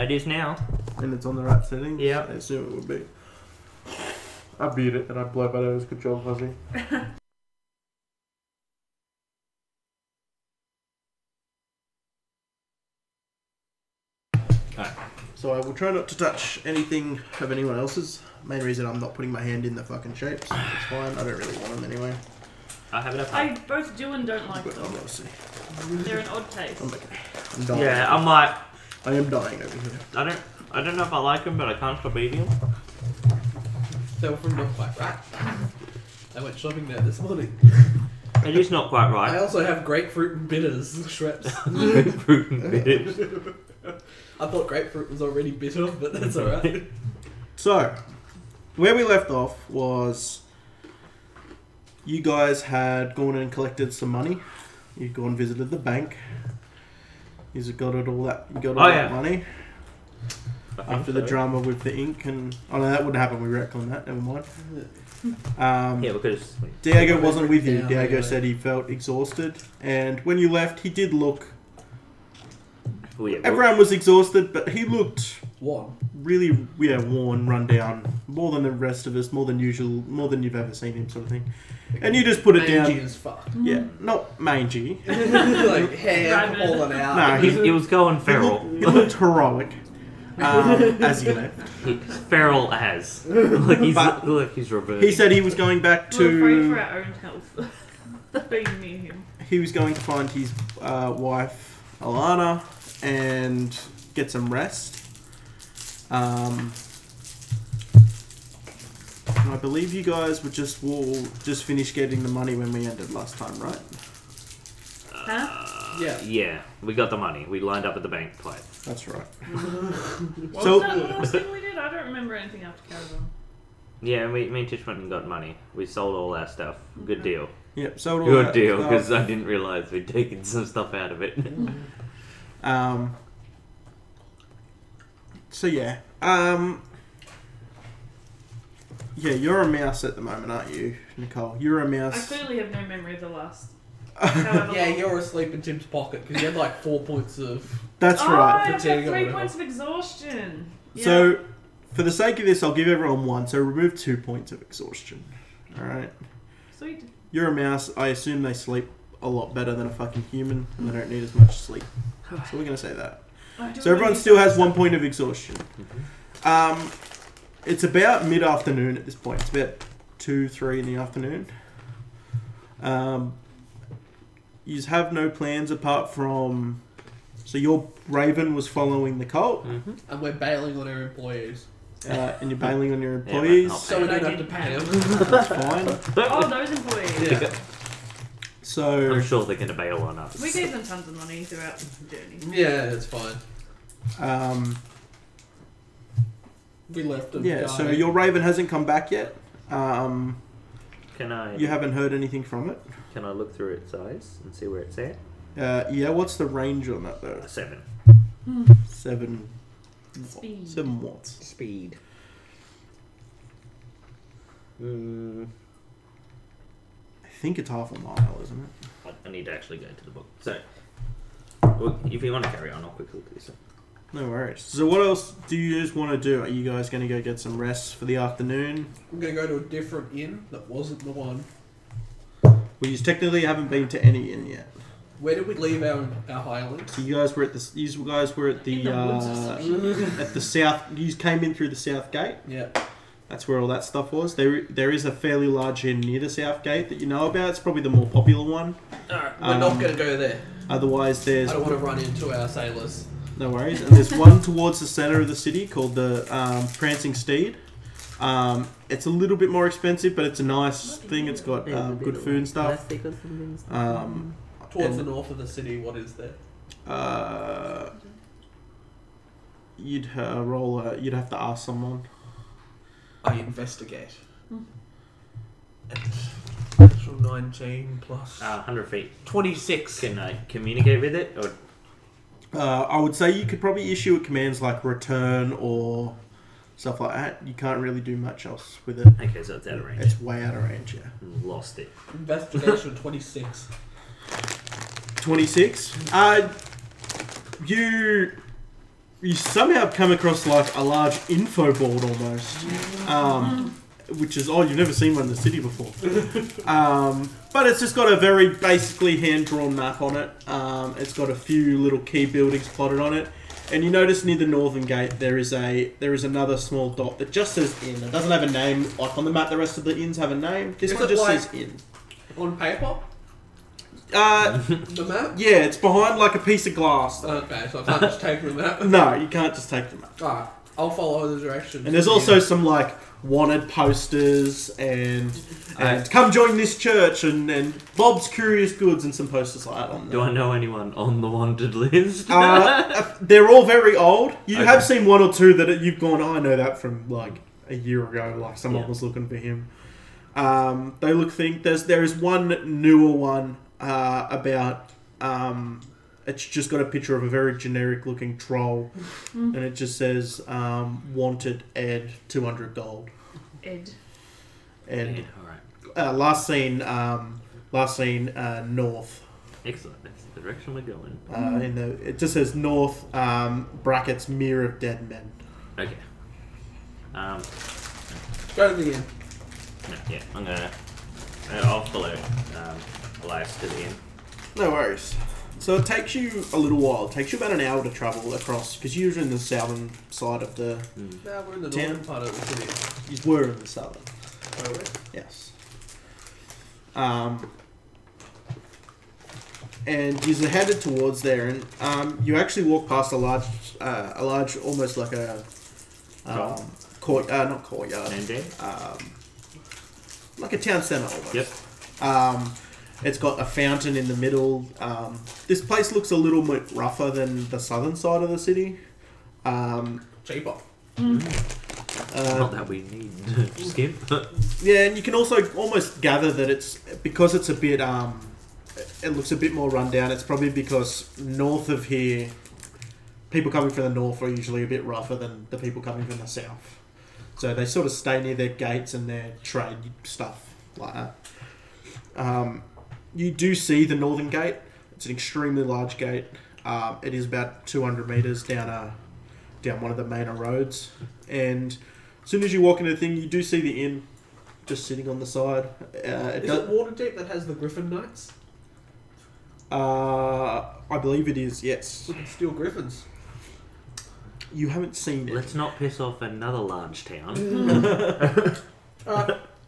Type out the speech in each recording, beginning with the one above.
It is now. And it's on the right settings? Yeah. I assume it would be. I beat it and I blow potatoes. Good job, Fuzzy. Alright. So I will try not to touch anything of anyone else's. Main reason I'm not putting my hand in the fucking shapes. It's fine. I don't really want them anyway. I have it up. I both do and don't like But them. I'm gonna see. They're an odd taste. I'm okay. I'm dying. Yeah, I'm like, I am dying over here. I don't know if I like them, but I can't stop eating them. They were from Not Quite Right. I went shopping there this morning. It is not quite I right. also have grapefruit and bitters, Schweppes. Grapefruit and bitters. I thought grapefruit was already bitter, but that's alright. So, where we left off was you guys had gone and collected some money. You'd gone and visited the bank. You got it all that. You got all that money after the drama with the ink and oh no, that wouldn't happen. We wrecked on that. Never mind. Yeah, because Diego wasn't with you. Diego said he felt exhausted, and when you left, he did look. oh, yeah, Everyone was exhausted, but he looked One. really worn, run down, more than the rest of us, more than usual, more than you've ever seen him, sort of thing. And you just put it down. Mangy as fuck. Yeah, not mangy. Like hair Rabbit. falling out. No, he was going feral. He looked heroic as he left. Feral as. Like he's reversed. He said he was going back We're afraid for to. our own health. Being near him. He was going to find his wife Alana and get some rest. And I believe you guys were just finished getting the money when we ended last time, right? Huh? Yeah. Yeah, we got the money. We lined up at the bank twice. That's right. What So- was that the last thing we did? I don't remember anything after Caravan. Yeah, me and Tish went and got money. We sold all our stuff. Good deal. Yep. So Good deal, because I didn't realise we'd taken some stuff out of it. So yeah. Yeah, you're a mouse at the moment, aren't you, Nicole? You're a I mouse. clearly have no memory of the last. However Yeah, long. you're asleep in Tim's pocket because you had like 4 points of. That's Oh, right. I've got Fatigue or 3 whatever. points of exhaustion. Yeah. So, for the sake of this, I'll give everyone 1. So remove 2 points of exhaustion. All right. Sweet. You're a mouse. I assume they sleep a lot better than a fucking human, and they don't need as much sleep. So we're gonna say that. So everyone still has 1 point of exhaustion. It's about mid-afternoon at this point. It's about 2, 3 in the afternoon. You have no plans apart from... So your Raven was following the cult, And we're bailing on our employees. and you're bailing on your Yeah, employees. I'll So we don't have to pay them. That's fine. Oh, those employees. Yeah. So... I'm sure they're going to bail on us. We gave them tons of money throughout the journey. Yeah, it's fine. We left them. Yeah, so your Raven hasn't come back yet. Can You haven't heard anything from it. I look through its eyes and see where it's at? Yeah, what's the range on that though? 7. 7... Speed. 7 watts. Speed. I think it's half a mile, isn't it? I need to actually go into the book. So, well, if you want to carry on, I'll quickly look at this. No worries. So what else do you just want to do? Are you guys going to go get some rest for the afternoon? I'm going to go to a different inn that wasn't the one. We just technically haven't been to any inn yet. Where did we leave our Highlands? So you guys were at the... You guys were at the... In the woods or something. at the south... You came in through the south gate. Yeah. That's where all that stuff was. There is a fairly large inn near the south gate that you know about. It's probably the more popular one. Alright, we're not going to go there. Otherwise, there's... I don't want to run into our sailors. No worries. And there's one towards the centre of the city called the Prancing Steed. It's a little bit more expensive, but it's a nice thing. It's got good food and stuff. Towards the north of the city, what is there? You'd roll. You'd have to ask someone. I investigate. Natural 19 plus 100 feet. 26. Can I communicate with it? Or I would say you could probably issue it commands like return or stuff like that. You can't really do much else with it. okay, so it's out of range. It's way out of range. Yeah. Lost it. Investigation 26. 26. You you somehow come across like a large info board almost, which is odd. You've never seen one in the city before. But it's just got a very basically hand-drawn map on it. It's got a few little key buildings plotted on it, and you notice near the northern gate there is another small dot that just says inn. It doesn't have a name like on the map. The rest of the inns have a name. This one just says inn. On paper? The map? Yeah, it's behind like a piece of glass. Okay, so I can't just take the map. No, you can't just take the map. Alright, I'll follow the directions. And there's also some like wanted posters and come join this church and Bob's Curious Goods and some posters like that on there. Do I know anyone on the wanted list? They're all very old. You Okay. have seen one or two that you've gone, oh, I know that from like a year ago. Like someone Yeah. was looking for him. They look think there is one newer one about it's just got a picture of a very generic looking troll and it just says wanted Ed 200 gold. Ed. Ed. Alright. Last seen north. Excellent. That's the direction we're going. It just says north brackets mirror of dead men. Okay. Go to the inn. No, yeah, I'll follow Elias to the inn. No worries. So it takes you a little while. It takes you about an hour to travel across because you're in the southern side of the. No, we're in the Town. northern part of the city. You were in the southern. Oh, really? Yes. And you're headed towards there, and you actually walk past a large, almost like a court, not courtyard, And there? like a town centre almost. Yep. It's got a fountain in the middle. This place looks a little bit rougher than the southern side of the city. Cheaper. Not that we need to skip. Yeah, and you can also almost gather that it's because it's a bit it looks a bit more rundown. It's probably because north of here, people coming from the north are usually a bit rougher than the people coming from the south. So they sort of stay near their gates and their trade stuff like that. You do see the northern gate. It's an extremely large gate. It is about 200 meters down one of the main roads, and as soon as you walk into the thing, you do see the inn just sitting on the side. Is it Waterdeep that has the Griffin Knights? I believe it is. Yes. We can steal Griffins. You haven't seen it. Let's not piss off another large town.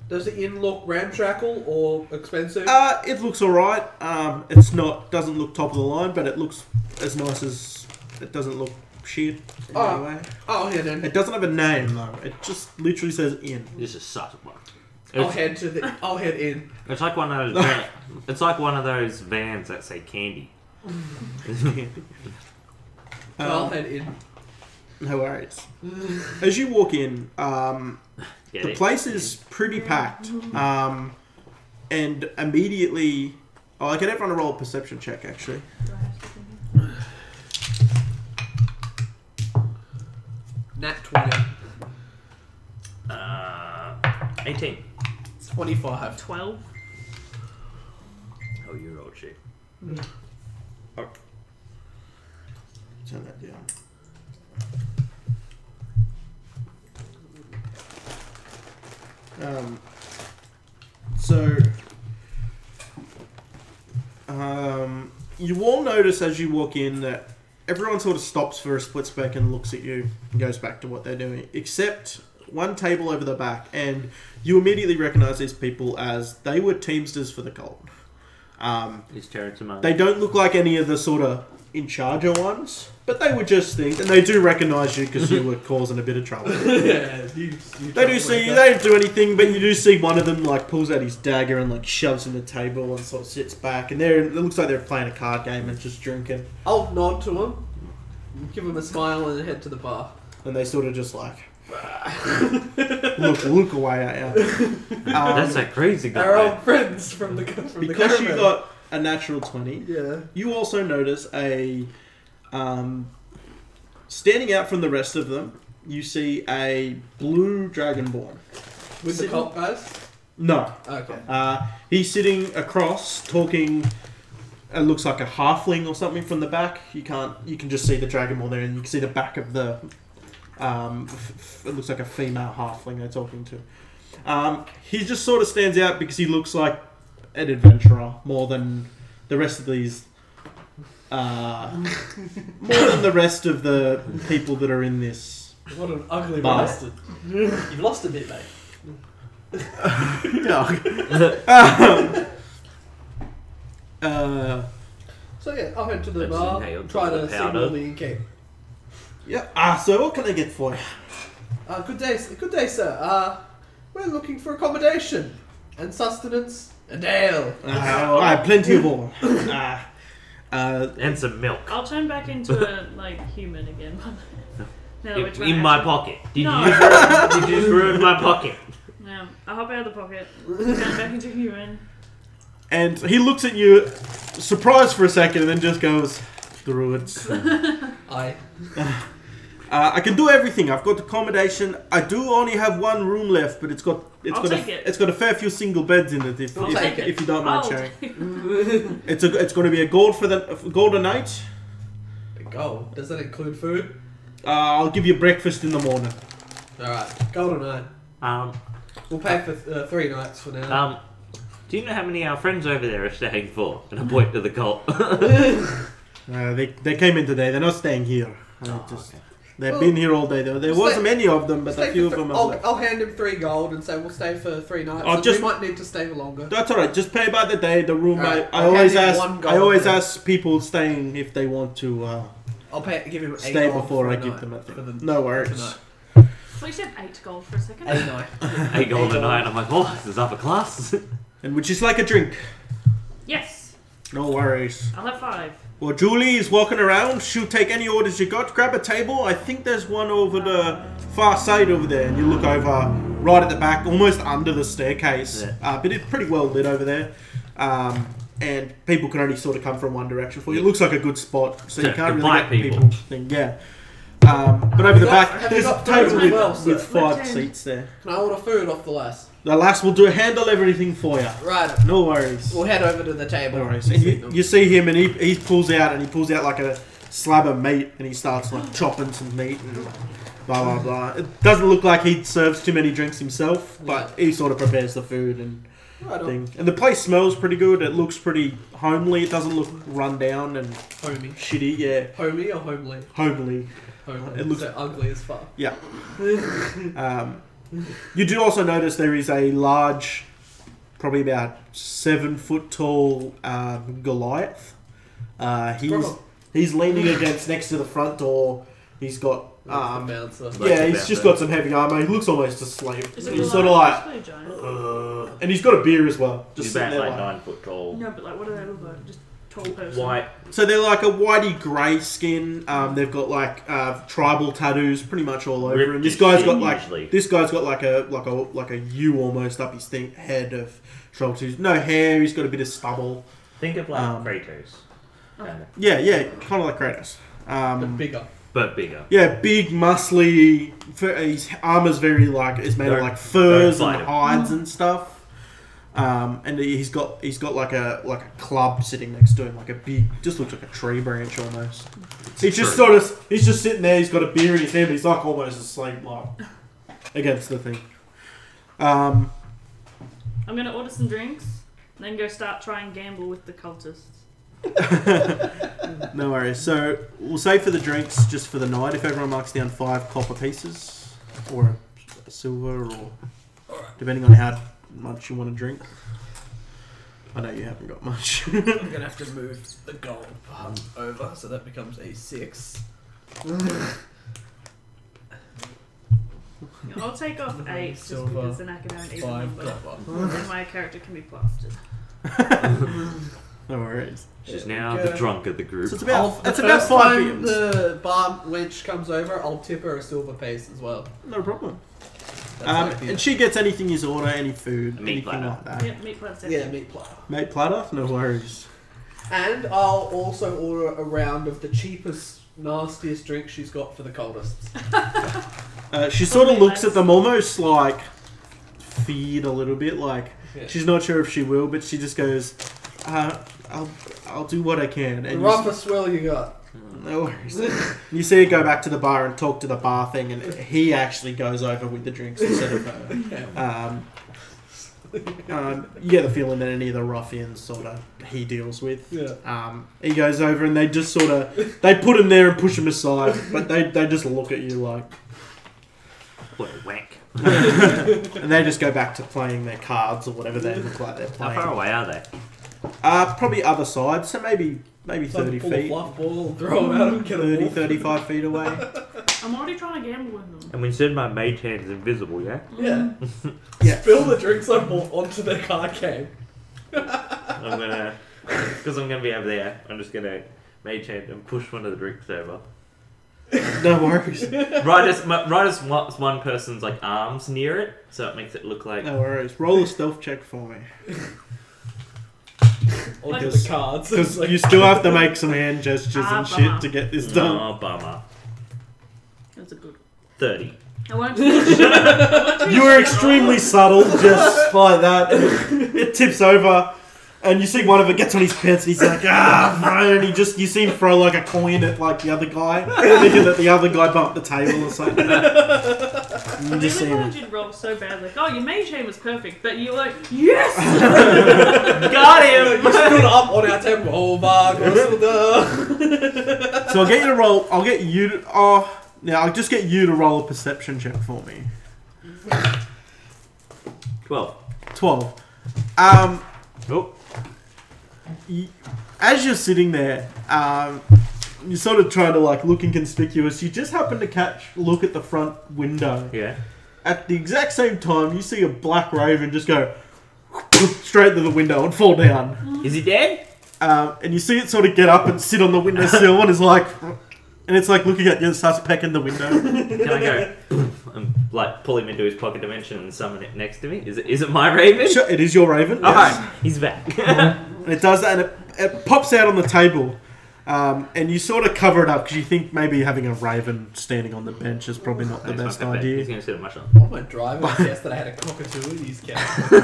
Does the inn look ramshackle or expensive? It looks alright. It's not doesn't look top of the line, but it looks as nice as it doesn't look shit in any way. Oh, yeah, then. It doesn't have a name though. It just literally says inn. This is such a one. I'll head in. It's like one of those. It's like one of those vans that say candy. I'll head in. No worries. As you walk in, the place is pretty packed, and immediately, I get everyone to roll a perception check. Actually, Nat 20. 18. 25. 12. Oh, you rolled shit. oh. Turn that down. You all notice as you walk in that everyone sort of stops for a split second and looks at you and goes back to what they're doing, except one table over the back, and you immediately recognise these people as they were teamsters for the cult. Is Terrence among They don't look like any of the sort of in charge of ones, but they were just things, and they do recognise you because you were causing a bit of trouble. Yeah, They do see you, they don't do anything, but you do see one of them like pulls out his dagger and like shoves in the table and sort of sits back, and it looks like they're playing a card game and just drinking, I'll nod to him, give him a smile, and head to the bar. and they sort of just like look away at you. That's a crazy guy. Our old friends from the Because caravan. you got a natural 20, Yeah. you also notice a standing out from the rest of them, you see a blue dragonborn. With the cult guys? No. Okay. He's sitting across, talking it looks like a halfling or something from the back. You can just see the dragonborn there, and you can see the back of the. It looks like a female halfling they're talking to. He just sort of stands out because he looks like an adventurer more than the rest of these. More than the rest of the people that are in this. What an ugly Bar. bastard. You've lost a bit, mate. So yeah, I'll head to the Let's bar, inhale try the to powder. signal the innkeep. Yeah. So what can I get for you? Good day, sir. We're looking for accommodation and sustenance and ale. I have plenty of all. And some milk. I'll turn back into a human again. Now that we're trying In to my actually- pocket. Did No. you just ruin my pocket? Yeah, I hop out of the pocket, turn back into human. And he looks at you, surprised for a second, and then just goes, "Druids." I can do everything. I've got accommodation. I do only have one room left, but it's got a fair few single beds in it. I'll take it. If you don't mind I'll sharing, take it. it's going to be a gold a night. Gold? Does that include food? I'll give you breakfast in the morning. Alright, gold or nine. We'll pay for 3 nights for now. Do you know how many our friends over there are staying for? And I point to the cult. They came in today. They're not staying here. They've been here all day though. There wasn't many of them, but a few of them have left. I'll hand him 3 gold and say we'll stay for 3 nights. Oh, And we might need to stay for longer. That's alright. Just pay by the day. The room. Alright, I I'll always hand him ask. 1 gold I always then. ask people staying if they want to I'll give him 8 stay gold before for I a give night, them a for thing. the- No worries. tonight. So you said 8 gold for a second? 8 night. 8 gold a night. I'm like, oh, this is upper class. And which is like a drink. Yes, No worries. I'll have 5. Well, Julie is walking around. She'll take any orders you got. Grab a table. I think there's one over the far side over there. And you look over right at the back, almost under the staircase. Yeah. But it's pretty well lit over there. And people can only sort of come from one direction for you. It looks like a good spot. So you Yeah, can't really goodbye, get people. people thing. Yeah. But over the back, have there's you a got table food with, as well, sir? with 5 Left hand. seats there. Can I order food off the lass? The lass will handle everything for you. Right. No worries. We'll head over to the table. No worries. And you see him, and he pulls out like a slab of meat, and he starts like chopping some meat and blah blah blah. It doesn't look like he serves too many drinks himself, but he sort of prepares the food and thing. And the place smells pretty good. It looks pretty homely. It doesn't look run down and Homey. shitty. Yeah, Homey or homely? homely. Homely. It looks- so ugly as fuck. Yeah. You do also notice there is a large, probably about 7 foot tall Goliath. He's leaning against next to the front door. He's got bouncer. yeah, he's just got some heavy armor. He looks almost asleep. Is it He's a sort of large? like, It's pretty giant. and he's got a beer as well. Just He's sitting about there like like. 9 foot tall. No, but what do they look like? Just tall person. White. So they're like a whitey grey skin. They've got like tribal tattoos pretty much all over. Ripped And this as guy's shit got like usually. like a U almost up his head of tribal tattoos. No hair. He's got a bit of stubble. Think of like Kratos. Okay. Yeah, kind of like Kratos. But bigger. But bigger. Yeah, big, muscly. His armor's very is made of like furs don't and fight him. hides and stuff. And he's got like a club sitting next to him, like a big, just looks like a tree branch almost. He's just sitting there. He's got a beer in his hand, but he's like almost asleep, like against the thing. I'm gonna order some drinks, and then go start trying gamble with the cultists. No worries. So we'll say for the drinks, just for the night, if everyone marks down 5 copper pieces or a silver, or depending on how much you want to drink. I know you haven't got much. I'm gonna have to move the gold part over, so that becomes a 6. I'll take off 8 just Silver, because then I can have an even 5 number. copper. And my character can be plastered. No worries. She's There now we the go. drunk of the group. So it's The about first 5 time p.m. the bar wench comes over, I'll tip her a silver piece as well. No problem. That's the idea. And she gets anything you order, any food, Meat anything platter. like that. Yeah, meat platter. Yeah, meat platter. Mate platter? No worries. And I'll also order a round of the cheapest, nastiest drink she's got for the Cultists. She sort of Probably looks nice. at them almost like feared a little bit, like Yeah. she's not sure if she will, but she just goes, I'll do what I can. The And roughest swill you got. no worries. You see her go back to the bar and talk to the bar thing, and he actually goes over with the drinks instead of her. You get the feeling that any of the ruffians sort of he deals with. Yeah. He goes over and they just sort of they put him there and push him aside, but they just look at you like What a wank. and they just go back to playing their cards or whatever they look like they're How playing. far away are they? Probably other side, so maybe 30 Pull feet. a fluff ball and throw it at him. Get 30, a 35 feet away. I'm already trying to gamble with them. And we said my mage hand is invisible, yeah? Yeah. Yeah. Spill the drinks I bought onto their card game. I'm gonna, because I'm gonna be over there, I'm just gonna mage hand and push one of the drinks over. No worries. Right as one person's like arms near it, so it makes it look like. No worries. Roll a stealth check for me. Onto Because- the cards. Because Like- you still have to make some hand gestures and bummer. shit to get this done. Oh, bummer. That's a good 30. I won't be You were extremely subtle just by that. It tips over, and you see one of it gets on his pants, and he's like, bro, and you see him throw like a coin at like the other guy, thinking that the other guy bumped the table or something. And you I just see really him. wanted you to roll so bad, like, oh, your mage hand was perfect, but you're like, yes! Got him! You stood up on our table. Oh, my So I'll get you to roll. I'll get you to. I'll just get you to roll a perception check for me. 12. 12. Oh. As you're sitting there, you're sort of trying to like look inconspicuous. You just happen to look at the front window. Yeah. At the exact same time, you see a black raven just go straight to the window and fall down. Is he dead? And you see it sort of get up and sit on the windowsill and is like, and it's like looking at you and starts pecking the window. Can I go and like pull him into his pocket dimension and summon it next to me? Is it my raven? Sure, it is your raven. Yes. Alright, he's back. And it does that, and it pops out on the table. And you sort of cover it up because you think maybe having a raven standing on the bench is probably not the best He's idea. going to sit on my shoulder. One of my drivers yesterday had a cockatoo in his cab.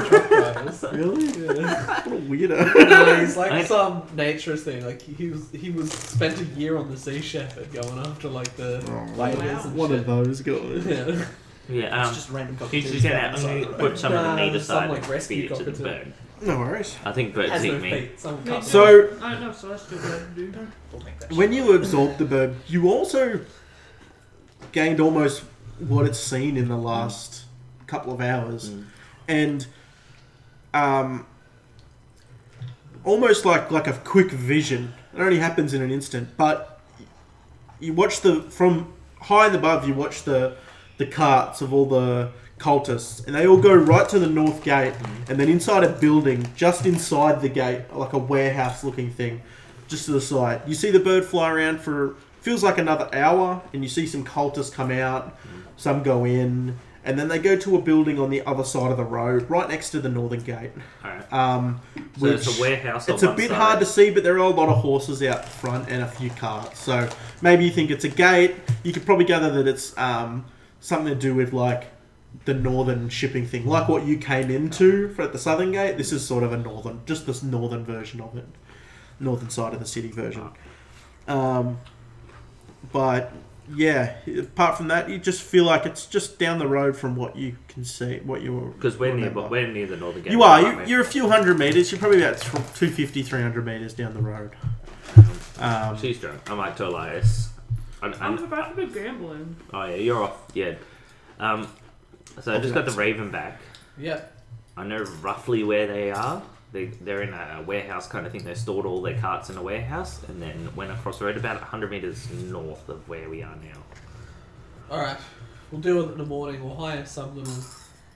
Truck drivers. Really? Yeah. What a weirdo. No, he's like I- some naturist thing. Like he was spent a year on the Sea Shepherd going after like the whalers and One shit. of those guys. Yeah. Yeah, It's just random he's cockatoos just going down the side of to the put road. some on the meat Nah, some, aside like, and rescue feed it to the cockatoo. bird. No worries. I think birds Has eat no meat. feet. Some Me cut too. So- I don't know, so that's still good to do. Don't make that When shit. you absorb the bird, you also gained almost what it's seen in the last couple of hours. And almost like a quick vision. It only happens in an instant, but you watch from high and above. You watch the carts of all the cultists, and they all go right to the north gate, and then inside a building, just inside the gate, like a warehouse-looking thing, just to the side. You see the bird fly around for feels like another hour, and you see some cultists come out, some go in, and then they go to a building on the other side of the road, right next to the northern gate. Alright. So Which it's a warehouse on it's a one bit side. hard to see, but there are a lot of horses out front and a few carts. So maybe you think it's a gate. You could probably gather that it's something to do with like the northern shipping thing, like what you came into at the southern gate. This is sort of a just this northern version of it, northern side of the city version. But yeah, apart from that, you just feel like it's just down the road from what you can see, what you were. Because we're near remember. the northern gate. You are. aren't we? You're a few hundred meters. You're probably about 250, 300 meters down the road. She's drunk. I'm like to Elias. I'm about to be gambling. Oh yeah, you're off. Yeah. So I just got the raven back. Yeah. I know roughly where they are. They're in a warehouse kind of thing. They stored all their carts in a warehouse and then went across the road about 100 meters north of where we are now. Alright. We'll deal with it in the morning. We'll hire some little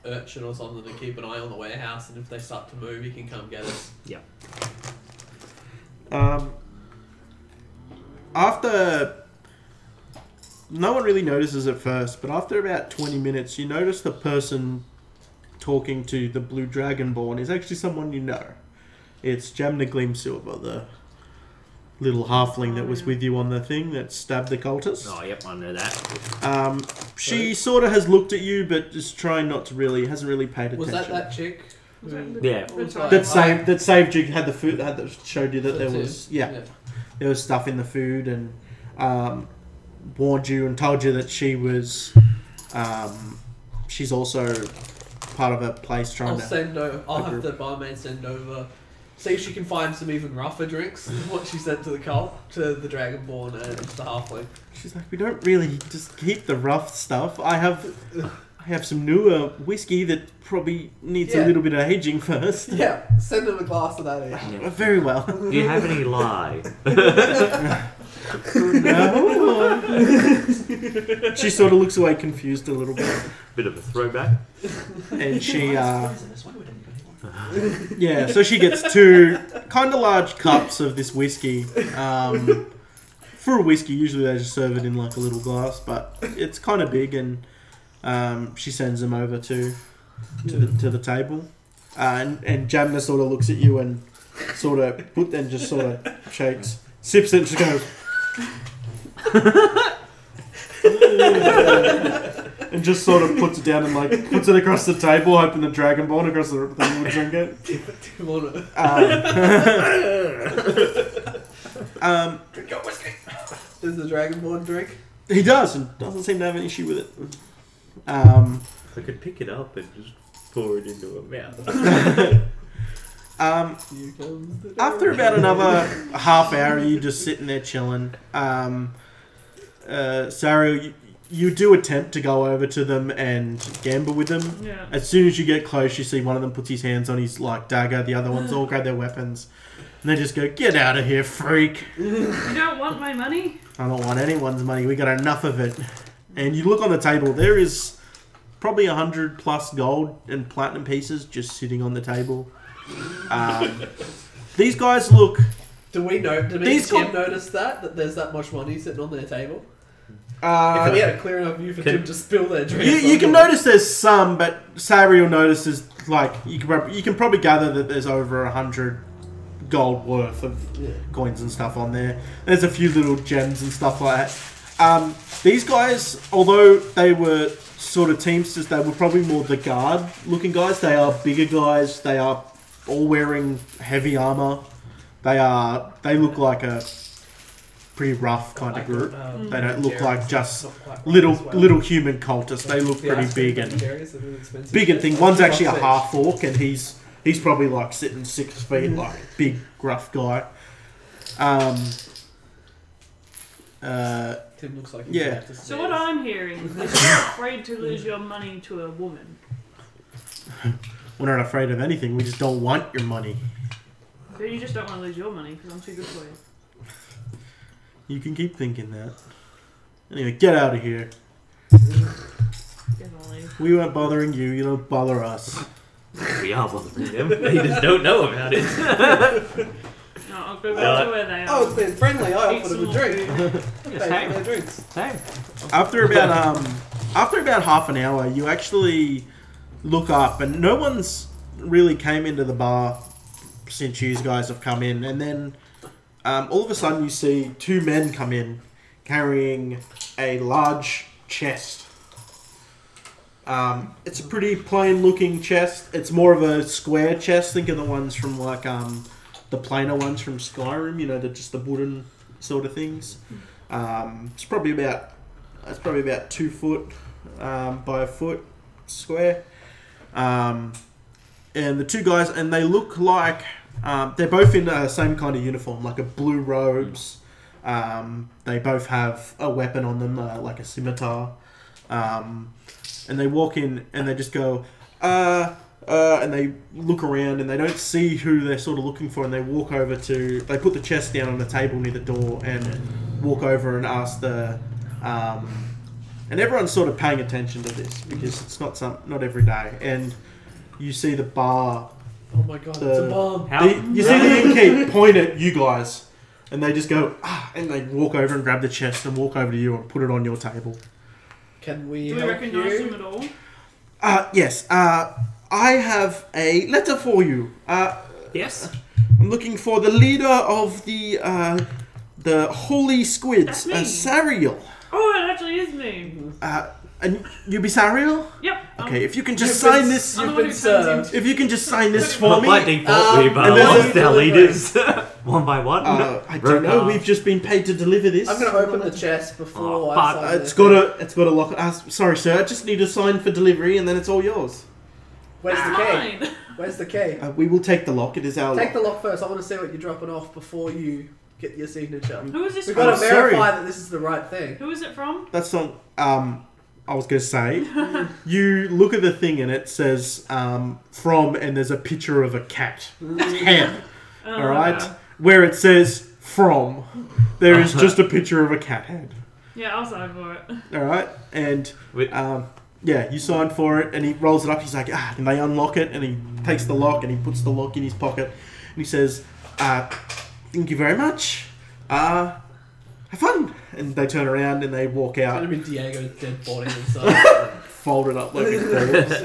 urchin or something to keep an eye on the warehouse, and if they start to move, he can come get us. Yeah. After no one really notices at first, but after about 20 minutes, you notice the person talking to the Blue Dragonborn is actually someone you know. It's Jamna Gleamsilver, the little halfling that was with you on the thing that stabbed the cultist. Oh, yep, I know that. She sort of has looked at you, but is trying not to really, hasn't really paid attention. Was that chick? Was that Yeah. the It's like- time? that saved you, had the food, showed you that there That's it. was there was stuff in the food, and warned you and told you that she was she's also part of a place trying I'll to. send over. I'll have group. the barmaid send over. See if she can find some even rougher drinks than what she sent to the cult, to the Dragonborn and the Halfling. She's like, we don't really just keep the rough stuff. I have some newer whiskey that probably needs a little bit of aging first. Yeah, send them a glass of that. Yeah. Very well. Do you have any lye? No. She sort of looks away, confused a little bit, Bit of a throwback. and she yeah. So she gets 2 kind of large cups of this whiskey. For a whiskey, usually they just serve it in like a little glass, but it's kind of big, and she sends them over to the table. And Jamna sort of looks at you and sort of just sort of shakes, sips it, and just goes. And just sort of puts it down and like puts it across the table, hoping the Dragonborn across the thing will drink it. Drink your whiskey. Does the Dragonborn drink? He does, and doesn't seem to have an issue with it. I could pick it up and just pour it into a mouth. After about another half hour, you just sitting there chilling. Sarah, you do attempt to go over to them and gamble with them. Yeah. As soon as you get close, you see one of them puts his hands on his like dagger. The other ones all grab their weapons, and they just go, "Get out of here, freak! You don't want my money? I don't want anyone's money. We got enough of it." And you look on the table. There is probably 100 plus gold and platinum pieces just sitting on the table. These guys look. Do we know? Did These Tim notice that there's that much money sitting on their table? If Uh, we had a clear enough view for Tim to spill their drinks. you can notice there's some, but Sari will notice there's like you can probably gather that there's over 100 gold worth of coins and stuff on there. There's a few little gems and stuff like that. These guys, although they were sort of teamsters, they were probably more the guard looking guys. They are bigger guys. They are all wearing heavy armor. They look like a pretty rough kind of group. They don't look like just little human cultists. They look pretty big and thing. One's actually a half orc, and he's probably like sitting 6 feet, like big gruff guy. Tim looks like So what I'm hearing is you're afraid to lose your money to a woman. We're not afraid of anything. We just don't want your money. But you just don't want to lose your money because I'm too good for you. You can keep thinking that. Anyway, get out of here. Definitely. We weren't bothering you. You don't bother us. We are bothering them. They just don't know about it. No, I'll go back to where they are. Oh, it's been friendly. I Eat offered some them a more drink. food. Pay for their drinks. Hey. After about half an hour, you actually look up, and no one's really came into the bar since you guys have come in. And then all of a sudden, you see 2 men come in carrying a large chest. It's a pretty plain-looking chest. It's more of a square chest. Think of the ones from like the plainer ones from Skyrim. You know, just the wooden sort of things. It's probably about 2 foot by a foot square. And the 2 guys, and they look like they're both in the same kind of uniform, like a blue robes. They both have a weapon on them, like a scimitar. And they walk in and they just go, and they look around and they don't see who they're sort of looking for, and they walk over to, they put the chest down on the table near the door and walk over and ask the, and everyone's sort of paying attention to this because it's not every day. And you see the bar. Oh my god, it's a bomb. You see the innkeep point at you guys, and they just go, and they walk over and grab the chest and walk over to you and put it on your table. Can we Do we help recognise you? them at all? Yes. I have a letter for you. Yes. I'm looking for the leader of the Holy Squids, That's me. Sariel. Oh, it actually is me. And you be Sariel? Yep. Okay, if you can just sign this. I'm the one who turns into. If you can just sign this for me. By default, we've and there's lost our leaders one by one. I don't know. We've just been paid to deliver this. I'm gonna open the chest before I fuck. sign It's got a lock. Sorry, sir. I just need a sign for delivery, and then it's all yours. Where's the key? Fine. Where's the key? We will take the lock. It is our Take lock. the lock first. I want to see what you're dropping off before you get your signature. Who is this We've from? got to verify sorry. that this is the right thing. Who is it from? That's not. I was going to say, you look at the thing and it says from, and there's a picture of a cat head. Oh, All right, okay. where it says from, there is just a picture of a cat head. Yeah, I'll sign for it. All right, and Wait. yeah, you sign for it, and he rolls it up. He's like, and they unlock it, and he takes the lock and he puts the lock in his pocket, and he says, "Thank you very much. Have fun." And they turn around and they walk It's out, gonna be Diego's dead body inside. folded up like a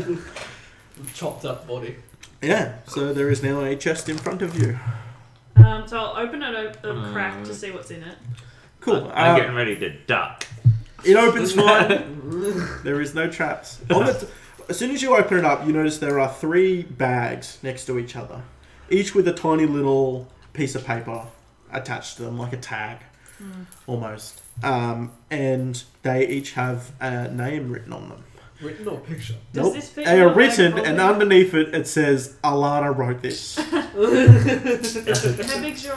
corpse. Chopped up body. Yeah, so there is now a chest in front of you. So I'll open it a crack to see what's in it. Cool. I'm getting ready to duck. It opens fine. There is no traps. As soon as you open it up, you notice there are 3 bags next to each other, each with a tiny little piece of paper attached to them, like a tag, almost. And they each have a name written on them. Written or picture? Does Nope. this fit They in are your bag written, fully? and underneath it says, "Alana wrote this." How big's your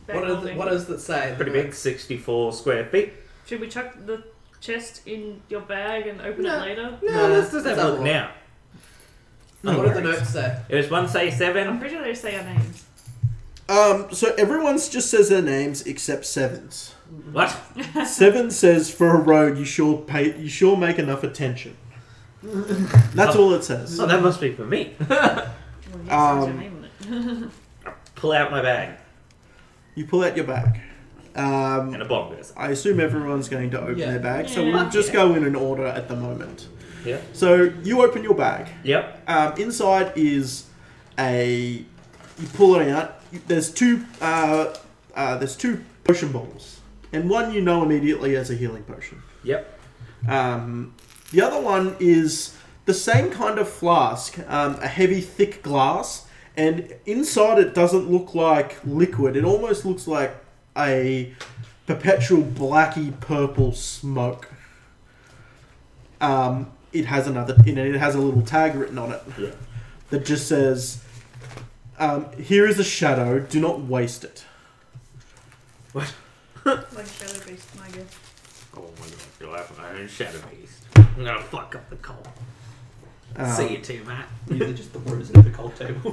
bag holding? What does that say? Pretty big, 64 square feet. Should we chuck the chest in your bag and open it later? No, let's just Let's have a look look. now. No What do the worries. notes say? It was 1 say I'm 7. pretty sure they say our names. So everyone's just says their names except Seven's. What? 7 says, "For a rogue, you sure make enough attention." That's all it says. Oh, that must be for me. Well, yes, there's your name on it. Pull out my bag. You pull out your bag. And a bomb goes. I assume everyone's going to open Yeah. their bag, so Yeah. we'll just go in an order at the moment. Yeah. So you open your bag. Yep. Inside is you pull it out. There's 2 potion balls, and one you know immediately as a healing potion. Yep. The other one is the same kind of flask, a heavy, thick glass, and inside it doesn't look like liquid. It almost looks like a perpetual blacky purple smoke. It has it has a little tag written on it Yeah. that just says, "Here is a shadow. Do not waste it." Like Shadow Beast, my guess. Oh my god, do I have my own shadow beast? I'm gonna fuck up the coal. See you too, Matt. Usually just the bruising at the cold table.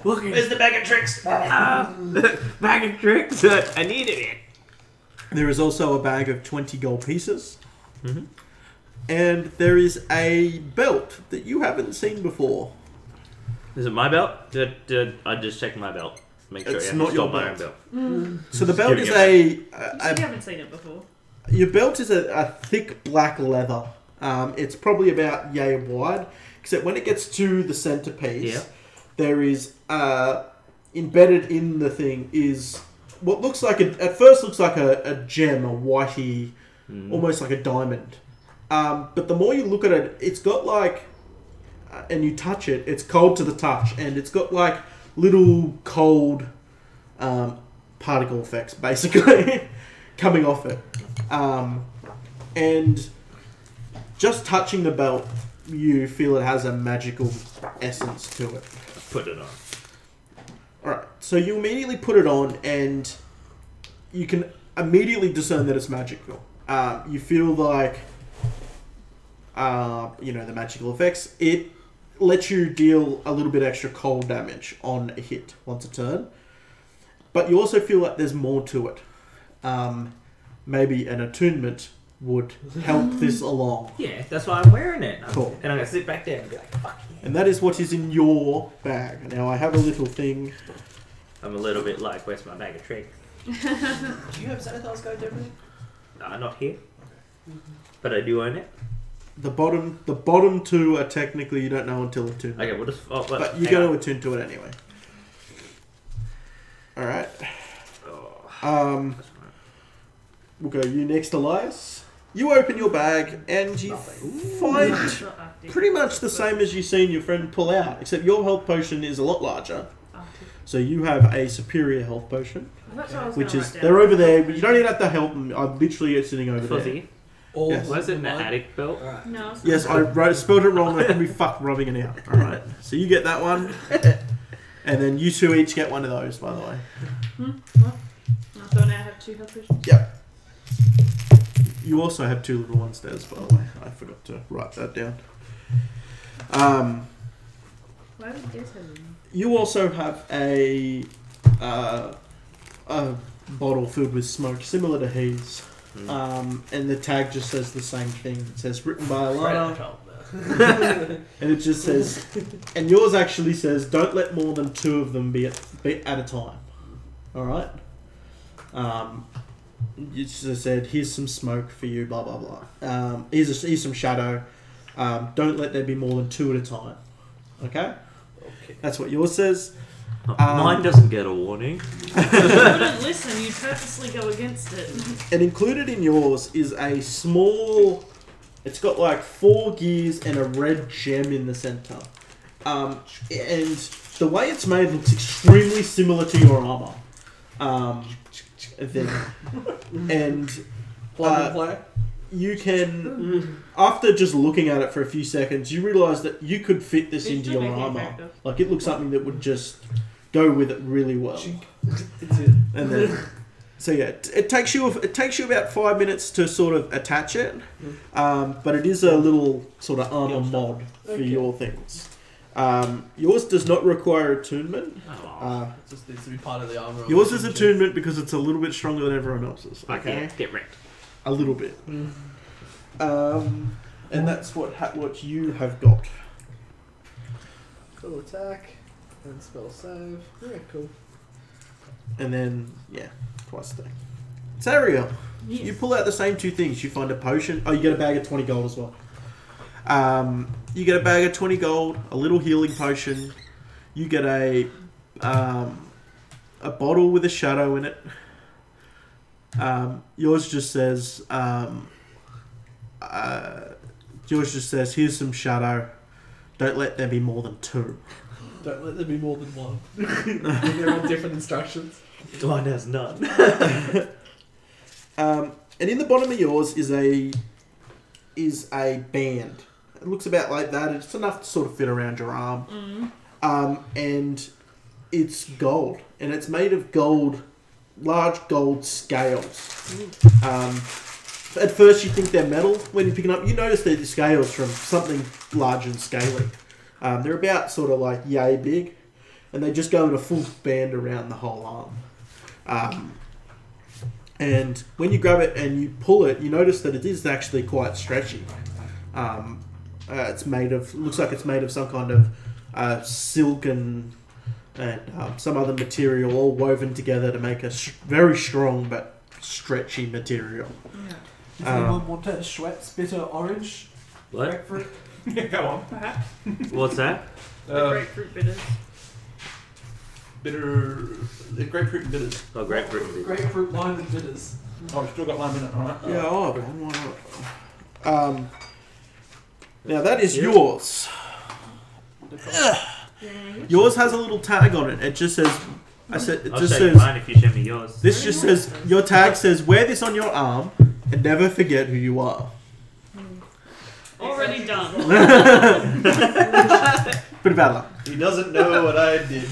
Where's the bag of tricks? Bag of tricks. I needed it. There is also a bag of 20 gold pieces. Mhm. And there is a belt that you haven't seen before. Is it my belt? Did I just check my belt? Make sure It's I not haven't your stole my own belt. belt. So the belt giving is You said you haven't seen it before. your belt is a thick black leather. It's probably about yay wide, except when it gets to the centerpiece, Yeah. there is embedded in the thing is what looks like at first looks like a gem, a whitey, almost like a diamond. But the more you look at it, it's got like, and you touch it, it's cold to the touch, and it's got like little cold particle effects, basically, coming off it. And just touching the belt, you feel it has a magical essence to it. Put it on. Alright, so you immediately put it on, and you can immediately discern that it's magical. You feel like, the magical effects. It lets you deal a little bit extra cold damage on a hit once a turn. But you also feel like there's more to it. Maybe an attunement would help this along. Yeah, that's why I'm wearing it. Cool. And I'm gonna sit back down and be like, fuck yeah. And that is what is in your bag. Now I have a little thing. I'm a little bit like, where's my bag of tricks? Do you have Xanathar's Guide to Everything? No, not here. But I do own it. The bottom 2 are technically you don't know until attuned. Okay, we'll just. But you're going to attune to it anyway. Alright. Oh, We'll go you next, Elias. You open your bag and you find It's not Arctic. pretty much the same as you've seen your friend pull out, except your health potion is a lot larger. Arctic. So you have a superior health potion, That's what I was which gonna is write down. they're over there. But you don't even have to help them. I'm literally sitting over there. Fuzzy. All Yes. Was it in the mine? attic belt? Alright. No. It's Yes, not. I spelled it wrong. I could be fucked rubbing it out. All right. So you get that one, and then you two each get one of those. By the way. What? So now I have 2 health potions. Yep. You also have 2 little ones, Des, by the way. I forgot to write that down. Why would Des have them? You also have a bottle filled with smoke, similar to his. And the tag just says the same thing. It says written by Alana, and it just says, and yours actually says, don't let more than 2 of them be at a time. All right. You just said, here's some smoke for you, blah blah blah. Here's some shadow. Don't let there be more than 2 at a time. Okay. Okay. That's what yours says. Mine doesn't get a warning. You wouldn't listen, you purposely go against it. And included in yours is a small. It's got like 4 gears and a red gem in the center. And the way it's made looks extremely similar to your armor. And Plug and play. you can, after just looking at it for a few seconds, you realise that you could fit this into your armor. Like it looks something that would just go with it really well. It's it. And then, so yeah, it takes you about 5 minutes to sort of attach it, but it is a little sort of armor mod for your things. Yours does not require attunement. It just needs to be part of the armor. Yours is attunement because it's a little bit stronger than everyone else's. Okay, get wrecked. A little bit. And that's what you have got. Cool attack and spell save. Yeah, cool. And then yeah, twice a day. Ariel, Yes. you pull out the same 2 things. You find a potion. Oh, you get a bag of 20 gold as well. You get a bag of 20 gold, a little healing potion. You get a bottle with a shadow in it. Yours just says, here's some shadow. Don't let there be more than 2. Don't let there be more than 1. They're on different instructions. Mine has none. And in the bottom of yours is a band. It looks about like that. It's enough to sort of fit around your arm. And it's gold. And it's made of gold, large gold scales. At first you think they're metal. When you pick it up, you notice they're the scales from something large and scaly. They're about sort of like yay big. And they just go in a full band around the whole arm. And when you grab it and you pull it, you notice that it is actually quite stretchy. It's made of, looks like it's made of some kind of silk and some other material all woven together to make a very strong but stretchy material. Does anyone want a Schweppes bitter orange? What? Grapefruit? Yeah, go on. Perhaps. What's that? The grapefruit bitters. The grapefruit and bitters. Oh, grapefruit. Grapefruit, lime and bitters. Oh, we've still got lime in it, alright? Yeah, oh, why not? Now that is yours. Yours has a little tag on it. It just says, I'll just show you says, mine if you show me yours. this just says, your tag says, wear this on your arm and never forget who you are. Already done. Bit of bad luck. He doesn't know what I did.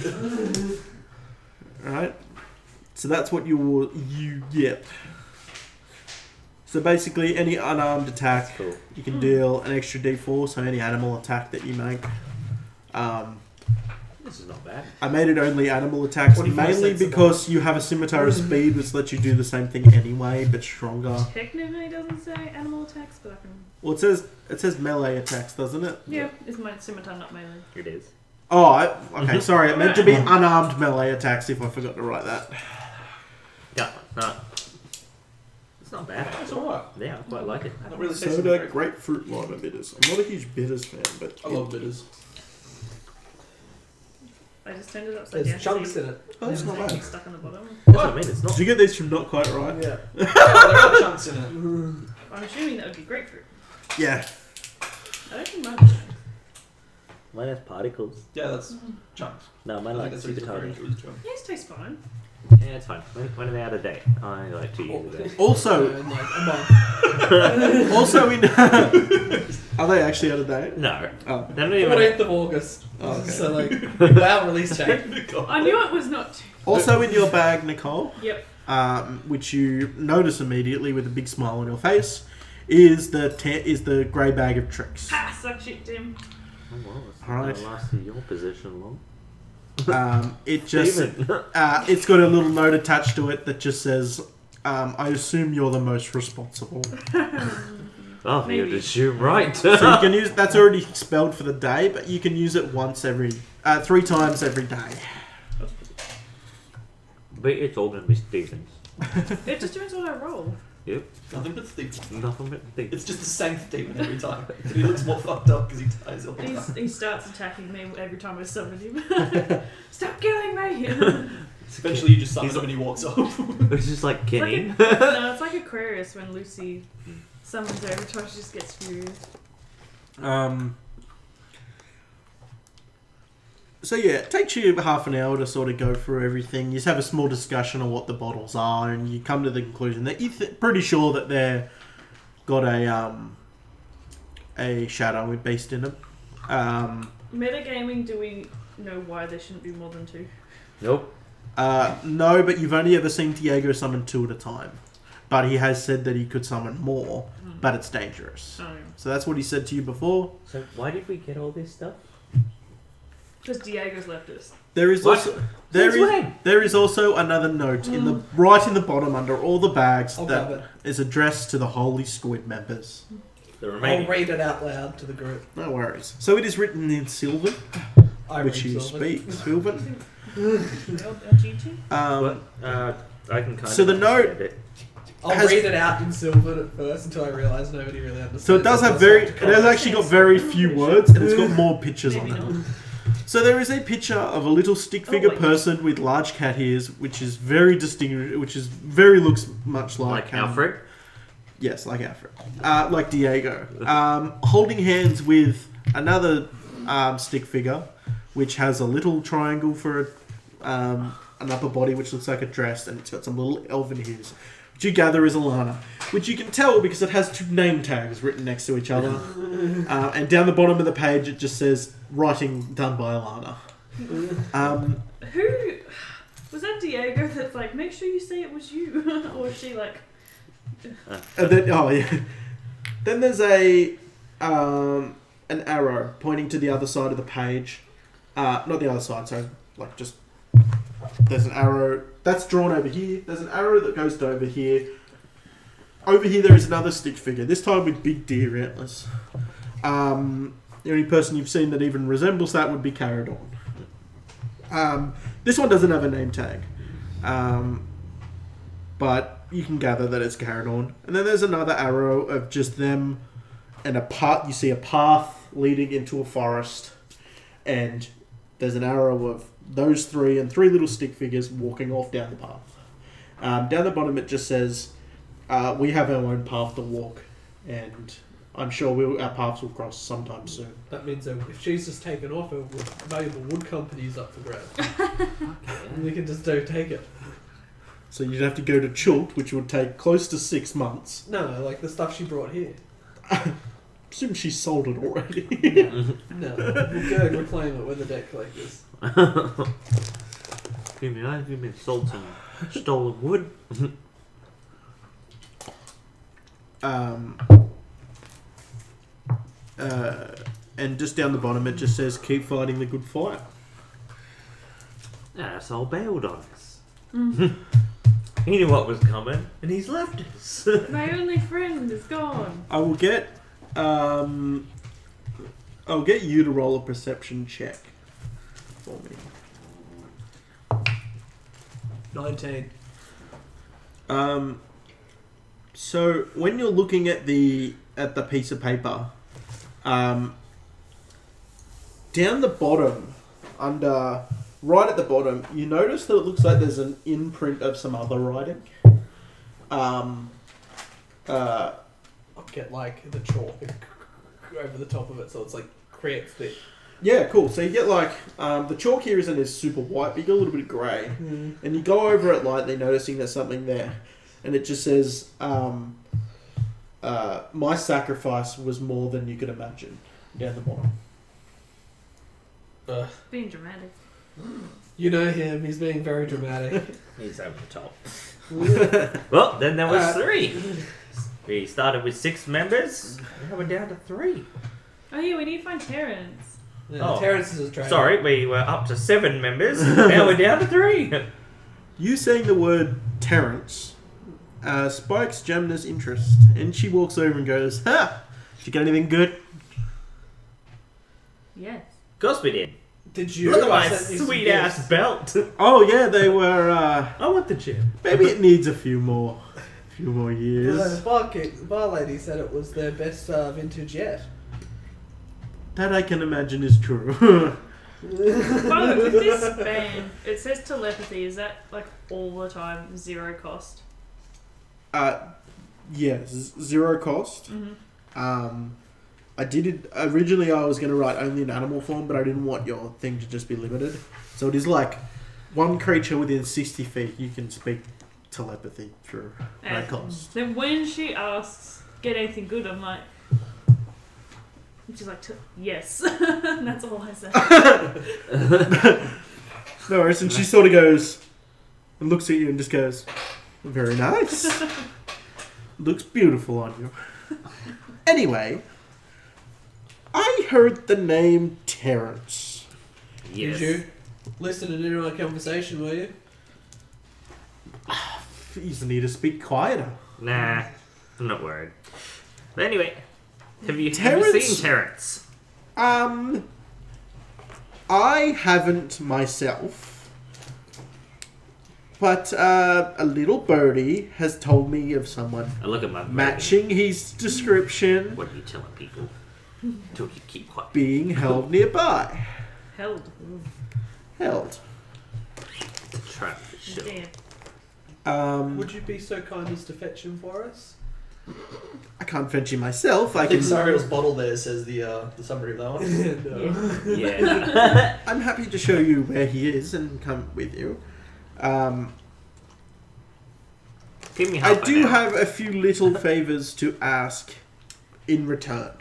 Alright? So that's what you get. So basically, any unarmed attack, Cool. you can deal an extra d4, so any animal attack that you make. This is not bad. I made it only animal attacks, 25 mainly cents a because you have a scimitar of speed, which lets you do the same thing anyway, but stronger. Technically it doesn't say animal attacks, but I can... Well, it says melee attacks, doesn't it? Yeah, it's my scimitar, not melee. It is. Oh, okay, sorry. It meant to be unarmed melee attacks if I forgot to write that. Yeah, no. It's not bad. That's alright. Yeah, I quite like it. Not really Soda, grapefruit, lime, and bitters. I'm not a huge bitters fan, but I love bitters. I just turned it upside down. There's chunks in it. Oh, that's not bad. Stuck on the bottom. That's what I mean, it's not. Did you get these from Not Quite Right? Yeah. Yeah, there are chunks in it. I'm assuming that would be grapefruit. Yeah. I don't think mine is. Mine has particles. Yeah, that's chunks. No, mine I like think that's super what tiny. he's referring to as chunks. These taste fine. Yeah, it's fine. When are they out of date? I like 2 years ago. Also, in like a month. also in. Are they actually out of date? No. Oh. They don't even. 14th of August. Oh, okay. So like, wow, release date. I knew it was not too. Also in your bag, Nicole, Yep. which you notice immediately with a big smile on your face, is the grey bag of tricks. Ah, suck shit, Tim. Oh, well, it's All not right. gonna last in your position long. It just Steven. it's got a little note attached to it that just says, "I assume you're the most responsible." Oh, Maybe. you'd assume right. So you can use that's already spelled for the day, but you can use it 3 times every day. But it's all going to be Stevens. It just depends what I roll. Yep. Nothing but Stephen. Nothing but Stevens. It's just the same Stephen every time. And he looks more fucked up because he dies all the time. He starts attacking me every time I summon him. Stop killing me! Eventually you just summon him and he walks off. It's just like Kenny. No, it's like Aquarius when Lucy summons her every time she just gets furious. So yeah, it takes you half an hour to sort of go through everything. You just have a small discussion on what the bottles are, and you come to the conclusion that you're pretty sure that they're got a shadow beast in them. Metagaming, do we know why there shouldn't be more than 2? Nope. No, but you've only ever seen Diego summon 2 at a time. But he has said that he could summon more, but it's dangerous. Oh, So that's what he said to you before. So why did we get all this stuff? because Diego's left us. There is What? also Since when? there is also another note in the right in the bottom under all the bags I'll grab that it. is addressed to the Holy Squid members. The I'll remaining. read it out loud to the group. No worries. So it is written in Sylvan, I which read you Sylvan. speak Sylvan. LGT? I can kind So of the note- understand it. I'll has- read it out in Sylvan at first until I realise nobody really understands. So it does have it has actually got very few words, and it's got more pictures Maybe on it. not. So there is a picture of a little stick figure wait. person with large cat ears, which is very distinguished, looks much Like Alfred. Yes, like Alfred. Like Diego. Holding hands with another stick figure, which has a little triangle for an upper body, which looks like a dress, and it's got some little elven ears, which you gather is Alana. Which you can tell because it has 2 name tags written next to each other. And down the bottom of the page, it just says, writing done by Alana. Who was that? Diego that's like, make sure you say it was you, or is she like? And then, then there's an arrow pointing to the other side of the page. Not the other side, so like just there's an arrow that's drawn over here. There's an arrow that goes to over here. Over here there is another stick figure, this time with big deer antlers. The only person you've seen that even resembles that would be Caradon. This one doesn't have a name tag. But you can gather that it's Caradon. And then there's another arrow of just them and a path. You see a path leading into a forest. And there's an arrow of those 3 and 3 little stick figures walking off down the path. Down the bottom it just says, we have our own path to walk. And I'm sure our paths will cross sometime soon. That means that if she's just taken off, her valuable wood company's up for grabs. And we can just take it. So you'd have to go to Chult, which would take close to 6 months. No, like the stuff she brought here. Assume she sold it already. No, we'll go and reclaim it. We're the debt collectors. Give me that. You've been sold some stolen wood. And just down the bottom it just says, keep fighting the good fight. That's all bailed on us. He knew what was coming, and he's left us. My only friend is gone. I will get I'll get you to roll a perception check for me. 19. So when you're looking at the piece of paper, down the bottom, right at the bottom, you notice that it looks like there's an imprint of some other writing. get like the chalk over the top of it, so it's like creates the. Yeah, cool. So you get like the chalk here isn't as super white, but you get a little bit of grey, and you go over it lightly, noticing there's something there, and it just says, "My sacrifice was more than you could imagine." Down the bottom. Being dramatic. You know him. He's being very dramatic. He's over the top. Well, then there was 3. We started with 6 members. Now we're down to 3. Oh yeah, we need to find Terrence. Yeah, Oh. Terrence is a trainer. Sorry, we were up to 7 members. Now we're down to 3. You saying the word Terrence spikes Jamna's interest, and she walks over and goes, "Ha! Did you get anything good?" Yes. Of course we did. Did you? Look at my I sent you some sweet gifts. ass belt. Oh yeah, they were. I want the gym. Maybe it needs a few more The years. bar lady said it was their best vintage yet. That I can imagine is true. By the way, with this band, it says telepathy. Is that like all the time 0 cost? Yes, 0 cost. Mm-hmm. I did it originally. I was going to write only in animal form, but I didn't want your thing to just be limited. So it is like one creature within 60 feet you can speak telepathy through. No And cost. then when she asks, "Get anything good?" I'm like, and she's like, "Yes." And that's all I say. No worries. And she sort of goes and looks at you and just goes, "Very nice. Looks beautiful on you." Anyway, I heard the name Terrence. Yes. Did you listen in on our conversation? Were you? You need to speak quieter. Nah, I'm not worried. But anyway, have you Terrence? seen Terrence? I haven't myself, but a little birdie has told me of someone I look at my matching his description What are you telling people? Till you keep quiet. being held nearby. Held. Held. It's a trap for sure. Damn. Would you be so kind as to fetch him for us? I can't fetch him myself. I I think can. Sariel's bottle there says the summary of that one. No. Yeah. I'm happy to show you where he is and come with you. Give me I half do an hour. have a few little favors to ask in return.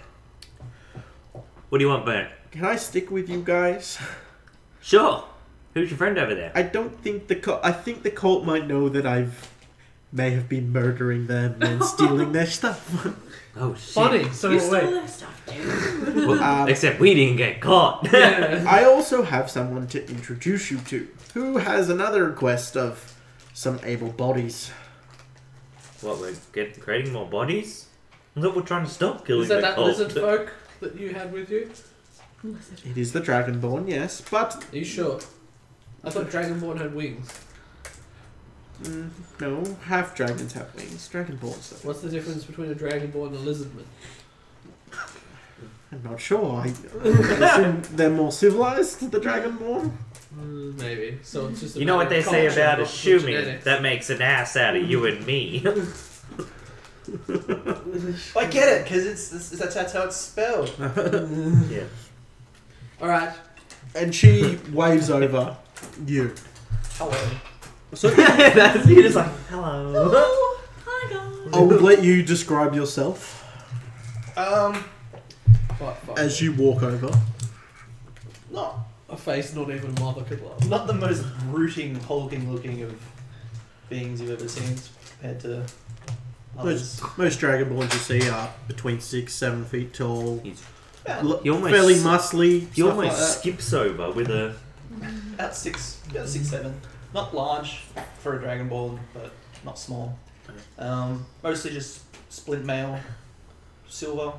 What do you want, Bert? Can I stick with you guys? Sure. Who's your friend over there? I don't think the cult. I think the cult might know that may have been murdering them and stealing their stuff. Oh shit. Funny. So You stole wait. their stuff, dude. Well, except we didn't get caught. Yeah. I also have someone to introduce you to, who has another request of some able bodies. What, we're creating more bodies? Look, we're trying to stop killing Is that the that cult. lizard folk that you had with you? It is the Dragonborn, yes, but Are you sure? I thought Dragonborn had wings. no, half dragons have wings. Dragonborns though. What's the difference between a Dragonborn and a lizardman? I'm not sure. I assume they're more civilized, the Dragonborn. Maybe. So it's just. A You know what matter they of say culture, about not assuming genetics. that makes an ass out of you and me. I get it, because that's how it's spelled. Yeah. All right. And she waves over you. Hello. So That's you just like, hello. Hi guys. I will let you describe yourself Fuck. as you walk over. Not A face not even a mother could love. not the most brooding, hulking looking of beings you've ever seen compared to others. Most Dragonborns you see are between 6-7 feet tall, He's, l- he almost, fairly muscly. he stuff almost like that. skips over with a... About 6'7". Not large for a Dragonborn, but not small. Mostly just splint mail, silver,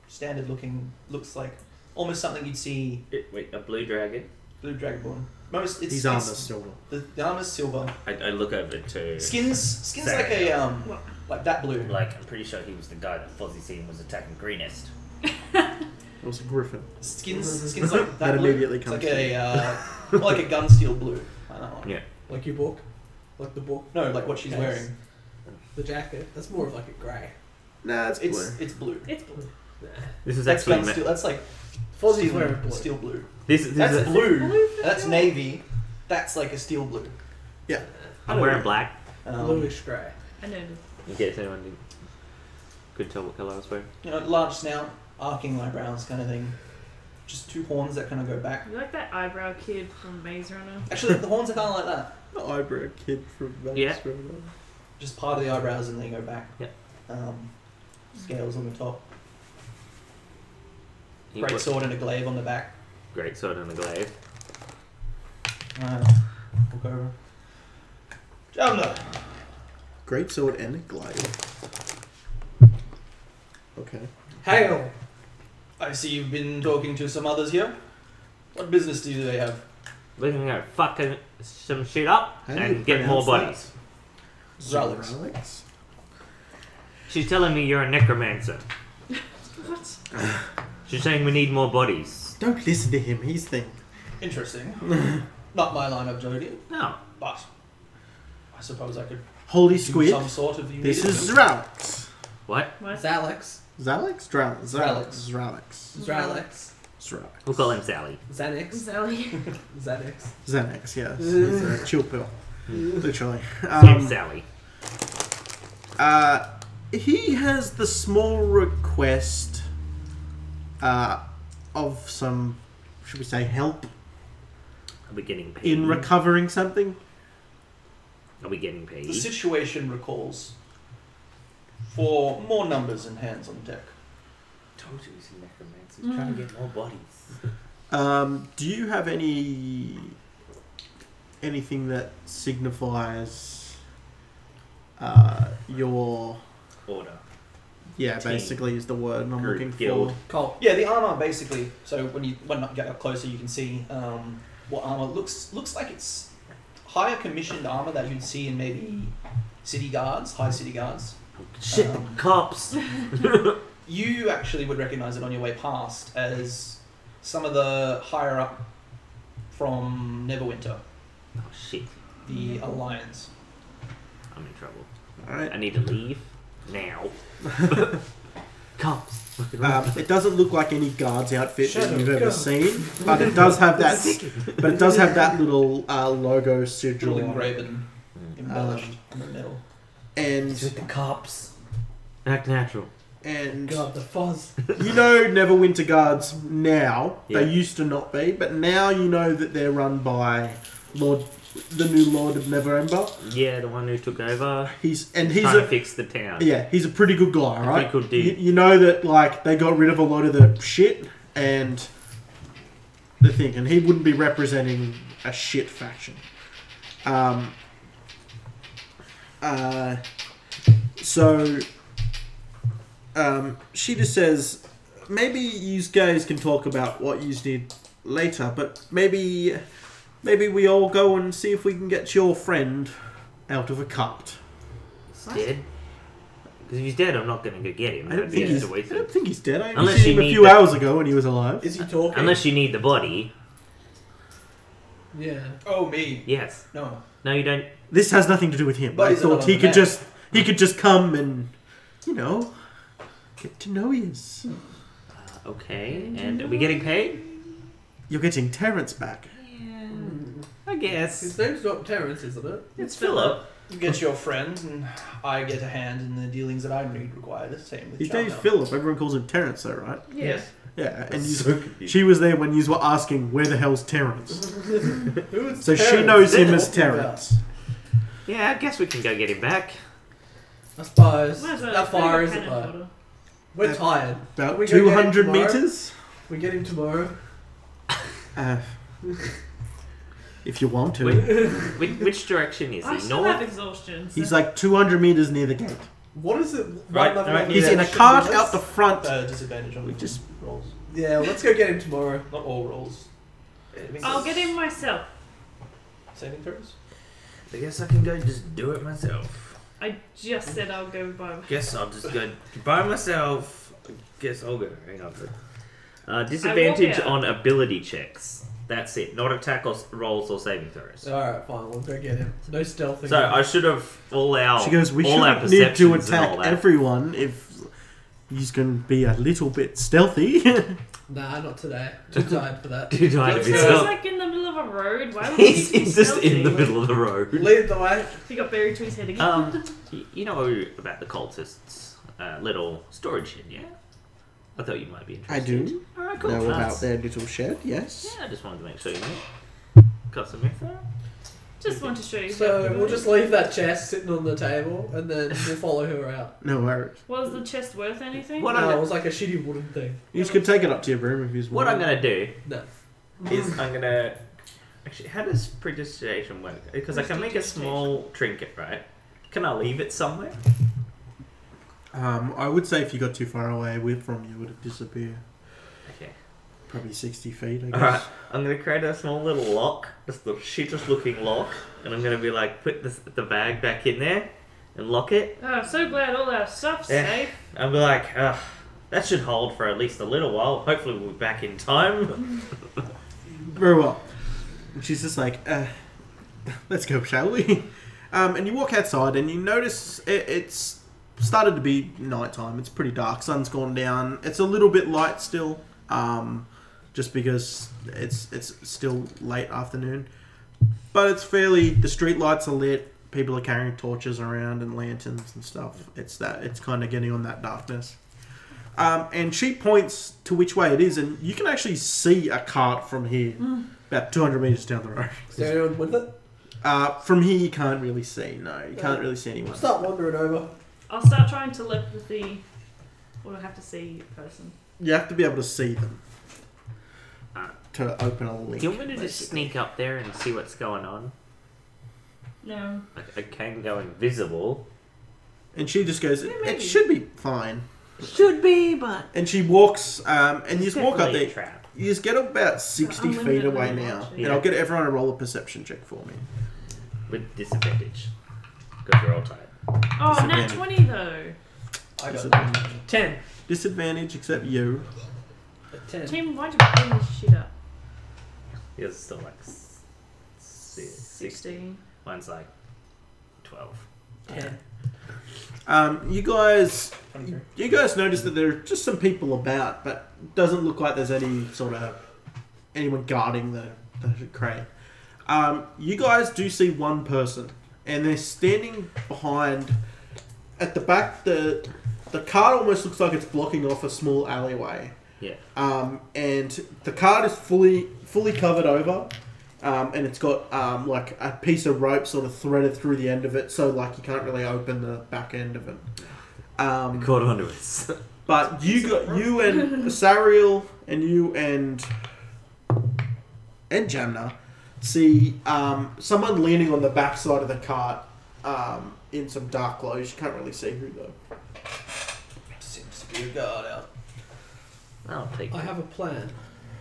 standard looking. Looks like almost something you'd see Wait, a blue dragon? blue Dragonborn. Most it's His armor's silver. the armor's silver. I look over to... Skins Sorry. like a like that blue. Like, I'm pretty sure he was the guy that Fozzie seen was attacking Greenest. It was a griffin. Skins like that That blue. immediately It's comes like to a more like a gun steel blue. I don't know. Yeah. Like your book? Like the book? No, like what she's Case. wearing. The jacket? That's more of like a grey. Nah, it's blue. It's blue. It's blue. This is That's actually gun steel. That's like Fozzie's steel, wearing blue. steel blue. this That's is blue. Blue for That's sure. navy. That's like a steel blue. Yeah. I'm wearing black. Bluish grey. I know. In case anyone could tell what colour I was wearing. You know, large snout, arcing eyebrows, kind of thing. Just two horns that kind of go back. You like that eyebrow kid from Maze Runner? Actually, the horns are kind of like that. The eyebrow kid from Yeah. Just part of the eyebrows and they go back. Yep. Scales on the top. He Great was- sword and a glaive on the back. Great sword and a glaive. Look over. Jamna! Great sword and a glaive. Okay. Hail! I see you've been talking to some others here. What business do they have? We're gonna go fucking some shit up How do you and get more pronounce bodies. Relics. Relics. She's telling me you're a necromancer. What? She's saying we need more bodies. Don't listen to him. He's thing. Interesting. Not my line of joking, No. but I suppose I could Holy do squid. some sort of This unique- is Zralex. What? What? It's Alex. Zalex? Zralex. Zralex. Zralex. It's Alex. Zralex. We'll call him Sally. Xanax. Sally. Xanax. Xanax, yes. It's a chill pill. Literally. Him Sally. He has the small request of some, should we say, help Are we getting paid? in recovering something. Are we getting paid? The situation recalls for more numbers and hands on deck. Told you he's a necromancer. He's trying to get more bodies. Do you have anything that signifies your Order. yeah, Team. basically is the word I'm Group, looking guild. for. Cult. Yeah, the armor basically. So when you get up closer, you can see what armor looks like. It's higher commissioned armor that you'd see in maybe city guards, high city guards. Shit, the cops! You actually would recognize it on your way past as some of the higher up from Neverwinter, Oh shit. the Alliance. I'm in trouble. Alright. I need to leave now. Cops. It doesn't look like any guard's outfit Shut that you've up, ever go. seen, but it does have that. But it does have that little logo sigil Jewel on it. engraven, embellished in the middle. And the cops. Act natural. and God, the fuzz. you know Neverwinter guards now. Yeah. They used to not be, but now you know that they're run by the new Lord of Neverember. Yeah, the one who took over. He's Trying a to fix the town. yeah, he's a pretty good guy, A right? pretty good dude. You know that like they got rid of a lot of the shit and the thing, and he wouldn't be representing a shit faction. So she just says, maybe you guys can talk about what you need later, but maybe we all go and see if we can get your friend out of a cult. He's dead. Because if he's dead, I'm not going to go get him. I don't That'd be think just a waste of- he's dead. I only Unless seen you him a need few the- hours ago when he was alive. Is he talking? Unless you need the body. Yeah. Oh me, Yes. no. No, you don't. This has nothing to do with him. But I he's thought another he could man. just come and, you know, get to know yous. Okay. And are we getting paid? You're getting Terrence back. Yeah. I guess. His name's not Terrence, isn't it? It's Philip. You get your friend, and I get a hand in the dealings that I need require. The same with His name's Charno. Philip. Everyone calls him Terrence, though, right? Yes. Yeah, and So confused. she was there when you were asking where the hell's Terrence. Who is So she Terrence? knows him They're as talking about. Terrence. Yeah, I guess we can go get him back. I suppose. Might as well How just far go is it, cannon though? fodder. We're tired. About Can we go get him 200 tomorrow? meters. We get him tomorrow. Uh, if you want to. Which direction is I he? still have North? exhaustion. So He's like 200 meters near the gate. What is it? Right, What level right, of He's in a exhaustion cart is out the this? front. Disadvantage on We just- rolls. Yeah, let's go get him tomorrow. Not all rolls. I'll get him myself. Saving throws. I guess I can go just do it myself. I just said I'll go by. Guess I'll just go by myself. Guess I'll go. Hang on. Disadvantage out. on ability checks. That's it. Not attack or rolls or saving throws. Alright, fine, we'll go get him. No stealthing. So I should have all our She goes, we all our shouldn't need to perceptions and all attack that. everyone if He's going to be a little bit stealthy. Nah, not today. Too tired for that. Too tired to be So he's stealthy. like in the middle of a road. Why would he He's be just stealthy? in the middle of the road. Lead the way. He got buried to his head again. You know about the cultists' little storage shed, yeah? I thought you might be I interested. do Alright, cool. know about That's- their little shed, yes. Yeah, I just wanted to make sure you knew. Got some info? Just want to show you. So we'll just leave that chest sitting on the table, and then we'll follow her out. No worries. Was the chest worth anything? What No, I'm it was like a shitty wooden thing. You just could take it up to your room if you What I'm gonna do No. is I'm gonna actually. How does prestidigitation work? Because I can make a small trinket, right? Can I leave it somewhere? I would say if you got too far away from you, it would disappear. Okay. Probably 60 feet, I guess. Alright, I'm gonna create a small little lock, just the shittest looking lock, and I'm gonna be like, put the bag back in there and lock it. Oh, I'm so glad all our stuff's Yeah. safe. I'll be like, that should hold for at least a little while. Hopefully we'll be back in time. Very well. And she's just like, let's go, shall we? And you walk outside and you notice it's started to be nighttime. It's pretty dark. Sun's gone down. It's a little bit light still, just because it's still late afternoon. But it's fairly. The street lights are lit. People are carrying torches around and lanterns and stuff. It's kind of getting on that darkness. And she points to which way it is, and you can actually see a cart from here, about 200 meters down the road. Is there anyone with it? From here, you can't really see. No, you can't really see anyone. We'll start wandering over. I'll start trying telepathy. Or do I have to see a person? You have to be able to see them to open a link. Do you want me to just basically. sneak up there and see what's going on? No. I can go invisible. And she just goes, Yeah, it maybe. should be fine. Should be, but And she walks, and you just walk up definitely a there. trap. You just get about 60 feet Unlimited away range, now. yeah. And I'll get everyone to roll a perception check for me. With disadvantage. Because we're all tired. Oh, nat Disadvantage. 20 though. I got Disadvantage. 10. Disadvantage except you. 10. Tim, why'd you bring this shit up? Yours is still like 16. 16. Mine's like 12. 10. You guys 23. notice that there are just some people about, but it doesn't look like there's any sort of anyone guarding the crate. You guys do see one person, and they're standing behind at the back. The cart almost looks like it's blocking off a small alleyway. Yeah. And the cart is fully covered over. And it's got like a piece of rope sort of threaded through the end of it, so like you can't really open the back end of it. Caught onto it. But you and Sariel and you and Jamna see someone leaning on the back side of the cart in some dark clothes. You can't really see who though. Seems to be a guard out. I'll take I it. have a plan.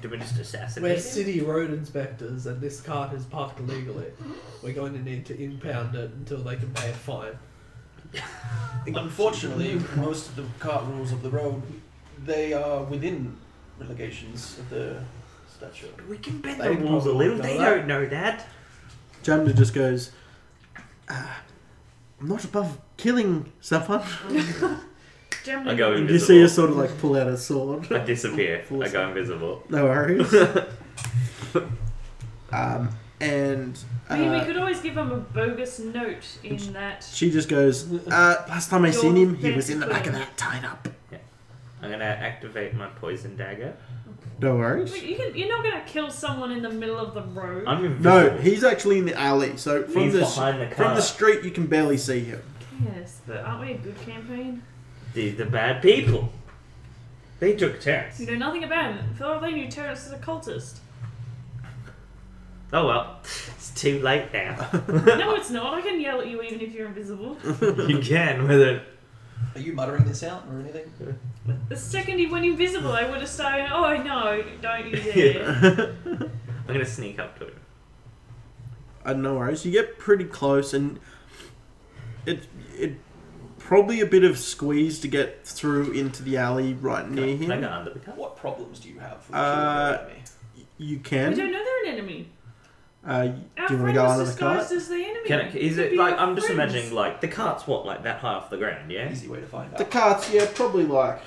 Do we just assassinate We're him? city road inspectors, and this cart is parked illegally. We're going to need to impound it until they can pay a fine. Unfortunately, most of the cart rules of the road, they are within relegations of the statute. We can bend They the rules a probably little. know They that. don't know that. Jamna just goes, I'm not above killing someone. Generally, I go You invisible. just see her sort of like pull out a sword. I disappear. Full I go sword. invisible. No worries. And we could always give him a bogus note in that. she just goes, last time I Your seen him, he was fancy in the back of clothes. that, tied up. I'm gonna activate my poison dagger. No worries. Wait, you're not going to kill someone in the middle of the road. I'm invisible. No, he's actually in the alley. So from He's the behind the from the car. street, you can barely see him. Yes, but aren't we a good campaign? These are bad people. They took Terrence. You know nothing about him. For all they knew, Terrence is a cultist. Oh well, it's too late now. No, it's not. I can yell at you even if you're invisible. You can with it. Are you muttering this out or anything? The second he went invisible, I would have started, oh no, don't you dare. I'm gonna sneak up to him. No worries. You get pretty close, and it probably a bit of squeeze to get through into the alley right near Can I go him. under the car? What problems do you have with Uh, killing You We can. don't know they're an enemy. Do Our you want to friend go was under the cart? disguised as the enemy. Can I, is Could it be like our I'm just friends. imagining like the cart's what like that high off the ground? me? Yeah. Easy way to find The out. cart's, yeah, probably like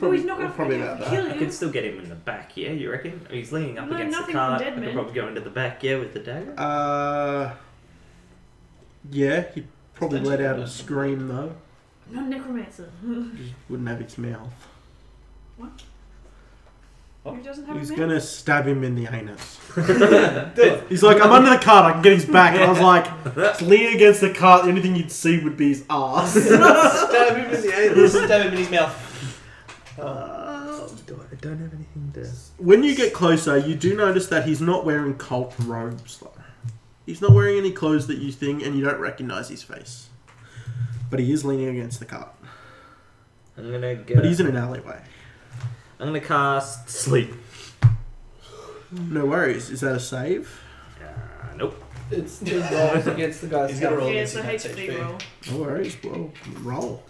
Oh, he's not going to probably fucking about kill that. I you. could still get him in the back, yeah, you reckon? He's leaning up No, against the nothing cart. from dead I could men. probably go into the back, yeah, with the dagger. Yeah, he'd probably Don't let you out know? a scream though. I'm not a necromancer. Just wouldn't have its mouth. Who doesn't have He's a gonna mouth? stab him in the anus. Dude, He's like, I'm under the cart, I can get his back. And I was like, it's leaning against the cart, the only thing you'd see would be his ass. stab him in the anus. Stab him in his mouth. I don't have anything to... When you get closer, you do notice that he's not wearing cult robes though. He's not wearing any clothes that you think, and you don't recognise his face. But he is leaning against the cart. I'm gonna go... But he's in an alleyway. I'm gonna cast Sleep. No worries. Is that a save? Nope. It's 2 rolls against the guy's He's gonna roll Yeah, against so his HP HP. roll. No worries. Well, roll.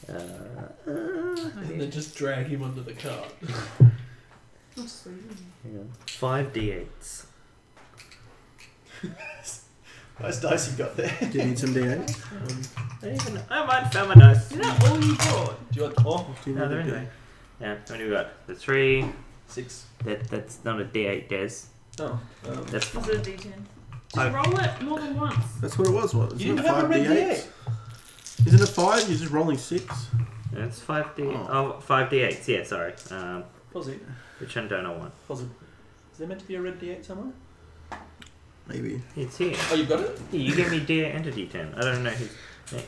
And then just drag him under the cart. I'm sleeping. Hang on. 5 d8s. Nice dice you got there. Do you need some D8? I might found my dice. Is that all you brought? Do you want more? Do you No, need they're a in D8? there. Yeah, how many we got? The 3. 6. That's not a d8, Des. Oh. That's Is it a D10? Just I- roll it more than once. That's what it was. What? You Isn't didn't it have a 5 red D8s? D8. Isn't it 5? You're just rolling 6. It's 5d. Oh. 5d8s. Yeah, sorry. Positive. Which one don't I want? Positive. Is there meant to be a red D8 somewhere? Maybe. It's here. Oh, you got it? Yeah, you gave me d8 and a d10. I don't know who's. Yeah.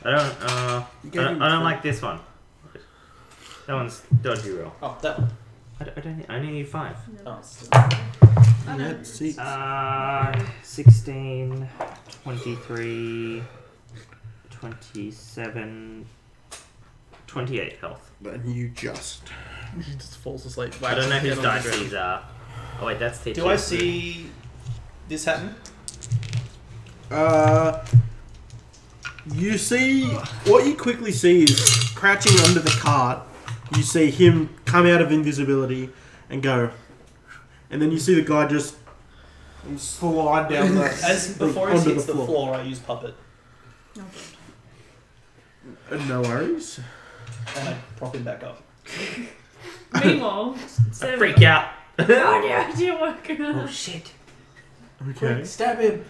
I don't. You gave him I don't three. like this one. That one's dodgy roll. Oh, that one. I don't. I only need 5. Oh. You had 6. 16, 23, 27, 28 health. And you just. He just falls asleep. I don't know whose Get on the dice ground. these are. Oh wait, that's teaching. Do I see this happen? You see, what you quickly see is crouching under the cart. You see him come out of invisibility and go, and then you see the guy just slide down the As before he onto hits the floor, I use puppet Oh, No worries. and I prop him back up. God. Meanwhile, I Seven. freak out. Oh, yeah, it didn't work. Oh shit. Okay. Stab him.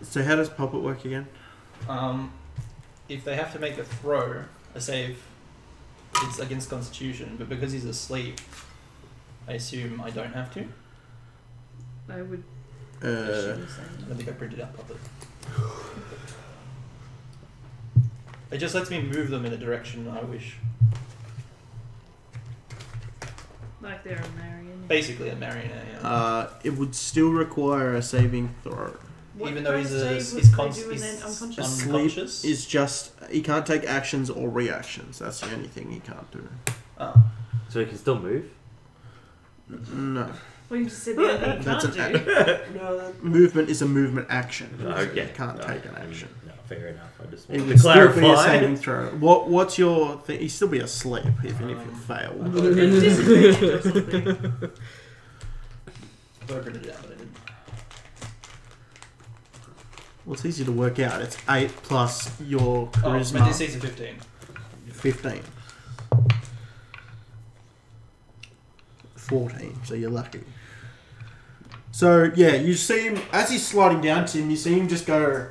So how does puppet work again? If they have to make a save, it's against Constitution, but because he's asleep, I assume I don't have to. I would Uh, assume the same. I don't think I printed out puppet. It just lets me move them in a direction I wish. Like they're a Marion. Basically a marionette, yeah. it would still require a saving throw. What Even though kind he's of a- save he's would they do he's and then unconscious? Asleep unconscious. is just he can't take actions or reactions. That's the only thing he can't do. Oh. So he can still move. No, Well, you just said the only thing you That's can't an do. movement is a movement action. Okay. You can't take an action. No, fair enough. I just It wanted would to still be a clarify. saving throw. What's your thing? He'd still be asleep even if you fail. Disadvantage or something. I printed it out, but I didn't. Well, it's easy to work out. It's 8 plus your Oh, my charisma, DC's a 15. 15. 14, so you're lucky. So, yeah, you see him, as he's sliding down to him, you see him just go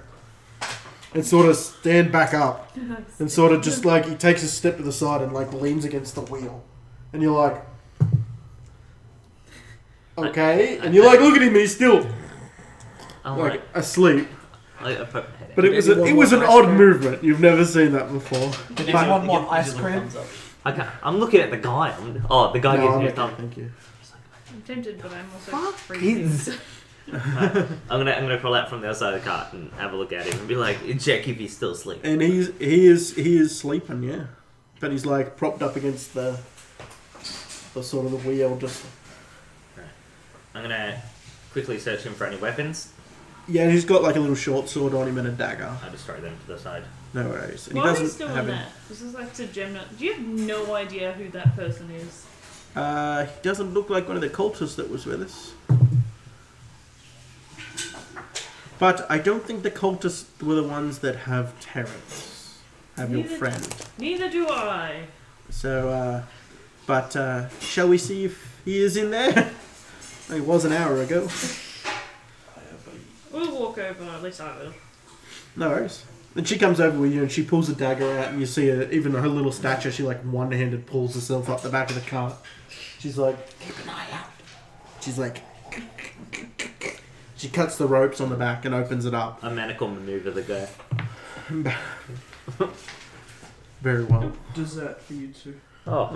and sort of stand back up and sort of just like, he takes a step to the side and like leans against the wheel. And you're like, okay. And you're like, look at him, and he's still I'm like asleep. I But it was an odd movement. You've never seen that before. But Anyone want ice cream? I'm looking at the guy. The guy No, gives I'm me a okay, thumb. thank you. I'm tempted, but I'm also Fuck freezing. kids. I'm gonna crawl out from the other side of the cart and have a look at him and be like, check if he's still asleep. And he is sleeping, yeah. But he's like propped up against the sort of the wheel, just I'm gonna quickly search him for any weapons. yeah. And he's got like a little short sword on him and a dagger. I just throw them to the side. No worries. And Why are we he still doesn't in have that? This is like to Gemna. Do you have no idea who that person is? he doesn't look like one of the cultists that was with us. But I don't think the cultists were the ones that have Terrence. have your friend. Neither do I. So, but shall we see if he is in there? It was an hour ago. We'll walk over, at least I will. No worries. And she comes over with you and she pulls a dagger out and you see her, even her little stature, she like one-handed pulls herself up the back of the cart. She's like, keep an eye out. She's like, she cuts the ropes on the back and opens it up. I manacle maneuver the guy. Very well. Dessert for you two. Oh.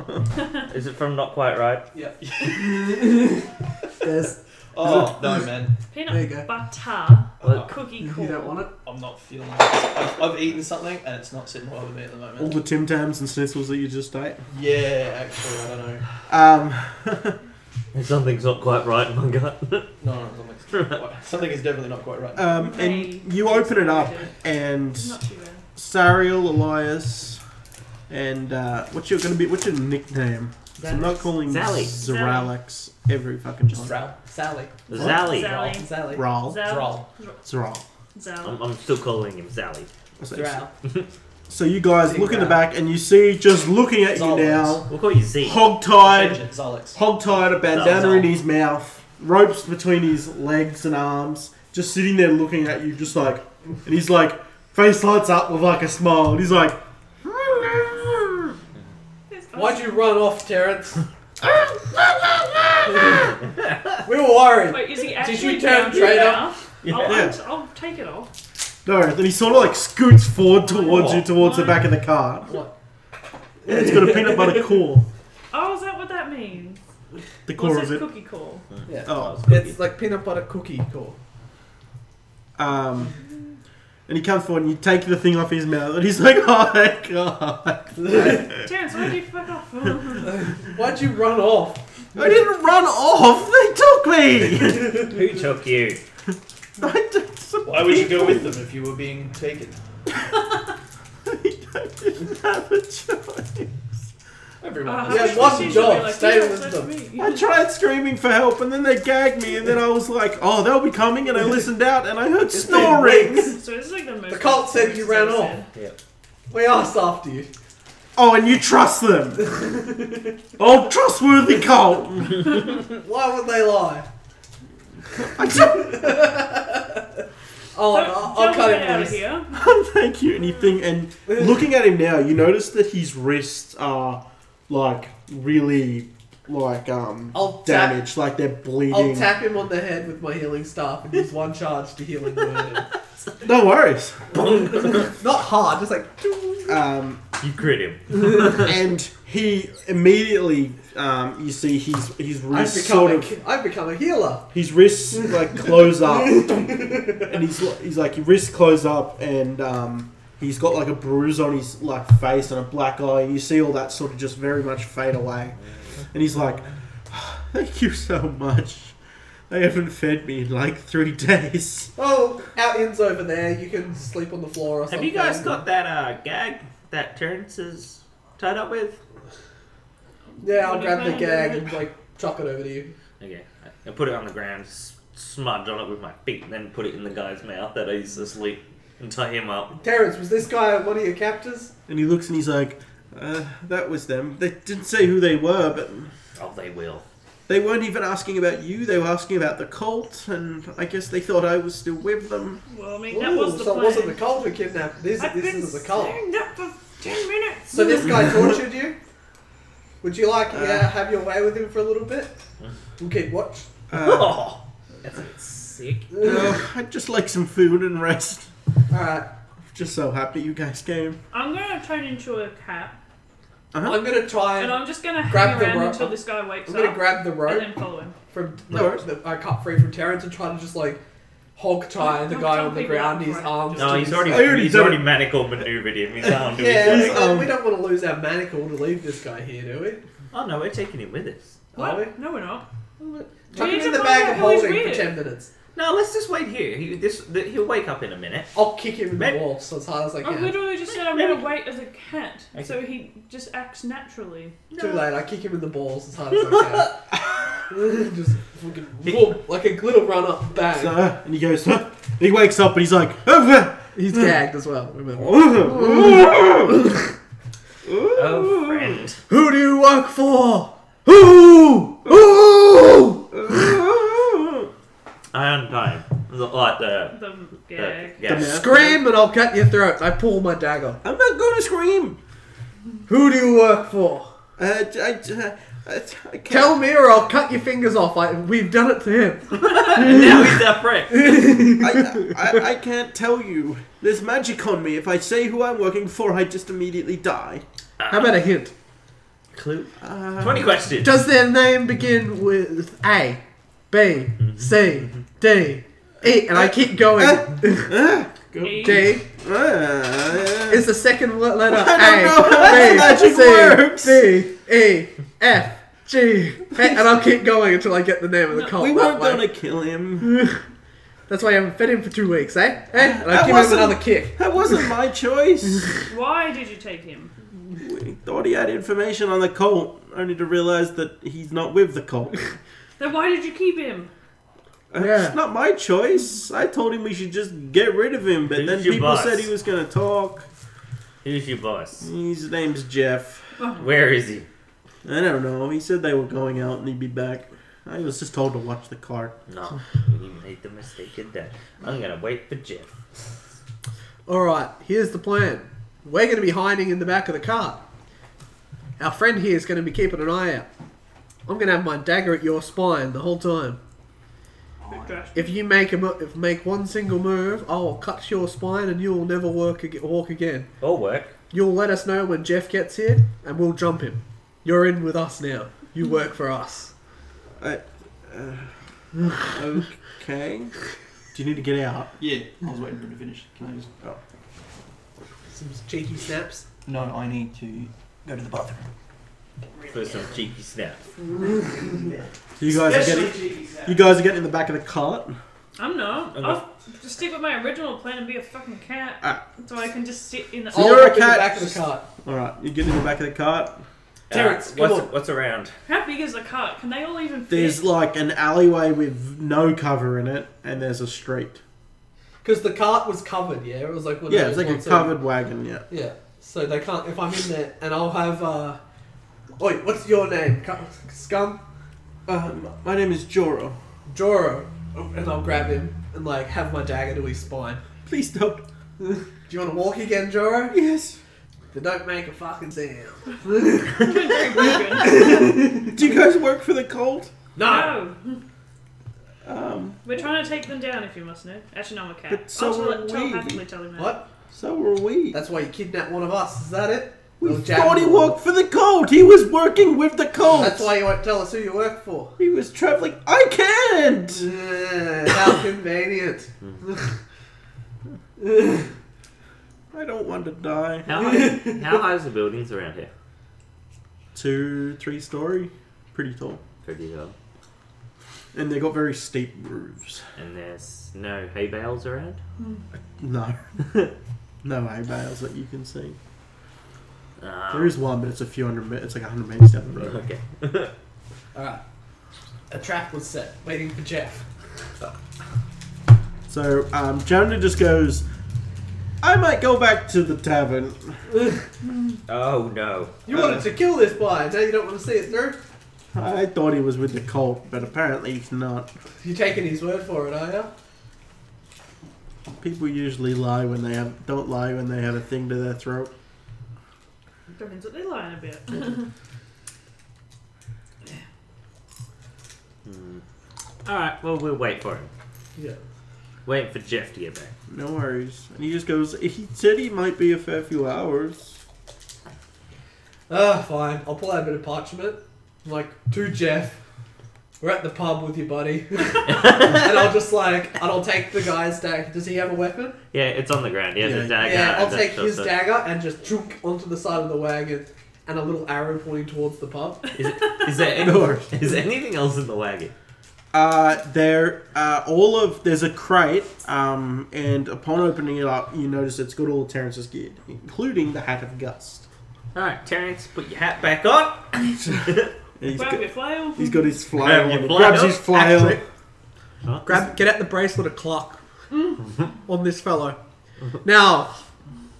Is it from Not Quite Right? Yeah. There's, Oh, no, man. There you Peanut go. butter Well, cookie you corn. don't want it? I'm not feeling it. I've eaten something and it's not sitting well with me at the moment. All the Tim Tams and Schnitzels that you just ate. Yeah, actually, I don't know. Something's not quite right in my gut. No, something is definitely not quite right. And you open it up and Not too bad. Sariel, Elias, and what's your nickname? So I'm not calling Sally. Zeralex every fucking Just time. Ral. Sally. Zally. Sally. Sally. Ral. Zal. Zral. Zeral. Zal. I'm still calling him Sally. Zral. So you guys Big look in the Ral. back and you see just looking at you Zolix. now, We'll call you Z. hog-tied, Zolix. a bandana Zal. in his mouth, ropes between his legs and arms, just sitting there looking at you, just like, and he's like, face lights up with like a smile, and he's like, Why'd you run off, Terrence? We were worried. Wait, is he Did actually you turn down traitor? now? Yeah. I'll take it off. no, and he sort of like scoots forward towards you, What? towards the back of the cart. What? Yeah, it's got a peanut butter core. Oh, is that what that means? The core What's of it it. cookie core? Yeah. Oh. It's like peanut butter cookie core. And he comes forward and you take the thing off his mouth and he's like, oh my god. Terrence, why'd you fuck off? Why'd you run off? I didn't run off, they took me! Who took you? I took some Why would you go people. with them if you were being taken? I didn't have a choice. Everyone. Uh, has Yeah, I one wish job, she'd be stay "Yes, with that's them." me." I tried screaming for help and then they gagged me and then I was like, oh, they'll be coming, and I listened out and I heard It's snoring. So this is like the most. The cult said you ran off. Yep. We asked after you. Oh, and you trust them. Oh, trustworthy cult. Why would they lie? I don't Oh, I'll cut him out of loose. here. thank you. Anything. And looking at him now, you notice that his wrists are like really like I'll damaged, like they're I'll bleeding. tap him on the head with my healing staff and use one charge to healing word him. No worries. Not hard, just like. You crit him. And he immediately, you see his wrists I've become a healer. his wrists like close up, and he's like your wrists close up, and he's got like a bruise on his like face and a black eye, and you see all that sort of just very much fade away, and he's like, "Thank you so much. They haven't fed me in like 3 days." Oh, our inn's over there. You can sleep on the floor or something. Have you guys got that gag that Terrence is tied up with? Yeah, I'll What do grab you the plan gag on and like chuck it over to you. Okay. I put it on the ground, smudge on it with my feet, and then put it in the guy's mouth that he's asleep and tie him up. Terrence, was this guy one of your captors? And he looks and he's like, "That was them. They didn't say who they were, but Oh, they will. they weren't even asking about you. They were asking about the cult, and I guess they thought I was still with them." Well, I mean, that Ooh, was the so plan. it wasn't the cult who kidnapped. This I've been is the cult. saying that for 10 minutes. So this guy tortured you? Would you like have your way with him for a little bit? We'll keep watch. Oh, that's a bit sick. I'd just like some food and rest. Alright. Just so happy you guys came. I'm gonna turn into a cat, I'm gonna try and and I'm just gonna Grab hang the around rope. until this guy wakes I'm gonna up, grab the and rope then follow him. from No worries. that I cut free from Terrence and try to just like hog tie the Don't guy tell on the people ground, up his front. arms. No, to he's his already I already done it. manicle maneuvered him. His arm doing Yeah, it. we don't want to lose our manacle to leave this guy here, do we? Oh no, we're taking him with us. What? Are we? No, we're not. Chuck need him in to the find bag out of who he's holding for with. 10 minutes. No, let's just wait here. He'll wake up in a minute. I'll kick him in the Maybe- wall so as hard as I I can. literally just said I'm Maybe- gonna wait as a cat, Okay. so he just acts naturally. Too late, I kick him in the balls as hard as I can. Just fucking whoop, like a little run up bang. So, and he goes, huh? He wakes up and he's like, "Oh, He's gagged as well, remember. Oh, friend. Who do you work for? Who? I untie him. Like The gag. yeah. Scream and I'll cut your throat. I pull my dagger. I'm not going to scream. Who do you work for? I can't. Tell me or I'll cut your fingers off. We've done it to him. And now he's our friend. I can't tell you. There's magic on me. If I say who I'm working for, I just immediately die. How about a hint? Clue? 20 questions. Does their name begin with A, B, C, D, E? And I keep going. E. D. Is the second letter I don't know how A, magic B, works. C, D, E, F, G, H, and I'll keep going until I get the name of the cult. We that weren't way. gonna kill him. That's why I haven't fed him for 2 weeks, eh? And I That give him wasn't- another kick. That wasn't my choice. Why did you take him? We thought he had information on the cult, only to realize that he's not with the cult. Then why did you keep him? Yeah. It's not my choice. I told him we should just get rid of him, but Who's then your people boss? said he was gonna talk. Who's your boss? His name's Jeff. Where is he? I don't know. He said they were going out and he'd be back. I was just told to watch the cart. No, you made the mistake of that. I'm gonna wait for Jeff. Alright, here's the plan. We're going to be hiding in the back of the cart. Our friend here is going to be keeping an eye out. I'm going to have my dagger at your spine the whole time. If you make one single move, I'll cut your spine and you'll never walk again. All work. You'll let us know when Jeff gets here and we'll jump him. You're in with us now. You work for us. Okay. Do you need to get out? Yeah, I was waiting for him to finish. Can I just... Oh. Some cheeky snaps. No, I need to go to the bathroom. For some cheeky snaps. So you guys are getting. You guys are getting in the back of the cart. I'm not. Okay. I'll just stick with my original plan and be a fucking cat. So I can just sit in the... So you're a in the cat. back of the cart. All right. You get in the back of the cart. Terrence, come on. What's around? How big is the cart? Can they all even fit? There's like an alleyway with no cover in it, and there's a street. Because the cart was covered, yeah? It was like one of Yeah, those it's like a ones that- covered wagon. Yeah. Yeah. So they can't... If I'm in there and I'll have... Wait, what's your name? Scum? My name is Joro. Joro. And I'll grab him and like have my dagger to his spine. Please don't. Do you want to walk again, Joro? Yes. Then don't make a fucking sound. Very broken. Do you guys work for the cult? No. We're trying to take them down, if you must know. Actually, no, I'm a cat. But so I'll are we. telepathically tell him that. What? So were we. That's why you kidnapped one of us. Is that it? We Little thought he jackal. worked for the cult. He was working with the cult. That's why you won't tell us who you work for. He was traveling. I can't. How convenient. I don't want to die. How high is the buildings around here? 2-3 story. Pretty tall. Pretty low. And they got very steep roofs. And there's no hay bales around? No. No hay bales that you can see. Ah. There is one, but it's a few hundred meters. It's like 100 meters down the road. Okay. Alright. A trap was set, waiting for Jeff. So, Jonah just goes, I might go back to the tavern. Oh no. You wanted to kill this boy, now you don't want to see it through? I thought he was with the cult, but apparently he's not. You're taking his word for it, are you? People usually lie when they don't lie when they have a thing to their throat. Depends what they're lying about. Alright, well we'll wait for him. Yeah. Waiting for Jeff to get back. No worries. And he just goes, he said he might be a fair few hours. Fine. I'll pull out a bit of parchment. I'm like, to Jeff. We're at the pub with your buddy. And I'll just like, and I'll take the guy's dagger. Does he have a weapon? Yeah, it's on the ground. He has Yeah. a dagger. Yeah, I'll and take that's his also- dagger and just chunk onto the side of the wagon and a little arrow pointing towards the pub. Is there No worries. is there anything else in the wagon? There's a crate, and upon opening it up, you notice it's got all of Terrence's gear, including the hat of Gust. Alright, Terrence, put your hat back on. He's Grab got, your flail. he's got his flail. Grab your on. He flail. grabs his flail. Huh? Get out the bracelet of clock on this fellow. Now,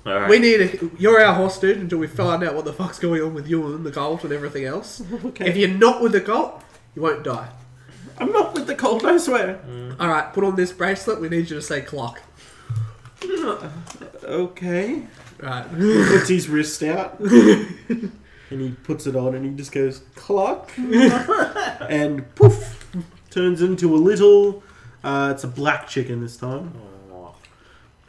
All right. we need you're our hostage until we find out what the fuck's going on with you and the cult and everything else. Okay. If you're not with the cult, you won't die. I'm not with the cult, I swear. Alright, put on this bracelet. We need you to say clock. Okay. Right. He puts his wrist out and he puts it on and he just goes clock and poof, turns into a little. It's a black chicken this time.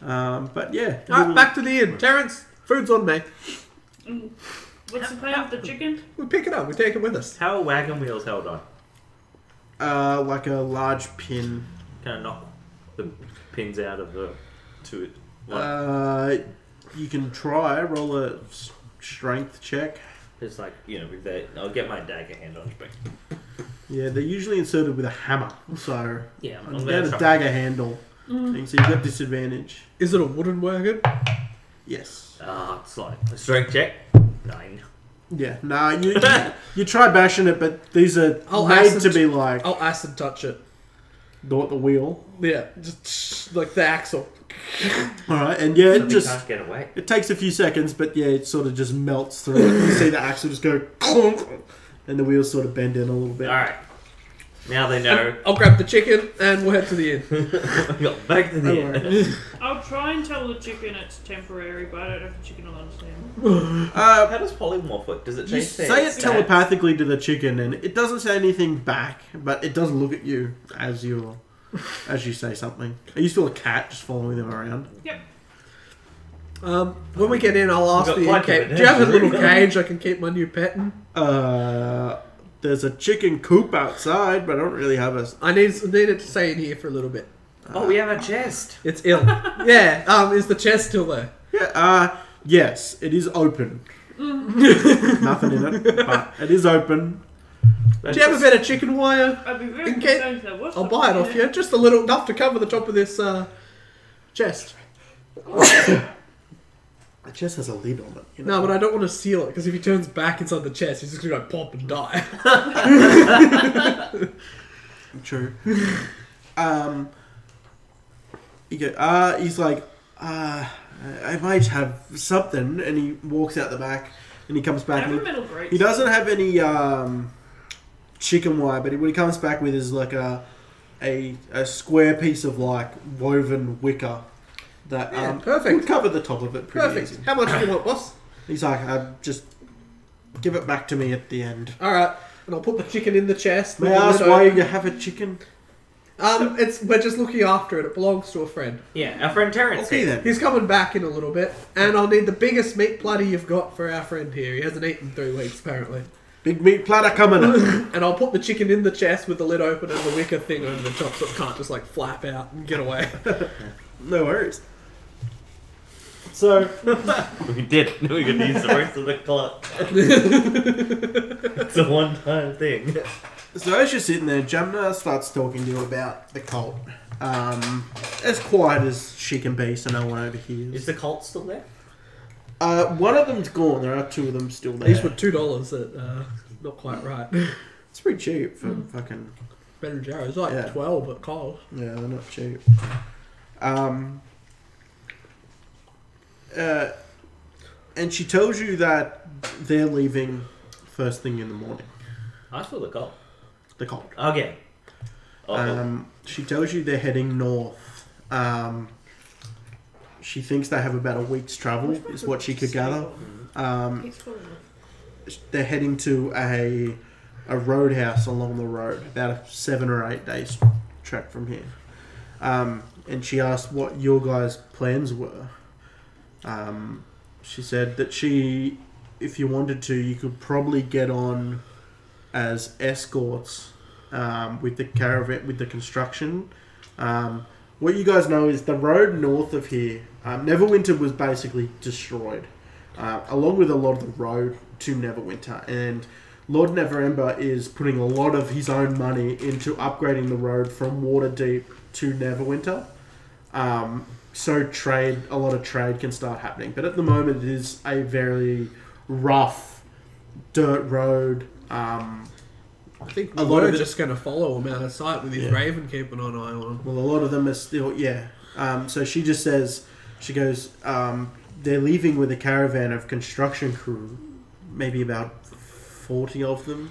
But yeah. Alright, back to the inn. Terrence, food's on me. What's the plan with the chicken? We pick it up. We take it with us. How are wagon wheels held on? Like a large pin. Kind of knock the pins out of the to You can try roll a strength check. It's like, you know, with that. I'll get my dagger hand on spring. Yeah, they're usually inserted with a hammer, so Yeah, I'm get gonna a try. dagger handle. So you've got disadvantage. Is it a wooden wagon? Yes. It's like a strength check. 9. Yeah. Nah, you try bashing it, but these are I'll made acid- to be like I'll acid touch it. the wheel. Yeah, just like the axle. All right, and yeah, So it we just can't get away. it takes a few seconds, but yeah, it sort of just melts through. You see the axle just go, clunk, and the wheels sort of bend in a little bit. Alright. Now they know. I'll grab the chicken and we'll head to the inn. We got back to the end. I'll try and tell the chicken it's temporary, but I don't know if the chicken will understand. How does polymorph work? Does it You change say it stats? telepathically to the chicken, and it doesn't say anything back, but it does look at you as you say something. Are you still a cat just following them around? Yep. When we get in, I'll ask We've the got quite innkeeper, a do you have a little bit. cage I can keep my new pet in? There's a chicken coop outside, but I don't really have a. I need it to stay in here for a little bit. Oh, we have a chest. It's ill. Yeah, is the chest still there? Yeah. Yes, it is open. Nothing in it, but it is open. Do you have a bit of chicken wire? I'd be very Okay. concerned if there was I'll buy it something off in you. Just a little, enough to cover the top of this chest. The chest has a lid on it. You No, know? but I don't want to seal it, because if he turns back inside the chest, he's just going to pop and die. True. He's like, I might have something, and he walks out the back, and he comes I back. have And a metal grate. he doesn't have any chicken wire, but what he comes back with is like a square piece of like woven wicker that Yeah, perfect. would cover the top of it pretty Perfect. easy. How much do you want, boss? He's like, just give it back to me at the end. Alright, and I'll put the chicken in the chest. May with I the ask lid why open. you have a chicken? We're just looking after it. It belongs to a friend. Yeah, our friend Terrence. Okay here. then. He's coming back in a little bit, and I'll need the biggest meat platter you've got for our friend here. He hasn't eaten in 3 weeks, apparently. Big meat platter coming up. And I'll put the chicken in the chest with the lid open and the wicker thing over the top, so it can't just like flap out and get away. No worries. So, We did. We could use the rest of the clock. It's a one-time thing. so as you're sitting there, Jamna starts talking to you about the cult. As quiet as she can be, so no one overhears. Is the cult still there? One of them's gone. There are 2 of them still there. These were $2 at not quite right. It's pretty cheap for fucking. Ben and Jerry's like Yeah. 12 at Coles. Yeah, they're not cheap. And she tells you that they're leaving first thing in the morning. I saw the cult. The cult. Again. She tells you they're heading north. She thinks they have about a week's travel, is what she could gather. It's full of They're heading to a roadhouse along the road, about a 7 or 8 days trek from here. And she asked what your guys' plans were. She said that if you wanted to, you could probably get on as escorts with the caravan, with the construction. What you guys know is the road north of here, Neverwinter was basically destroyed, along with a lot of the road to Neverwinter. And Lord Neverember is putting a lot of his own money into upgrading the road from Waterdeep to Neverwinter. So a lot of trade can start happening. But at the moment, it is a very rough dirt road. I think A we lot were of it- just going to follow him out of sight with his Yeah. raven keeping an eye on him. Well, a lot of them are still, yeah. So she just says She goes, they're leaving with a caravan of construction crew, maybe about 40 of them.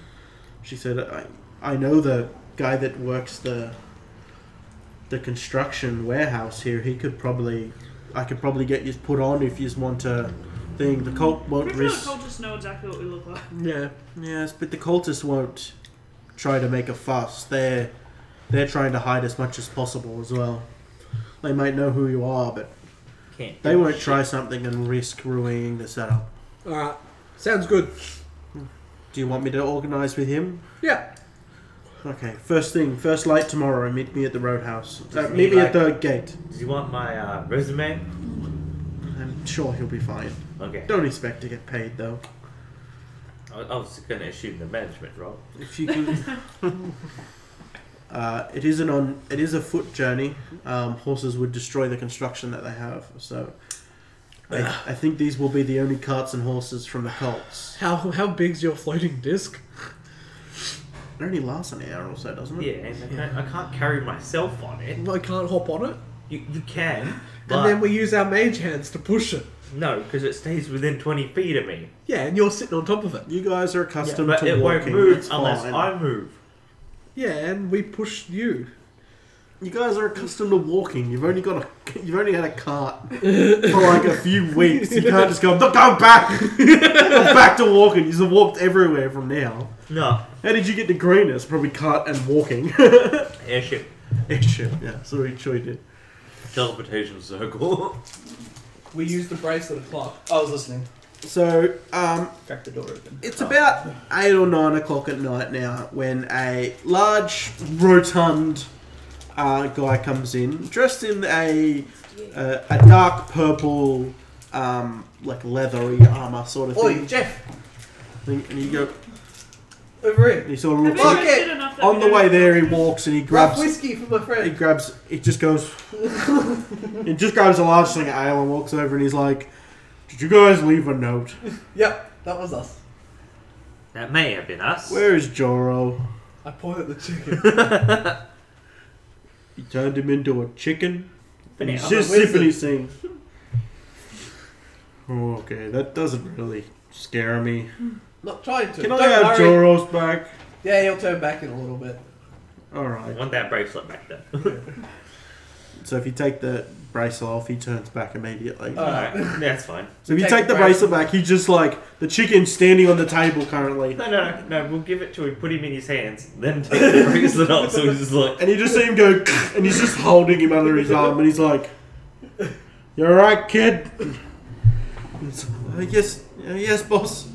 She said, I know the guy that works the construction warehouse here. I could probably get you put on if you just want to thing. The cult won't risk... The cultists know exactly what we look like. Yeah. Yes, but the cultists won't try to make a fuss. They're trying to hide as much as possible as well. They might know who you are, but they won't try something and risk ruining the setup. Alright. Sounds good. Do you want me to organise with him? Yeah. Okay, first light tomorrow, meet me at the roadhouse. Does he Meet me at like- the gate. Does he want my resume? I'm sure he'll be fine. Okay. Don't expect to get paid, though. I was going to assume the management role. If you could... it is a foot journey. Horses would destroy the construction that they have, so... I think these will be the only carts and horses from the cults. How big's your floating disc? It only lasts an hour or so, doesn't it? Yeah, and I can't carry myself on it. I can't hop on it. You can, but... And then we use our mage hands to push it. No, because it stays within 20 feet of me. Yeah, and you're sitting on top of it. You guys are accustomed But to it walking. won't move It's unless fine. I move. Yeah, and we push you. You guys are accustomed to walking. You've only had a cart for like a few weeks. You can't just go back. Go back to walking. You've walked everywhere from now. No. How did you get to Greenest? Probably cart and walking. Airship. Airship. Yeah, so we sure did. Teleportation circle. We used the bracelet clock. I was listening. So, Crack the door open. it's about 8 or 9 o'clock at night now when a large, rotund guy comes in, dressed in a dark purple, like leathery armor sort of Oi, thing. Jeff! And you go, Over and here. he sort of Have looks you like, Okay. invested enough that on we the don't way have there he to- walks and he Grab grabs, whiskey for my friend. it just goes, he just grabs a large thing of ale and walks over and he's like, did you guys leave a note? Yep, that was us. That may have been us. Where is Joro? I point at the chicken. He turned him into a chicken. And he's I'm just a wizard. sipping his thing. Oh, okay, that doesn't really scare me. Not trying to. Can Don't I have worry. Joro's back? Yeah, he'll turn back in a little bit. I Alright. want that bracelet back then. So if you take the bracelet off, he turns back immediately. Alright, that's fine. So if you take take the the bracelet back, he's just like the chicken standing on the table currently. No, we'll give it to him, put him in his hands, then take the bracelet off, so he's just like... And you just see him go, and he's just holding him under his arm, and he's like, "You alright, kid?" It's, yes, boss.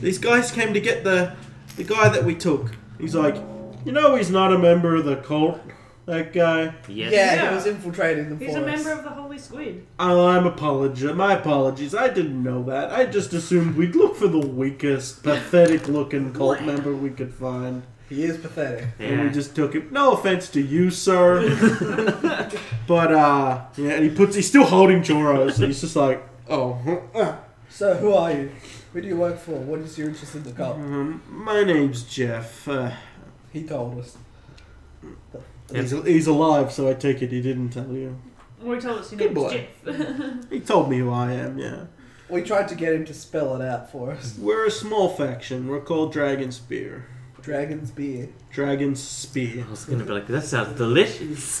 These guys came to get the guy that we took. He's like, he's not a member of the cult. That guy. Yes. Yeah, Yeah. he was infiltrating the He's forest. a member of the Holy Squid. My apologies. I didn't know that. I just assumed we'd look for the weakest, pathetic-looking cult member we could find. He is pathetic. And we just took him. No offense to you, sir. But, and he's still holding Joro, so he's just like, oh. So, who are you? Who do you work for? What is your interest in the cult? My name's Jeff. He told us. He's alive, so I take it he didn't tell you. Or he told us your Good name was boy. Jeff. He told me who I am, yeah. We tried to get him to spell it out for us. We're a small faction. We're called Dragon Spear. Dragon's beer. Dragon Spear. I was gonna be like, that sounds delicious.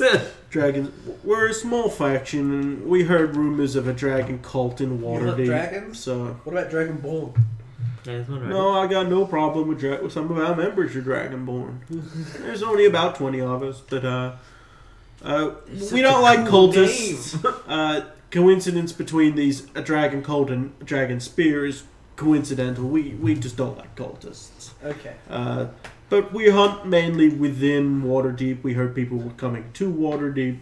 We're a small faction, and we heard rumors of a dragon cult in You hunt Waterdeep. dragons? So, What about Dragonborn? Yeah, it's not right. no, I got no problem with some of our members are Dragonborn. There's only about 20 of us, but Such we a don't like cool cultists. Coincidence between a dragon cult and a dragon spear is coincidental. We just don't like cultists. Okay. But we hunt mainly within Waterdeep. We heard people were coming to Waterdeep.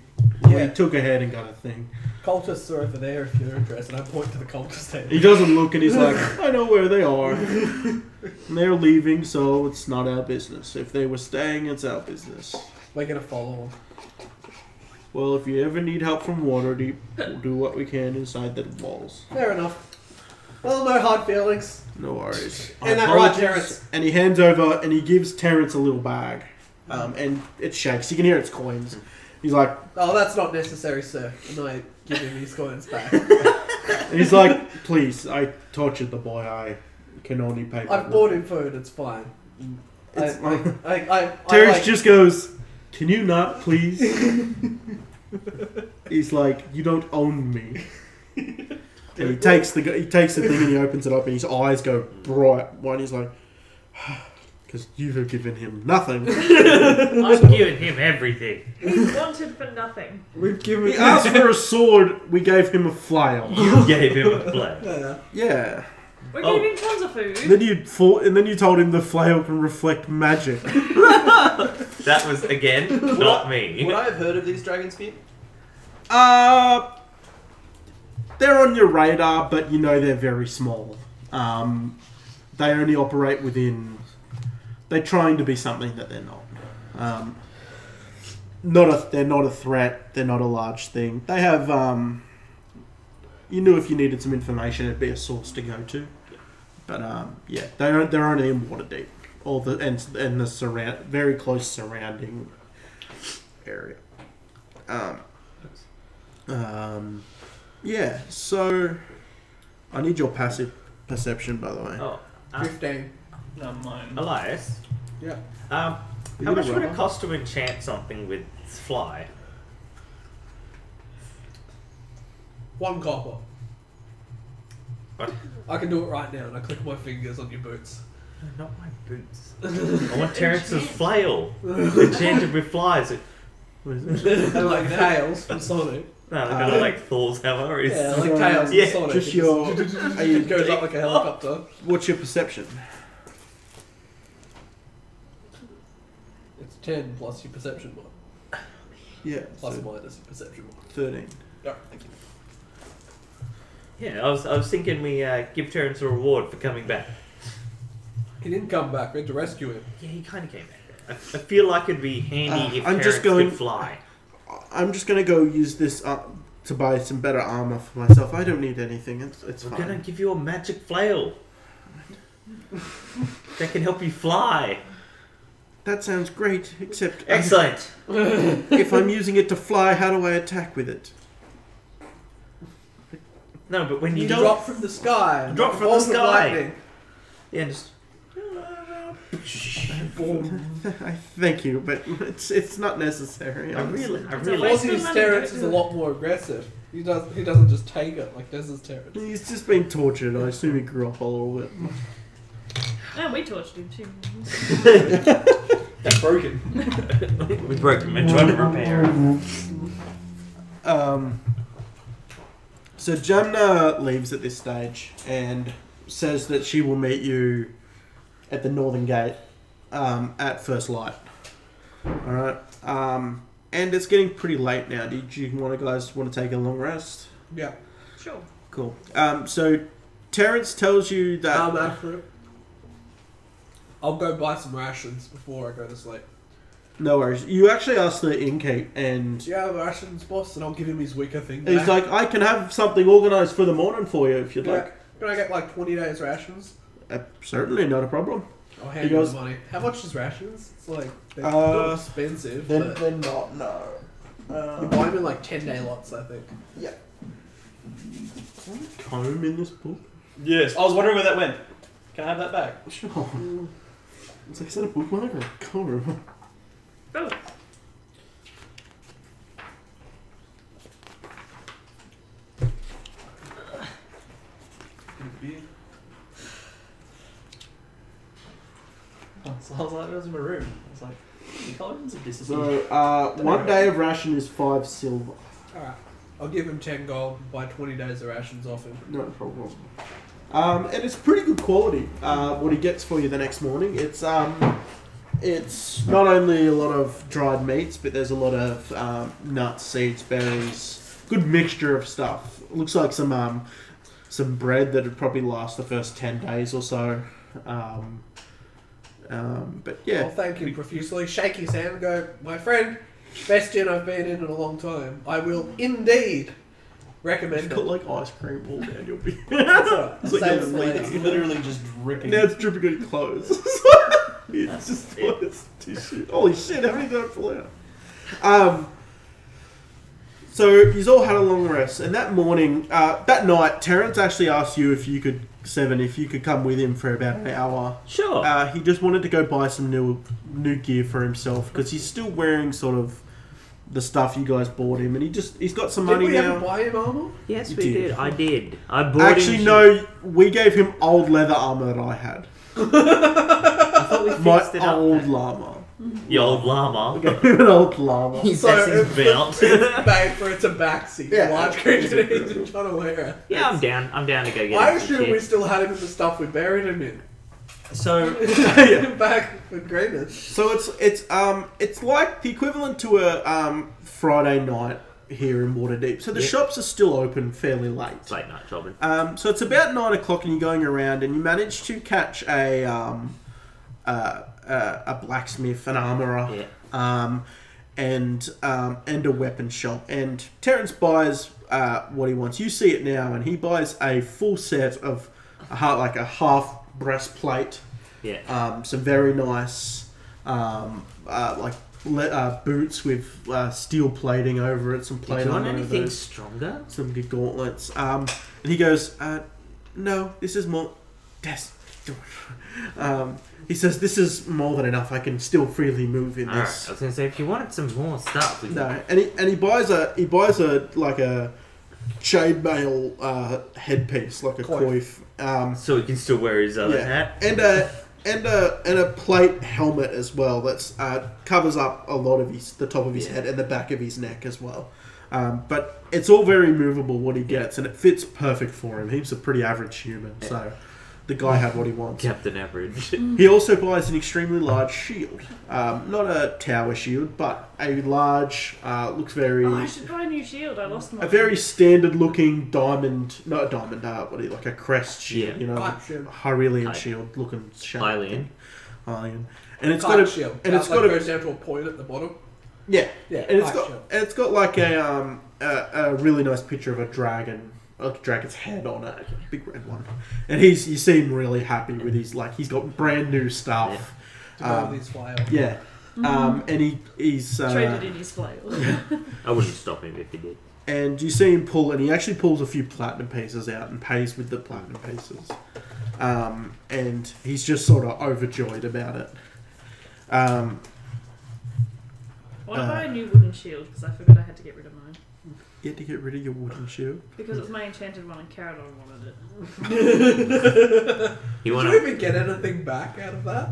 Yeah. We took ahead and got a thing. Cultists are over there if you're interested. I point to the cultist table. He doesn't look and he's like, I know where they are. And they're leaving, so it's not our business. If they were staying, it's our business. We're gonna follow them. Well, if you ever need help from Waterdeep, we'll do what we can inside the walls. Fair enough. Well, no hard feelings. No worries. And that right, Apologies. Terrence? And he hands over and he gives Terrence a little bag. And it shakes. You can hear its coins. He's like, Oh, that's not necessary, sir. And I give him his coins back. he's like, please, I tortured the boy. I can only pay. I've bought him food. It's fine. It's Terrence just goes, can you not, please? He's like, you don't own me. And he takes the thing and he opens it up and his eyes go bright. One, he's like, because you have given him nothing. I've given him everything. He wanted for nothing. We've given. He asked for a sword. We gave him a flail. You gave him a play. Yeah. We gave him tons of food. Then you told him the flail can reflect magic. That was again not me. Would I have heard of these dragon spear? They're on your radar, but you know they're very small. They only operate within. They're trying to be something that they're not. They're not a threat. They're not a large thing. They have. You knew if you needed some information, it'd be a source to go to. But yeah, they're only in Waterdeep, and the very close surrounding area. Yeah. So I need your passive perception, by the way. Oh, 15. No, mine. Elias. Yeah. How much would it cost to enchant something with fly? 1 copper. What? I can do it right now, and I click my fingers on your boots. No, not my boots. I want Terrence's flail. Enchanted with flies. And like tails from Sonic. No, kind of like Thor's hammer. Yeah, like tails Yeah, from Sonic. just your- It goes up like a helicopter. What's your perception? It's 10 plus your perception one. Yeah. Plus so or minus your perception one. 13. Alright, thank you. Yeah, I was thinking we give Terrence a reward for coming back. He didn't come back. We had to rescue him. Yeah, he kind of came back. I feel like it'd be handy if I'm Terrence just going- could fly. I'm just gonna go use this to buy some better armor for myself. I don't need anything. It's We're fine. gonna give you a magic flail that can help you fly. That sounds great, except Excellent. if I'm using it to fly, how do I attack with it? No, but when you You don't, drop from the sky. Drop like from the balls of sky. lightning. yeah, just Thank you, but it's not necessary. I honestly. really. Ozzy's Terrence is a lot more aggressive. He doesn't just take it like this is Terrence. He's just been tortured. I assume he grew up a little bit. And we tortured him too. That's broken. We broke him and tried to repair it. So Jamna leaves at this stage and says that she will meet you at the northern gate at first light. Alright. And it's getting pretty late now. Did you guys want to take a long rest? Yeah. Sure. Cool. So Terrence tells you that... I'm after it. I'll go buy some rations before I go to sleep. No worries. You actually asked the innkeep and... Do you have rations, boss? And I'll give him his weaker thing he's back. like, I can have something organised for the morning for you if you'd Yeah. like. Can I get like 20 days rations? Certainly, not a problem. I'll hand He you goes- the money. How much is rations? It's like, they're Uh, not expensive, but They're not, no. you buy them in like 10-day lots, I think. Yeah. Comb in this book? Yes. I was wondering where that went. Can I have that back? Sure. It's like, is that a bookmark or a comb? Oh, Oh, so I was like, it was in my room. I was like, the colors have disappeared. So, 1 day of ration is 5 silver. Alright. I'll give him 10 gold and buy 20 days of rations off him. No problem. And it's pretty good quality. What he gets for you the next morning. It's not only a lot of dried meats, but there's a lot of nuts, seeds, berries. Good mixture of stuff. Looks like some bread that would probably last the first 10 days or so. But yeah. I'll thank him profusely, shake his hand and go, my friend, best gin I've been in a long time. I will indeed recommend You've it. got like ice cream all down your beard. That's alright. It's like Save a it lady. It's later. literally just dripping. Now it's dripping on your clothes. It's just it's tissue. Holy shit, how many did I pull out? So he's all had a long rest, and that morning, that night, Terrence actually asked you if you could come with him for about an hour. Sure. He just wanted to go buy some new gear for himself because he's still wearing sort of the stuff you guys bought him, and he's got some money Did we now. ever buy him armor? Yes, You we did. did. I did. I bought Actually, him. no, we gave him old leather armor that I had. I thought we My fixed it up. old llama. The old llama. I gave him an old llama. He's So that's his belt. it's made for its a backseat. Yeah. Large creature needs trying to wear it. Yeah, I'm down. I'm down to go get I him some assume we shit. still had him in the stuff we buried him in. So Back for greatness. So it's like the equivalent to a Friday night here in Waterdeep. So the Yeah. shops are still open fairly late. It's late night shopping. So it's about 9 o'clock, and you're going around, and you manage to catch a blacksmith, an armorer, Yeah. and a weapon shop. And Terrence buys what he wants. You see it now, and he buys a full set of a half breastplate. Yeah. Some very nice boots with steel plating over it. Some Do plate you want on anything over. stronger? Some good gauntlets. And he goes, no, this is more... he says, this is more than enough. I can still freely move in Alright, this. I was gonna say if you wanted some more stuff, we can... No, and he buys a chainmail headpiece, like a Coif. coif. So he can still wear his other Yeah, hat. and a plate helmet as well that's covers up a lot of the top of his Yeah. head and the back of his neck as well. But it's all very movable what he gets, and it fits perfect for him. He's a pretty average human, so the guy had what he wants. Captain Average. He also buys an extremely large shield, not a tower shield, but a large, looks very. Oh, I should buy a new shield. I lost mine. A very standard-looking diamond, not a diamond, like a crest shield, Yeah. you know, Kite shield. Hylian Kite. shield looking shape. Hylian. Hylian, and it's Kite got a shield. and it's Like got goes a down to a point at the bottom. yeah, Yeah, and kite shield. it's got like a really nice picture of a dragon, like a dragon's head on it, big red one, and you see him really happy with his he's got brand new stuff, To go with his flail. yeah, and he's Traded in his flail. I wouldn't stop him if he did. and you see him pull, and he actually pulls a few platinum pieces out and pays with the platinum pieces. And he's just sort of overjoyed about it. I want to buy a new wooden shield because I forgot I had to get rid of mine. You had to get rid of your wooden shield. Because it was my enchanted one and Caradon wanted it. You Did want you to... even get anything back out of that?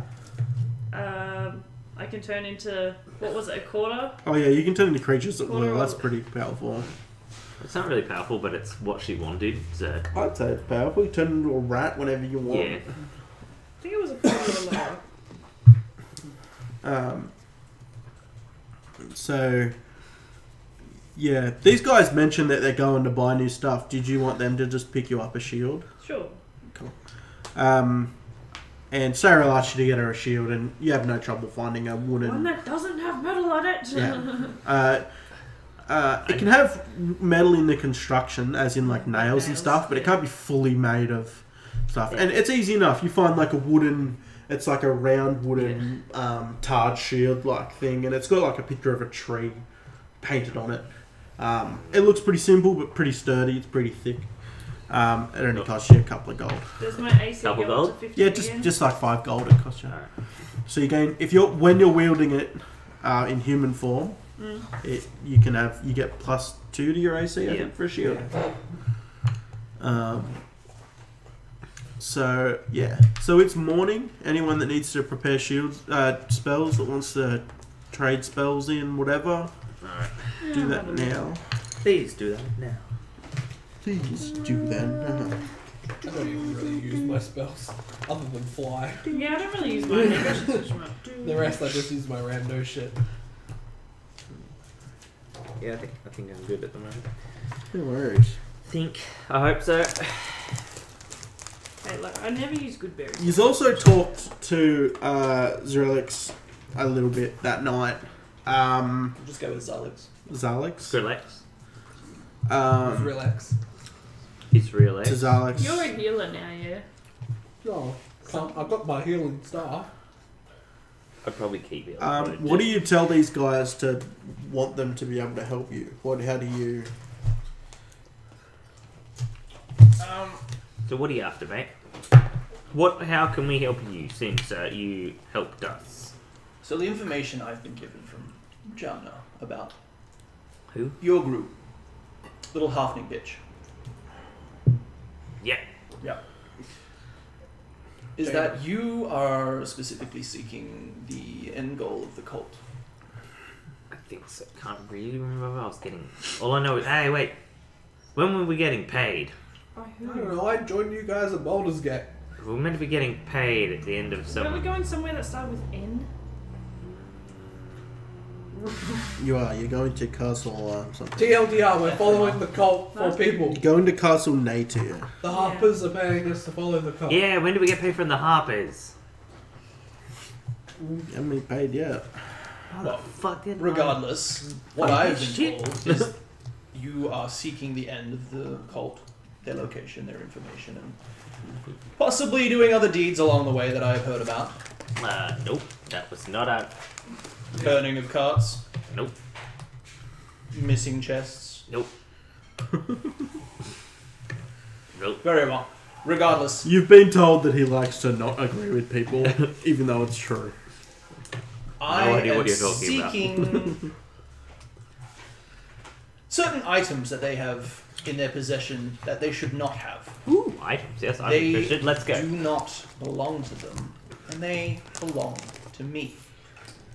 I can turn into, what was it, a quarter? Oh yeah, you can turn into creatures at will. Cool. That's pretty powerful. It's not really powerful, but it's what she wanted, so... I'd say it's powerful. You turn into a rat whenever you want. Yeah. I think it was a quarter or lower. So, yeah, these guys mentioned that they're going to buy new stuff. Did you want them to just pick you up a shield? Sure. Cool. And Sarah asked you to get her a shield, and you have no trouble finding a wooden. One that doesn't have metal on it. Yeah. It can have metal in the construction, as in like nails and Nails, stuff, but it yeah. can't be fully made of stuff. Yeah. And it's easy enough. You find like a wooden, it's like a round wooden tarred shield like thing, and it's got like a picture of a tree painted on it. It looks pretty simple, but pretty sturdy. It's pretty thick. It only costs you a couple of gold. Does my AC Couple go up gold? to 50 Yeah, again? just like 5 gold it costs you. Alright. So you gain when you're wielding it in human form, you get +2 to your AC, I Yeah. think, for a shield. So yeah, so it's morning. Anyone that needs to prepare shields, spells, that wants to trade spells in, whatever, Alright. do that now. Please do that now. Please do that now. I don't even really use my spells, other than fly. Yeah, I don't really use mine. Maybe I should switch them up. The rest I just use my rando shit. Yeah, I think I'm good at the moment. No worries. I hope so. Hey, look, I never use good berries. You've also talked to Zerelix a little bit that night. We'll just go with Zalix. Zalix. Skrillex. Relax. He's real To Zalix. You're a healer now, yeah? Oh, I've got my healing staff. I'd probably keep it. What do you tell these guys to want them to be able to help you? How do you... So what are you after, mate? How can we help you since you helped us? So the information I've been given from Jamna about Who? your group, little halfling bitch. Yeah. Yeah. Is that you are specifically seeking the end goal of the cult? I think so. Can't really remember what I was getting. All I know is, hey, wait. When were we getting paid? By I who? don't know. I joined you guys at Baldur's Gate. We were meant to be getting paid at the end of Were we some. going somewhere that started with N? You are. You're going to Castle something. TLDR, we're following the cult for people. You're going to Castle Natir. The Harpers are paying us to follow the cult. Yeah, when do we get paid from the Harpers? You haven't been paid yet. Well, Fucking. regardless, what Fucking I've been shit. told is you are seeking the end of the cult, their location, their information, and possibly doing other deeds along the way that I've heard about. Nope. That was not a. Burning of carts, Nope. missing chests. Nope. Nope. Very well. Regardless, You've been told that he likes to not agree with people, even though it's true. I idea am what you're talking about. seeking certain items that they have in their possession that they should not have. Ooh, items. Yes, I'm They interested. Let's go. do not belong to them, and they belong to me.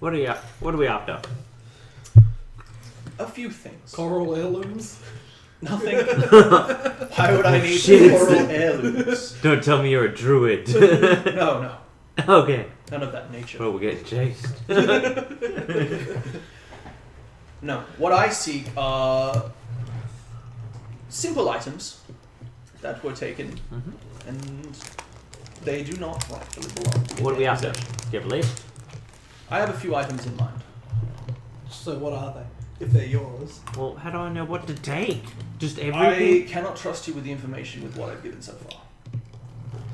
What are we after? A few things. Coral heirlooms. Nothing. Why would I need shit. coral heirlooms? Don't tell me you're a druid. No. Okay. None of that nature. Well, we're getting chased. No. What I seek are simple items that were taken, and they do not rightfully belong to me. What are we after? Do you have a list? I have a few items in mind. So what are they? If they're yours. Well, how do I know what to take? Just I everything? cannot trust you with the information with what I've given so far.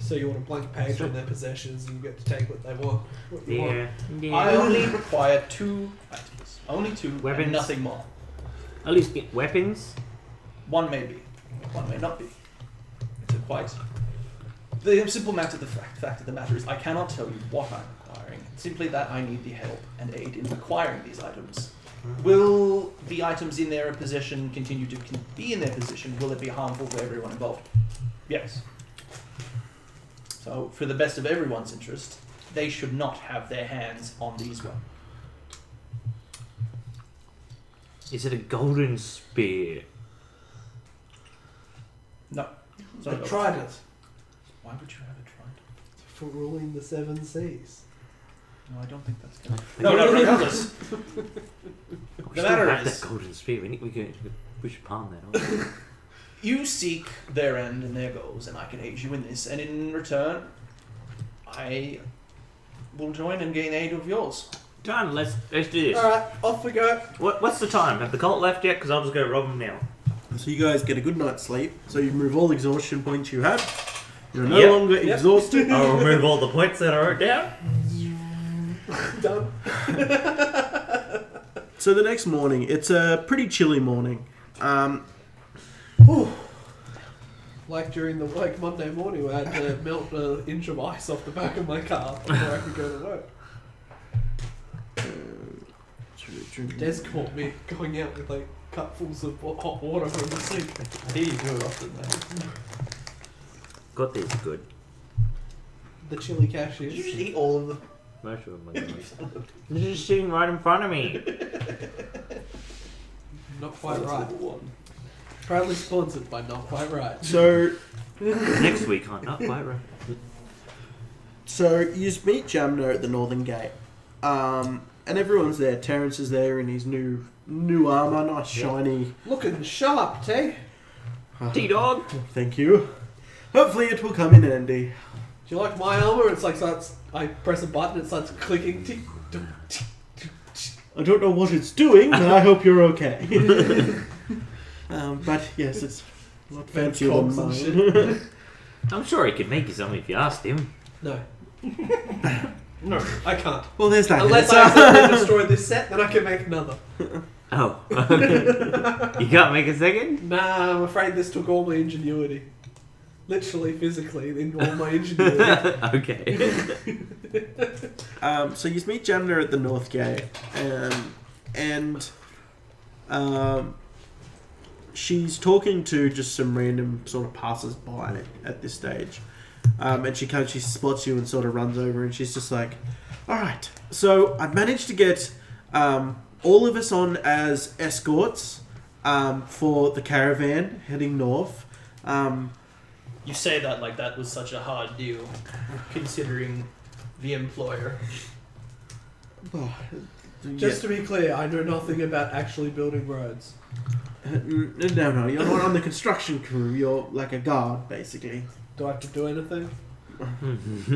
So you want a blank page on their possessions and you get to take what they want. What you want. Yeah. I only require 2 items. Only 2, Weapons? and nothing more. At least get weapons. One may be, one may not be. It's a quite... The simple matter, the fact of the matter is I cannot tell you what I'm acquiring. Simply that I need the help and aid in acquiring these items. Will the items in their possession continue to be in their possession? Will it be harmful to everyone involved? Yes. So, for the best of everyone's interest, they should not have their hands on these ones. Is it a golden spear? No. I tried it Why would you have a trident? for ruling the 7 seas. No, I don't think that's good. No, No, regardless. We The still matter have is- that golden spear. We should palm that on. You seek their end and their goals, and I can aid you in this. And in return, I will join and gain aid of yours. Done. Let's do this. Alright, off we go. What's the time? Have the cult left yet? Because I'll just go rob them now. So you guys get a good night's sleep. So you remove all exhaustion points you have. You're no Yep. longer exhausted. I'll remove all the points that I wrote down. Done. So the next morning, it's a pretty chilly morning. Like during the Monday morning where I had to melt an inch of ice off the back of my car before I could go to work. Des caught me going out with like cupfuls of hot water from the sink. I hear you do it often, man. Got these good. The chili Did you just cashews. eat all of them? Most of them are good. They're just sitting right in front of me. Not quite That's right. level 1. Proudly sponsored by Not Quite Right. So Next week, I'm not quite right. you meet Jamna at the Northern Gate. And everyone's there. Terrence is there in his new armour, nice shiny. Looking sharp, Tay. T-Dog. Thank you. Hopefully it will come in handy. Do you like my armor? It's like starts. I press a button, it starts clicking. Tick, tick, tick, tick, tick. I don't know what it's doing, but I hope you're okay. But yes, it's not fancier than Cogs and mine. I'm sure he could make you some if you asked him. No. No, I can't. Well, there's that. Unless I accidentally destroy this set, then I can make another. Oh, okay. You can't make a second? Nah, I'm afraid this took all my ingenuity. Literally, physically, in all my ingenuity. Okay. So you meet Jamna at the North Gate, and she's talking to just some random sort of passers-by at this stage. And she spots you and sort of runs over, and she's just like, all right, so I've managed to get all of us on as escorts for the caravan heading north. You say that like that was such a hard deal, considering the employer. Just to be clear, I know nothing about actually building roads. No, you're not on the construction crew. You're like a guard, basically. Do I have to do anything?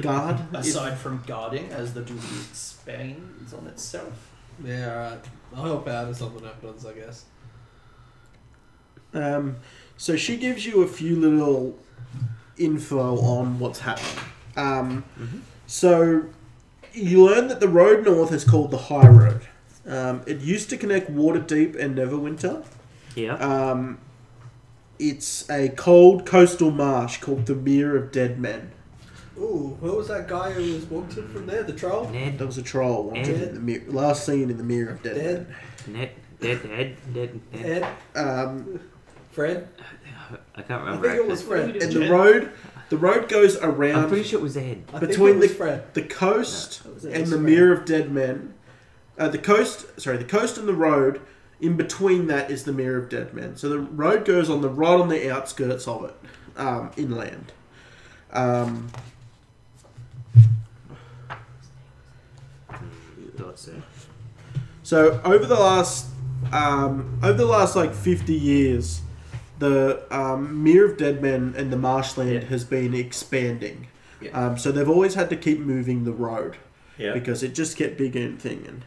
Guard? Aside from guarding, as the duty expands on itself. Yeah, alright. I'll help out if something happens, I guess. So she gives you a few little info on what's happening. So you learn that the road north is called the High Road. It used to connect Waterdeep and Neverwinter. Yeah. It's a cold coastal marsh called the Mere of Dead Men. Ooh, what was that guy who was wanted from there? The troll? Ned. There was a troll wanted in the mirror, last seen in the Mere of Dead Men. Ned. Ed? Fred? I can't I remember. think it was Fred. And the road goes around I'm pretty sure it was Ed. I think between it was Fred. the coast No, it was and the Fred. Mere of Dead Men. The coast and the road. In between that is the Mere of Dead Men. So the road goes right on the outskirts of it, inland. So over the last like 50 years, the Mere of Dead Men and the marshland has been expanding. Yeah. So they've always had to keep moving the road Yeah. because it just kept bigger and thinging.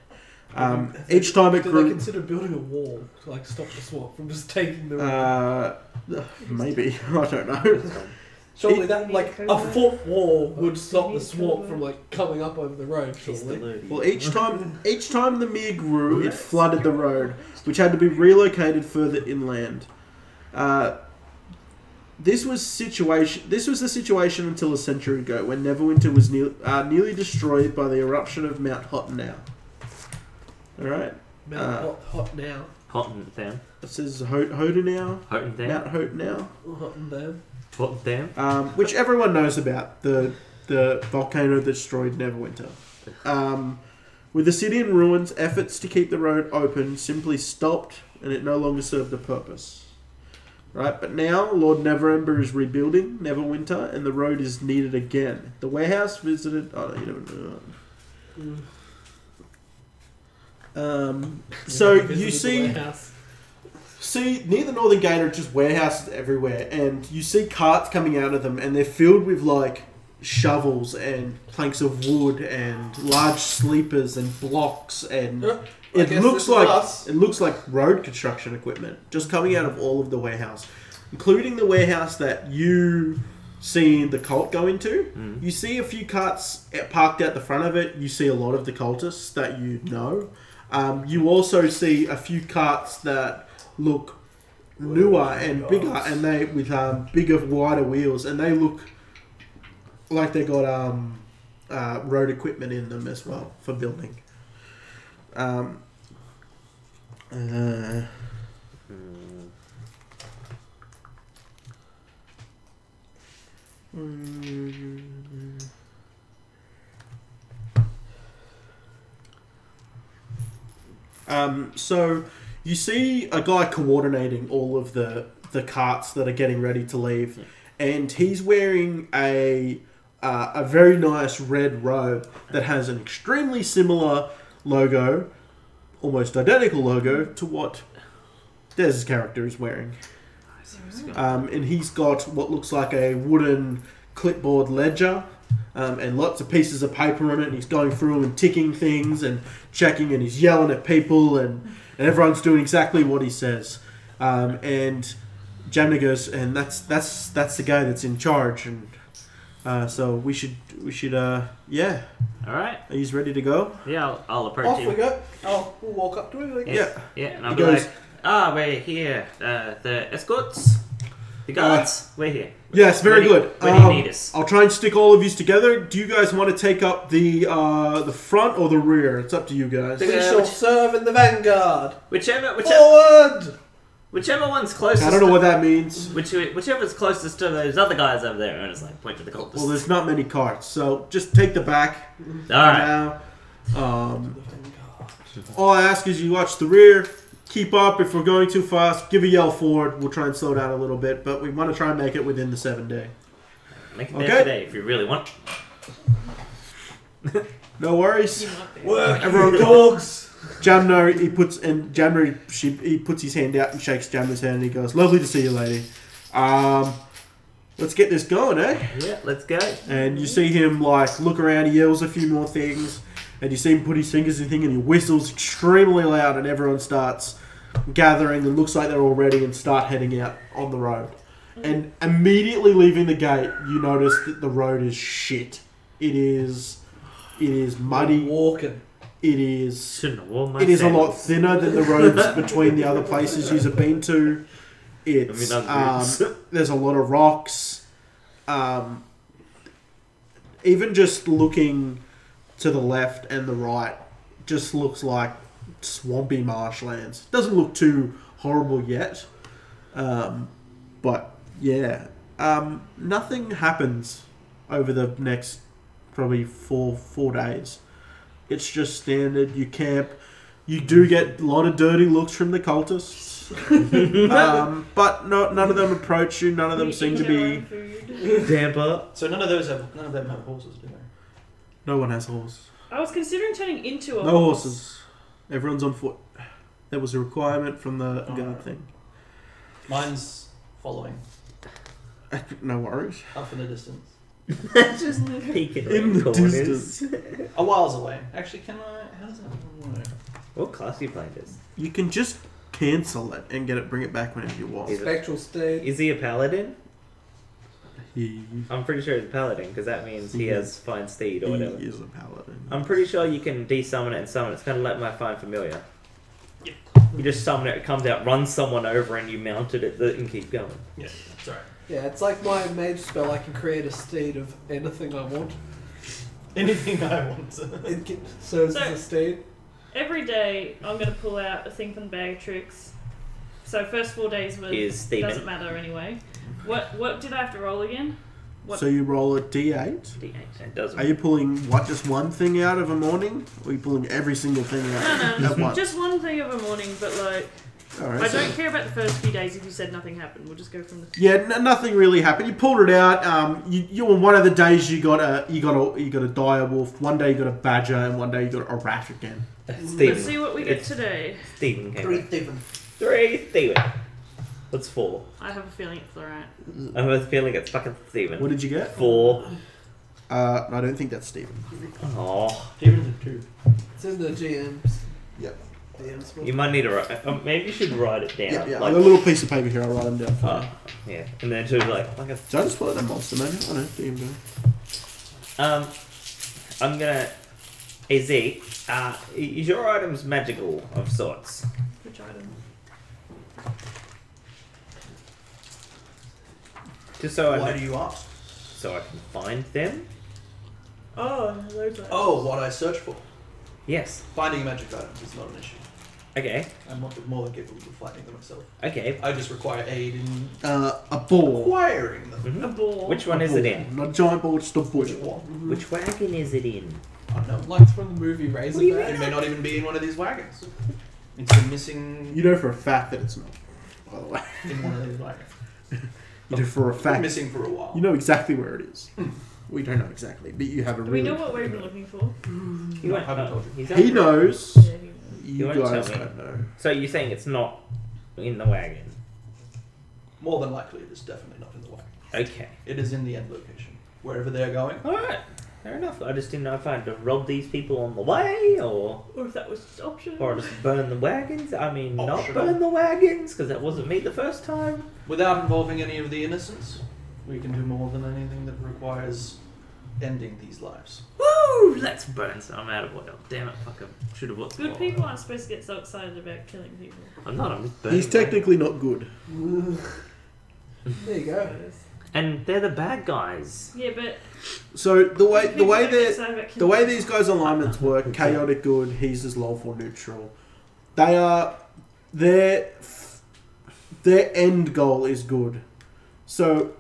Each time it Did grew, they consider building a wall to like stop the swamp from just taking the road? maybe I don't know. Surely that like a foot wall would stop the swamp from like coming up over the road. Surely. Well, each time the mere grew, it flooded the road, which had to be relocated further inland. This was the situation until a century ago, when Neverwinter was nearly destroyed by the eruption of Mount Huntin. All right. Hot now. Huntin down. It says Hodenau. Huntin down. Mount Hodenau. Hot down. Huntin down. Which everyone knows about, the volcano that destroyed Neverwinter. With the city in ruins, efforts to keep the road open simply stopped, and it no longer served a purpose. Right, but now Lord Neverember is rebuilding Neverwinter, and the road is needed again. The warehouse visited. Oh, you don't know. So you see near the Northern Gate are just warehouses everywhere, and you see carts coming out of them, and they're filled with like shovels and planks of wood and large sleepers and blocks, and it looks like road construction equipment just coming out of all of the warehouse, including the warehouse that you seen the cult go into. You see a few carts parked out the front of it. You see a lot of the cultists that you know. You also see a few carts that look newer and bigger, and they with bigger, wider wheels, and they look like they got road equipment in them as well for building. So you see a guy coordinating all of the carts that are getting ready to leave, and he's wearing a very nice red robe that has an extremely similar logo, almost identical logo to what Dez's character is wearing. And he's got what looks like a wooden clipboard ledger. And lots of pieces of paper on it, and he's going through them and ticking things and checking, and he's yelling at people, and everyone's doing exactly what he says. And Jamna goes, and that's the guy that's in charge, and so we should yeah. Alright. Are you ready to go? Yeah, I'll approach Off him. we go. Oh, we'll walk up to him. I guess. Yeah. Yeah, and I'll He be goes- like, we're here. The escorts? The guards? We're here. Yes, very Where do you- good. Where do you need us? I'll try and stick all of you together. Do you guys want to take up the front or the rear? It's up to you guys. The- We shall serve in the vanguard. Whichever Forward! one's closest. I don't know what that means. Whichever's closest to those other guys over there, and it's like point to the cultists. Well, there's not many carts, so just take the back for Alright. now. All I ask is you watch the rear. Keep up. If we're going too fast, give a yell forward. We'll try and slow down a little bit, but we want to try and make it within the 7 day. Make it Okay. there today if you really want. No worries. You might be. Work, Everyone- dogs. Jamno, he puts his hand out and shakes Jamno's hand and he goes, "Lovely to see you, lady. Let's get this going, eh?" Yeah, let's go. And you see him like look around, he yells a few more things, and you see him put his fingers in thing and he whistles extremely loud and everyone starts gathering and looks like they're all ready and start heading out on the road. And immediately leaving the gate, you notice that the road is shit. It is muddy. Walking. It is Shouldn't have worn my It is a lot sandals. thinner than the roads between the other places you've been to. It's there's a lot of rocks. Even just looking to the left and the right, just looks like swampy marshlands. Doesn't look too horrible yet, but yeah, nothing happens over the next probably four days. It's just standard. You camp. You do get a lot of dirty looks from the cultists, but none of them approach you. None of them We seem eat to our be. own food. Damper. So none of them have horses, do they? No one has a horse. I was considering turning into a No horse. horses. Everyone's on foot. That was a requirement from the Oh. guard thing. Mine's following No worries. up in the distance. Just peeking In around the corners. distance. A while's away. Actually, can I? How does that work? What class are you playing this? You can just cancel it and bring it back whenever you want. Is it- Spectral state. Is he a paladin? He I'm pretty sure he's a paladin because that means he has fine steed or whatever. is a paladin. I'm pretty sure you can de-summon it and summon it. It's kind of like my Find Familiar. Yep. You just summon it, it comes out, runs someone over, and you mount it at and keep going. Yeah, sorry. Yeah, it's like my mage spell. I can create a steed of anything I want. Anything I want. It serves So- as a steed. Every day, I'm going to pull out a thing from the bag of tricks. So first 4 days Is Steven. doesn't matter anyway. What did I have to roll again? What? So you roll a d8. D8. It doesn't. Are you pulling just one thing out of a morning? Or are you pulling every single thing out No, at once? just one thing of a morning, but like Alright, I so- don't care about the first few days if you said nothing happened. We'll just go from the. Yeah, nothing really happened. You pulled it out. You on one of the days you got a dire wolf. One day you got a badger, and one day you got a rat again. Steven. Let's see what we get It's today. Steven came Three out. Stephen. 3 Steven. What's 4? I have a feeling it's alright. I have a feeling it's fucking Steven. What did you get? 4. I don't think that's Steven. Oh. Stephen's a 2. It's in the GM's. Yep. DM's book. You might need to write. Maybe you should write it down. Yeah, yeah. Like, I've got a little piece of paper here. I'll write them down for you. yeah. And then she was like a. So I just put it in monster manual. I know. DM go. I'm gonna. AZ, is your items magical of sorts? Which item? Just so Why I do you ask? so I can find them. Oh, those items. Oh, what I search for. Yes. Finding magic items is not an issue. Okay. I'm more than capable of finding them myself. Okay. I just require aid in A ball. acquiring them. Mhm. A ball. Which one is it in? Not a giant ball, just a ball. Which one? Which wagon is it in? Unknown. Like from the movie What do you Razorback. It may not even be in one of these wagons. It's been missing You know for a fact that it's not. By the way, in one of these wagons. you know for a Been fact. missing for a while. You know exactly where it is. We don't know exactly, but you have a Do we really. know what we've been looking for? You No, won't- I haven't told you. he's He over- knows. Yeah, he knows. You won't guys tell me. don't know. So you're saying it's not in the wagon? More than likely, it is definitely not in the wagon. Okay. It is in the end location. Wherever they're going. Alright. Fair enough. I just didn't know if I had to rob these people on the way or Or if that was an option. just burn the wagons. I mean, not Optional. burn the wagons because that wasn't me the first time. Without involving any of the innocents, we can do more than anything that requires ending these lives. Woo! woo, let's burn some out of oil. Damn it, fuck, I should have bought some Good oil. people aren't supposed to get so excited about killing people. I'm not, I'm just burning. He's technically not good. There you go. And they're the bad guys. Yeah, but So the way people don't get they excited about the killing way people. these guys' alignments work, chaotic good, he's as lawful neutral. They are their end goal is good. So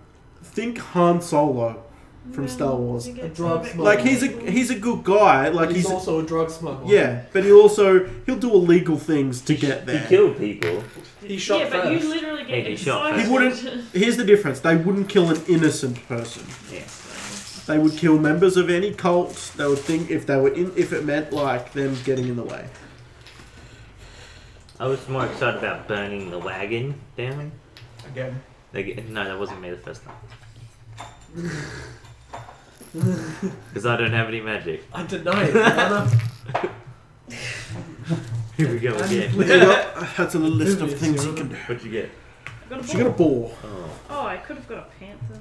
think Han Solo from Star Wars. You get A drug excited about smuggler. Like killing he's a good guy. Like He's he's also a drug smuggler. yeah, but he'll do illegal things to get there. He killed people. He shot yeah, but first. you literally get Hey, he shot excited. He wouldn't. Here's the difference. They wouldn't kill an innocent person. Yeah. They would kill members of any cult. They would think if it meant like them getting in the way. I was more excited about burning the wagon down. Again. No, that wasn't me the first time. Because I don't have any magic. I deny it, brother. Here we go again. That's on the list of things you can do. What'd you get? I got a She got a ball. ball. Oh. Oh, I could have got a panther.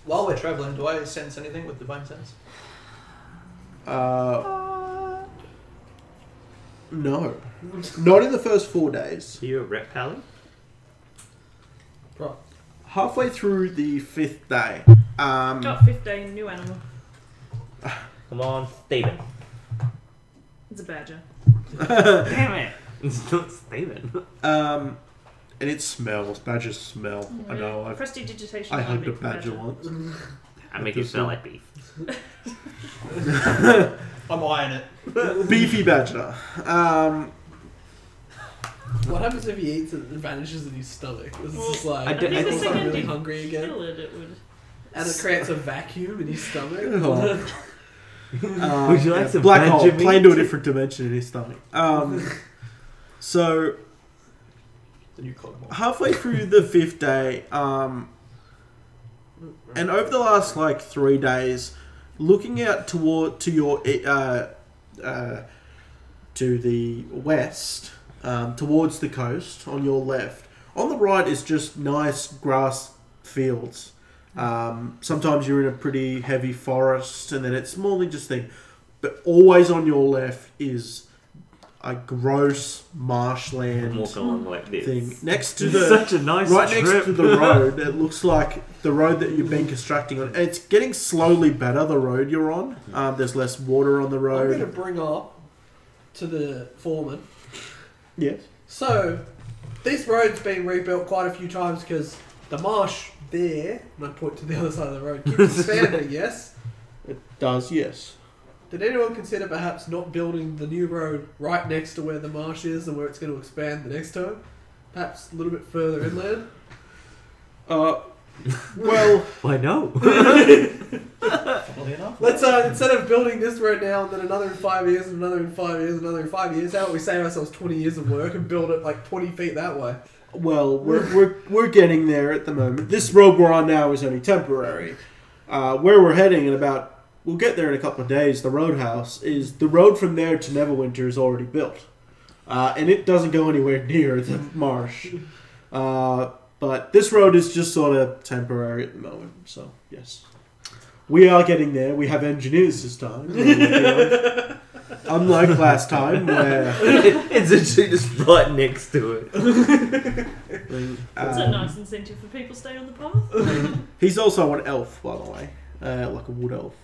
While we're traveling, do I sense anything with divine sense? No, not in the first 4 days. Are you a rep, Pally? Right. Halfway through the 5th day, Got 15, new animal. Come on, Steven. It's a badger. Damn it! It's not Steven. and it smells. Badgers smell. I know. Prestidigitation. I might hugged be a badger badger. once. I make you smell like beef. I'm eyeing it. Beefy badger. What happens if he eats it and vanishes in his stomach? It's just like, I think he the feels second really you hungry again. Kill it, it would. And it creates a vacuum in his stomach. Oh. Would you like some black hole? badger meat? Plane to a different dimension in his stomach. So The new cogwheel. halfway through the 5th day, and over the last like 3 days, looking out to the west, towards the coast on your left. On the right is just nice grass fields. Sometimes you're in a pretty heavy forest, and then it's more than just thing. But always on your left is a gross marshland Walk along like this. thing next to It's the such a nice right trip. next to the road. It looks like the road that you've been constructing on. It's getting slowly better. The road you're on. There's less water on the I'm going to road. bring up to the foreman. Yes. So, this road's been rebuilt quite a few times because the marsh there, and I point to the other side of the road, keeps expanding, yes? It does. Yes. Did anyone consider perhaps not building the new road right next to where the marsh is and where it's going to expand the next time? Perhaps a little bit further inland? Well, Why no? Funnily enough. Let's, instead of building this road now and then another in 5 years and another in 5 years and another in 5 years, how about we save ourselves 20 years of work and build it like 20 feet that way? we're getting there at the moment. This road we're on now is only temporary. Where we're heading in about, we'll get there in a couple of days. The roadhouse is the road from there to Neverwinter is already built, and it doesn't go anywhere near the marsh. But this road is just sort of temporary at the moment. So yes, we are getting there. We have engineers this time. Unlike last time, where It's actually just right next to it. It's a nice incentive for people to stay on the path. he's also an elf, by the way, like a wood elf.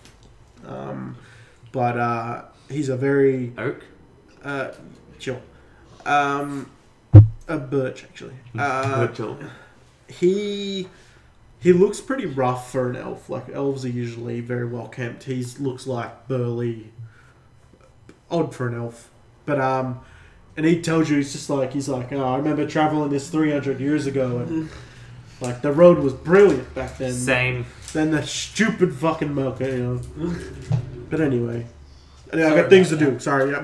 But he's a very Oak? chill. A birch actually. Virtual. He looks pretty rough for an elf. Like elves are usually very well kept. He looks like burly, odd for an elf. But and he tells you he's like, oh, I remember traveling this 300 years ago, and like the road was brilliant back then. Same. Then the stupid fucking Mocha, you know. But anyway, I Sorry got things to about do. Sorry.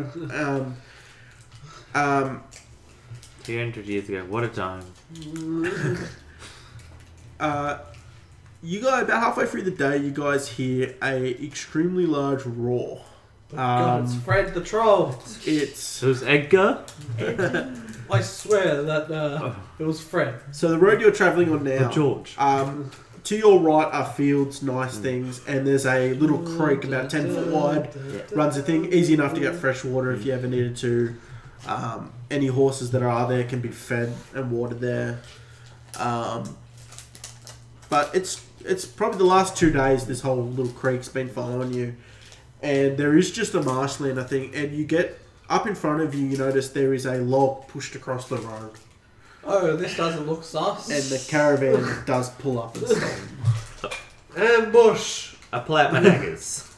300 years ago. What a time. You guys, about halfway through the day, you guys hear a extremely large roar. God, it's Fred the Troll. It's It was Edgar? I swear that it was Fred. so the road you're traveling on Or now. George? to your right are fields, nice things, and there's a little creek about 10 foot wide. Runs a thing, easy enough to get fresh water if you ever needed to. Any horses that are there can be fed and watered there. But it's probably the last 2 days this whole little creek's been following you. And there is just a marshland, I think, and you get up in front of you notice there is a log pushed across the road. Oh, this doesn't look sus. And the caravan does pull up and stop. Ambush! I pull out my daggers.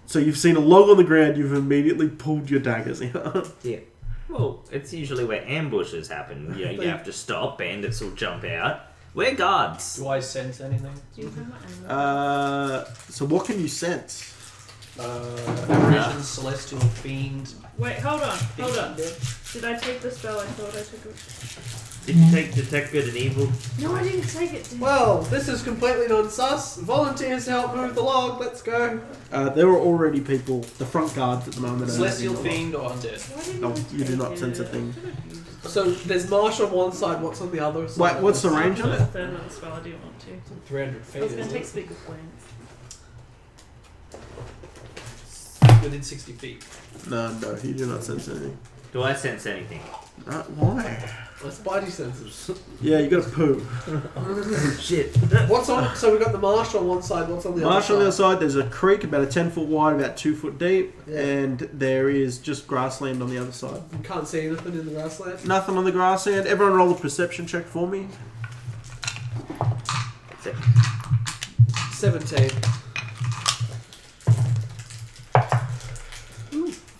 So you've seen a log on the ground, you've immediately pulled your daggers out. Yeah. Well, it's usually where ambushes happen. You know, you have to stop, bandits will jump out. We're guards. Do I sense anything? Do you have my animal? So what can you sense? Apparition, celestial, fiend. Wait, hold on. Did I take the spell? I thought I took it. Did you take Detect Good and Evil? No, I didn't take it. Well, this is completely non-sus. Volunteers to help move the log. Let's go. There are already people, the front guards at the moment. Celestial, fiend, or undead? Why didn't No, I you do take not it? sense a thing. So there's marsh on one side. What's on the other side? Wait, what's the range on That's it? the third one spell I didn't want to. 300 I feet. was going Is to take it? Speak of Flames. Within 60 feet. No, you do not sense anything. Do I sense anything? Why? My spidey senses. Yeah, you got to poo. Shit. What's on? So we've got the marsh on one side. What's on the Marsh other on the other side? side, there's a creek about a 10 foot wide, about 2 foot deep, Yeah. and there is just grassland on the other side. You can't see anything in the grassland. Nothing on the grassland. Everyone roll a perception check for me. 17.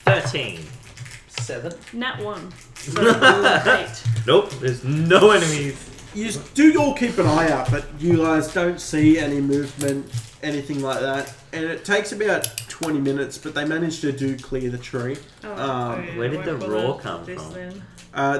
13. 7. Nat 1. So, 8. Nope, there's no enemies. You do all keep an eye out, but you guys don't see any movement, anything like that. And it takes about 20 minutes, but they managed to clear the tree. Where did the roar come from? Then.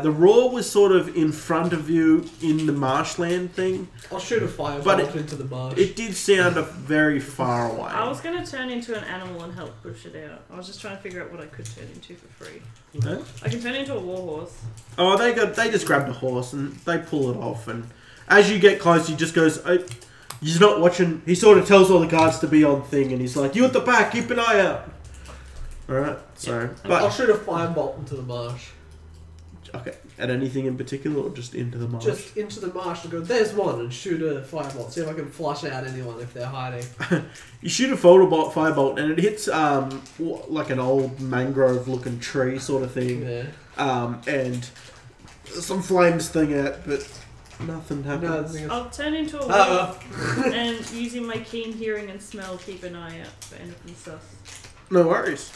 The roar was sort of in front of you in the marshland thing. I'll shoot a firebolt But into the marsh. It did sound very far away. I was going to turn into an animal and help push it out. I was just trying to figure out what I could turn into for free. Huh? I can turn into a warhorse. Oh, they just grabbed a horse and they pull it off. And as you get close, he just goes, he's not watching. He sort of tells all the guards to be on thing, and he's like, "You at the back, keep an eye out." All right. So, I'll but shoot a firebolt into the marsh. okay, at anything in particular, or just into the marsh? Just into the marsh and go, there's one, and shoot a firebolt. See if I can flush out anyone if they're hiding. You shoot a firebolt, and it hits like an old mangrove-looking tree sort of thing, Yeah. and some flames thing out, but nothing No, happens. the thing is- I'll turn into a Uh-oh. wolf and using my keen hearing and smell, keep an eye out for anything sus. No worries.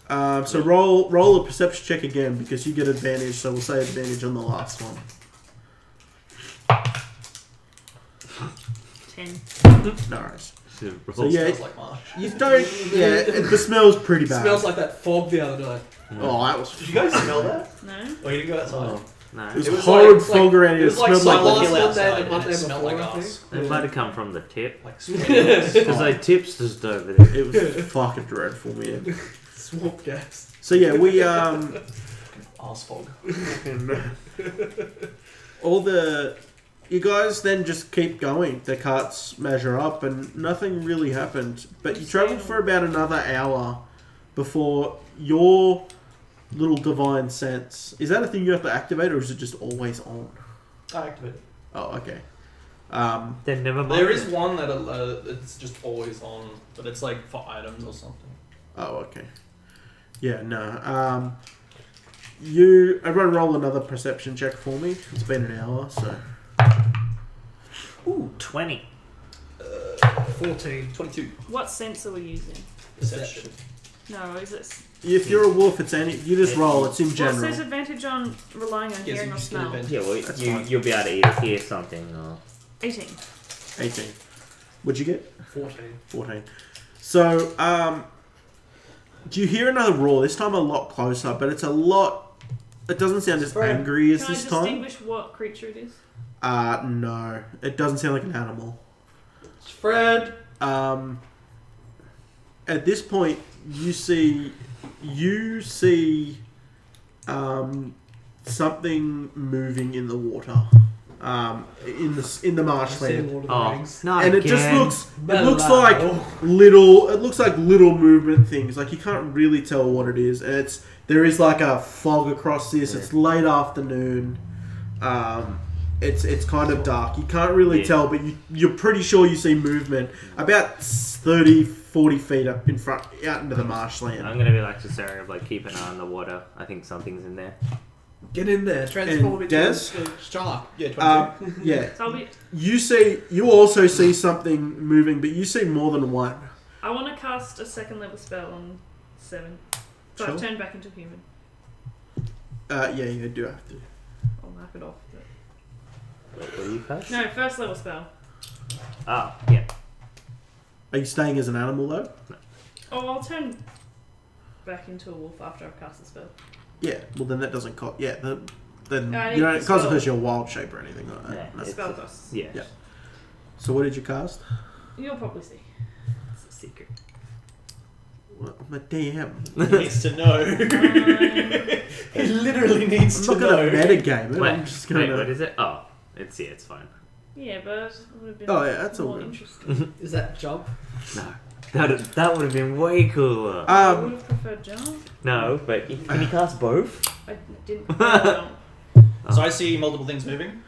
So roll a perception check again because you get advantage. So we'll say advantage on the last one. 10. No worries. So So yeah, Smells like marsh. you don't. Yeah, the smell's pretty bad. Smells like that fog the other night. Oh, that was. Did you guys smell that? No? Or you didn't go outside? Oh, no. It was, It was horrid like- fog around here. It It was like smelled like. Silent last Hill Monday, outside the and Monday it smelled before, like I think. us. It might have come from the tip. Like sweat. Because they tips just over there. It was fucking dreadful, man. Swamp gas. So yeah, we Arse fog. you guys then just keep going. The carts measure up, and nothing really happened. But you travel for about another hour before your little divine sense. Is that a thing you have to activate, or is it just always on? I activate it. Oh, okay. Then never mind. There is one that it's just always on, but it's like for items or something. Oh, okay. Yeah, no. Everyone roll another perception check for me. It's been an hour, so. Ooh, 20. 14. 22. What sense are we using? Perception. No, is it... If you're a wolf, it's any. You just roll. It's in Well, it general. says advantage on relying on Yes, hearing you or just get smell. advantage. Yeah, well, That's you, fine. you'll be able to either hear something or... 18. 18. What'd you get? 14. 14. So, do you hear another roar? This time a lot closer, but it's a lot. It doesn't sound as Fred, angry as Can I this time. distinguish what creature it is? No, it doesn't sound like an animal. It's Fred. At this point, you see something moving in the water. in the marshland. Lord of the Oh, Rings. not And it again. just looks Hello. like little movement things. Like you can't really tell what it is. And there is like a fog across this. It's late afternoon. It's kind of dark. You can't really tell, but you're pretty sure you see movement about 30, 40 feet up in front, out into the marshland. I'm gonna be like Cesare of like keep an eye on the water. I think something's in there. Get in there. Transform into Des? a shark. Yeah, 22. Yeah. So You also see something moving, but you see more than one. I want to cast a second level spell on 7. So Sure. I've turned back into human. Yeah, you do have to. I'll knock it off. But... What do you cast? No, first level spell. Oh, yeah. Are you staying as an animal though? Oh, I'll turn back into a wolf after I've cast the spell. Yeah. Well, then that doesn't cost. Yeah. Then I you need don't. the It costs spell. because you're a wild shape or anything like that. Yeah, No. The spell costs. Yeah. Yeah. So what did you cast? You'll probably see. It's a secret. Well, I'm a DM. He needs to know. He literally needs I'm to not know. gonna metagame it. Wait, I'm just gonna. what is it? Oh, it's fine. Yeah, but it would have been Oh, yeah, that's all more good. interesting. Is that jump? No, that would have been way cooler. I would have preferred jump. No, but can you cast both? I didn't prefer jump. So I see multiple things moving.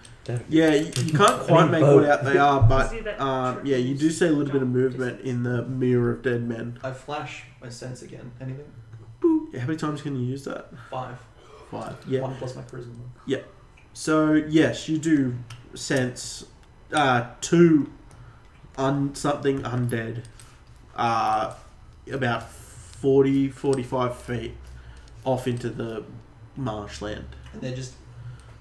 Yeah, you can't quite make what out they are, but See that yeah, you do see a little bit of jump movement in the mirror of dead men. I flash my sense again. Anything? Yeah, how many times can you use that? 5. 5. Yeah. 1 plus my charisma. So yes, you do sense two something undead, about 40, 45 feet off into the marshland. And they're just.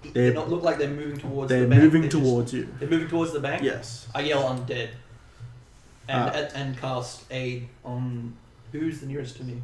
They're- They not look like they're moving towards They're the bank. moving They're just- towards you. They're moving towards the bank. Yes. I yell undead. And Ah. and cast aid on who's the nearest to me.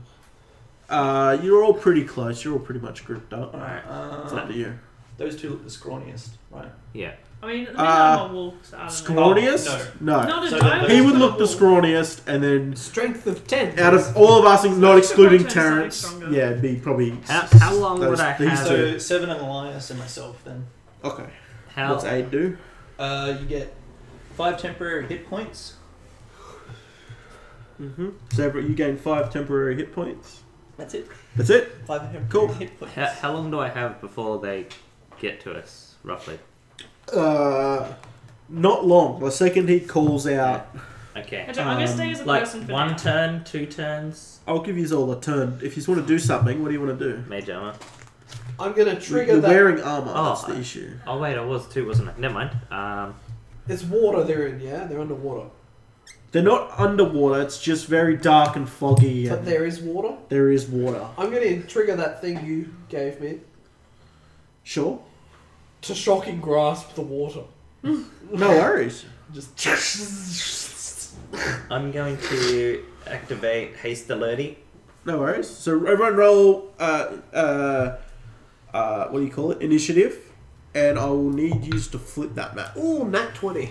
You're all pretty close. You're all pretty much grouped up. Alright. It's up to you. Those two look the scrawniest, right? Yeah. I mean, at the minute I'm a wolf, so I don't know. Scrawniest? Oh, No. Not So an I He was would a look the wolf. scrawniest, and then Strength of 10. out of all of us, not So excluding if I turn something Terrence, stronger. yeah, it'd be probably. How long those- would I these have? two. So 7 and Elias and myself then. Okay. How? What's aid do? You get 5 temporary hit points. Mm-hmm. So you gain 5 temporary hit points. That's it. That's it. 5 temporary Cool. hit points. How long do I have before they get to us, roughly? Not long. The second he calls out, Okay. I'm going to stay as a Like person for one now. turn, 2 turns. I'll give you all a turn. If you want to do something, what do you want to do? Mage armor. I'm going to trigger You're that. wearing armor. Oh, That's the issue. Oh wait, I was 2, wasn't I? Never mind. It's water they're in, yeah? They're underwater. They're not underwater. It's just very dark and foggy. But And there is water. there is water. I'm going to trigger that thing you gave me Sure. to shocking grasp the water. No worries. Just. I'm going to activate haste alerty. No worries. So everyone roll. What do you call it? Initiative. And I will need you to flip that map. Ooh, nat 20.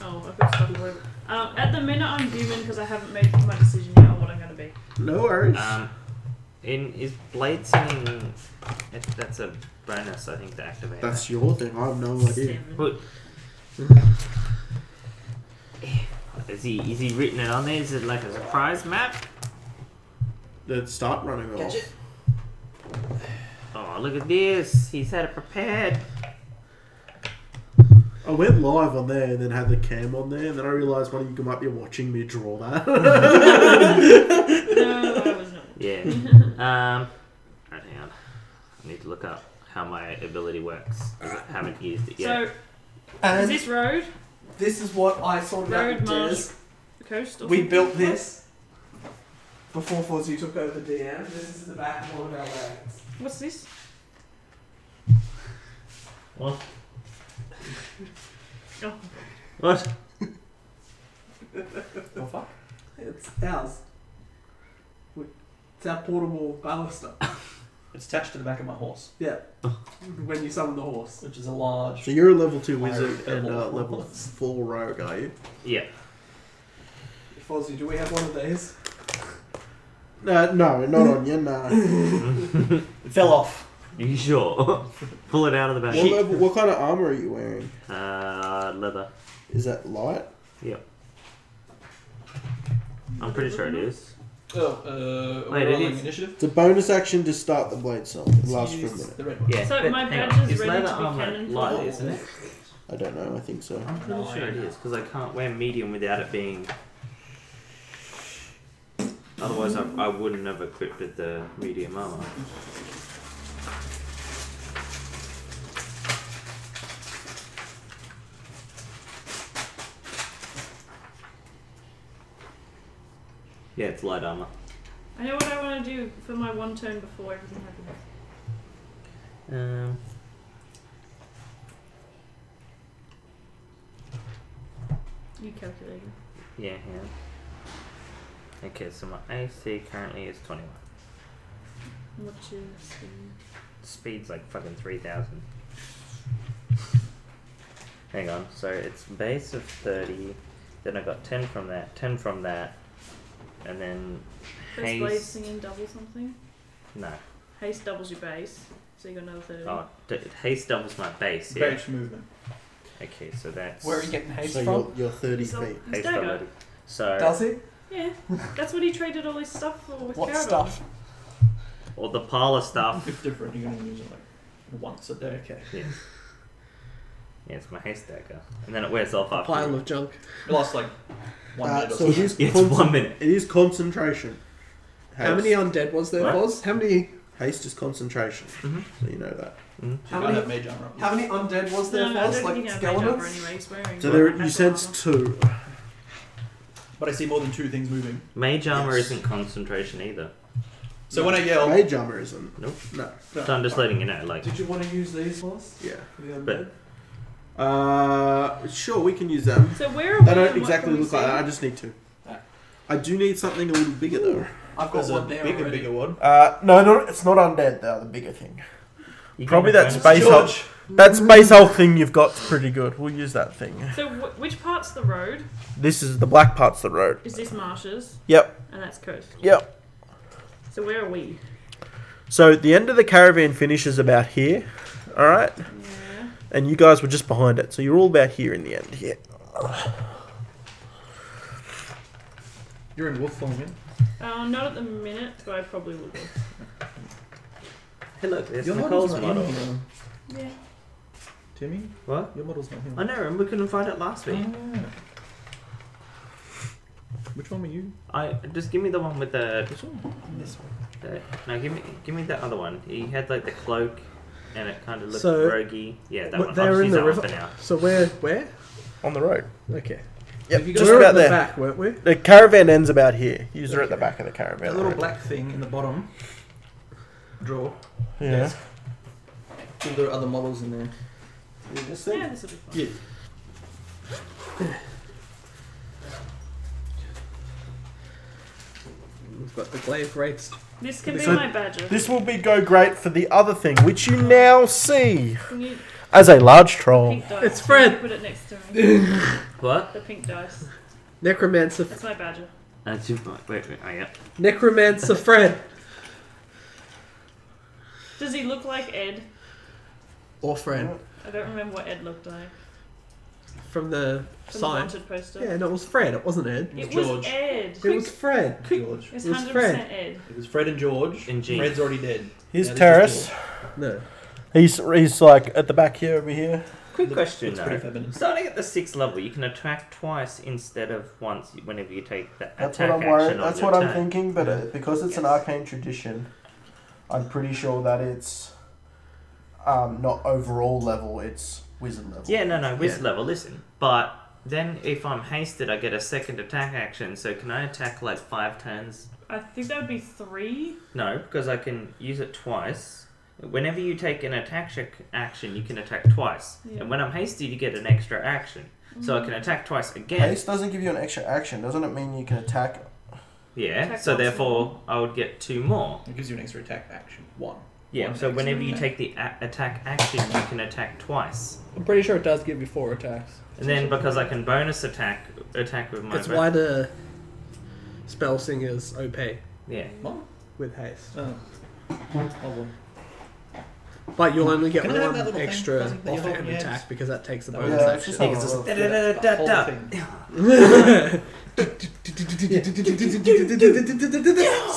Oh, I've got stuff all over. At the minute I'm human because I haven't made my decision yet on what I'm going to be. No worries. Is blade singing? That's a bonus, I think, to activate. That's your thing. I have no idea. 7. But is he written it on there? Is it like a surprise map? Then start running off. Catch it. Oh, look at this! He's had it prepared. I went live on there and then had the cam on there, and then I realised one of you might be watching me draw that. No, I was not. Yeah. Right, hang on. I need to look up how my ability works. I haven't used it yet. So, And is this road? this is what I sorted out Road with marsh. Des. The coast? Or We something? built this before Fozzie took over DM. This is the back of one of our wagons. What's this? What? Oh, What? Oh fuck. It's ours. It's our portable baluster. It's attached to the back of my horse, Yeah. When you summon the horse. which is a large. So you're a level 2 Fire wizard and purple. level 4 rogue, are you? Yeah. Fozzie, do we have one of these? No, not on you, no. It fell off. You sure? Pull it out of the bag. What kind of armor are you wearing? Leather. Is that light? Yep. I'm pretty sure it is. Oh, Wait, we're it rolling is. initiative. It's a bonus action to start the blade song. It lasts for a Use minute. the red one. Yeah. So but my hang badge on, is ready leather to be armor cannon light, fodder. isn't it? I don't know. I think so. I'm pretty sure it is because I can't wear medium without it being. Otherwise, I wouldn't have equipped with the medium armor. Yeah, it's light armor. I know what I want to do for my one turn before everything happens. You calculated. Yeah. Okay, so my AC currently is 21. What's your speed? Speed's like fucking 3,000. Hang on, so it's base of 30, then I got 10 from that, 10 from that, and then First blade haste. singing double something? No. Haste doubles your base, so you got another 30. Oh, haste doubles my base, yeah. Base movement. Okay, so that's. Where are you getting haste So from? you're 30 So- feet. His haste dagger. already. So. Does he? Yeah, that's what he traded all his stuff for with What Caravan. stuff? Or the pile of stuff. If different, you're going to use it like once a day. Okay. Yes. Yeah, it's my haste dagger. And then it wears off A after. pile of junk. It lasts like 1 minute or So it something. is, It's 1 minute. it is concentration. How many undead was there, What? Boz? How many? Haste is concentration. Mhm. So you know that. Mm. You How can't many- have mage armor up. How many undead was there, No, I Boz? don't Like think he had mage armor skeletons? anyway, he's wearing So there, you metal sense armor. 2. But I see more than 2 things moving. Mage armor Yes. isn't concentration either. So when I yell, Mage armor isn't. Nope. No. So I'm just letting you know, like. Did you want to use these, Boz? Yeah. For the But- undead? Sure, we can use them. So where are we? They don't and what exactly can we look like see? that. I just need to. Ah. I do need something a little bigger though. I've got there's a one there already. bigger one. No, it's not undead. They're the bigger thing. You Probably can that bonus- space hulk. George. That space hulk thing you've got's pretty good. We'll use that thing. So which part's the road? This is the black part's the road. Is this marshes? Yep. And that's coast. Yep. So where are we? So the end of the caravan finishes about here. All right. Yeah. And you guys were just behind it, so you're all about here in the end. Here. You're in wolf form, yeah? Not at the minute, but I probably will be. Hey, look, there's Your Nicole's model's not model. in here, Yeah. Timmy. What? Your model's not here. I know, and we couldn't find it last week. Ah. Which one were you? Just give me the one with the. This one. This one. No, give me the other one. He had like the cloak, and it kind of looked So- roguey. Yeah, that What- one. they're I'll just in use the that one river. for now. So where? On the road. Okay. Yep. Have you Just got- We were about at the there. back, weren't we? The caravan ends about here. You're at the back of the caravan. That little road. black thing in the bottom drawer. Yeah. Desk. All the other models in there. This Yeah, this will be fun. Yeah. We've got the glaive rates. This can be So my badger. This will go great for the other thing, which you now see Can you as a large troll. pink dice? It's Fred. Put it next to me. What? The pink dice. Necromancer. That's my badger. That's your. Wait. Oh yeah. Necromancer Fred. Does he look like Ed? Or Fred. I don't remember what Ed looked like. From the From the sign. wanted poster. Yeah, no, it was Fred. It wasn't Ed. It It was was George. Ed. It was Fred. George. It's it was 100% Fred. Ed. It was Fred and George. And G. Fred's already dead. Here's Yeah, this Terrace. is No. He's like at the back here, over here. Quick Look- question looks though. pretty feminine. Starting at the 6th level, you can attack twice instead of once whenever you take the That's attack what I'm worried. action on That's your what I'm turn. thinking. But because it's an Yes. arcane tradition, I'm pretty sure that it's not overall level. It's wizard level. Yeah, no, wizard Yeah. level. Listen, but then if I'm hasted, I get a second attack action. So can I attack like 5 turns? I think that would be 3. No, because I can use it twice. Whenever you take an attack action, you can attack twice. Yeah. And when I'm hasted, you get an extra action. So I can attack twice again. Haste doesn't give you an extra action. Doesn't it mean you can attack? Yeah, Attack so once therefore I would get 2 more. It gives you an extra attack action. One. Yeah, One so extra whenever you attack. take the attack action, you can attack twice. I'm pretty sure it does give you 4 attacks. And then because I can bonus attack with my That's why the spell singer's OP Yeah. What? with haste. Oh. Oh, well. But you'll only get Can I have that one little thing, extra Fuzzy, that you hold in offhand your attack hands? because that takes the Yeah, bonus it's just action. like It's just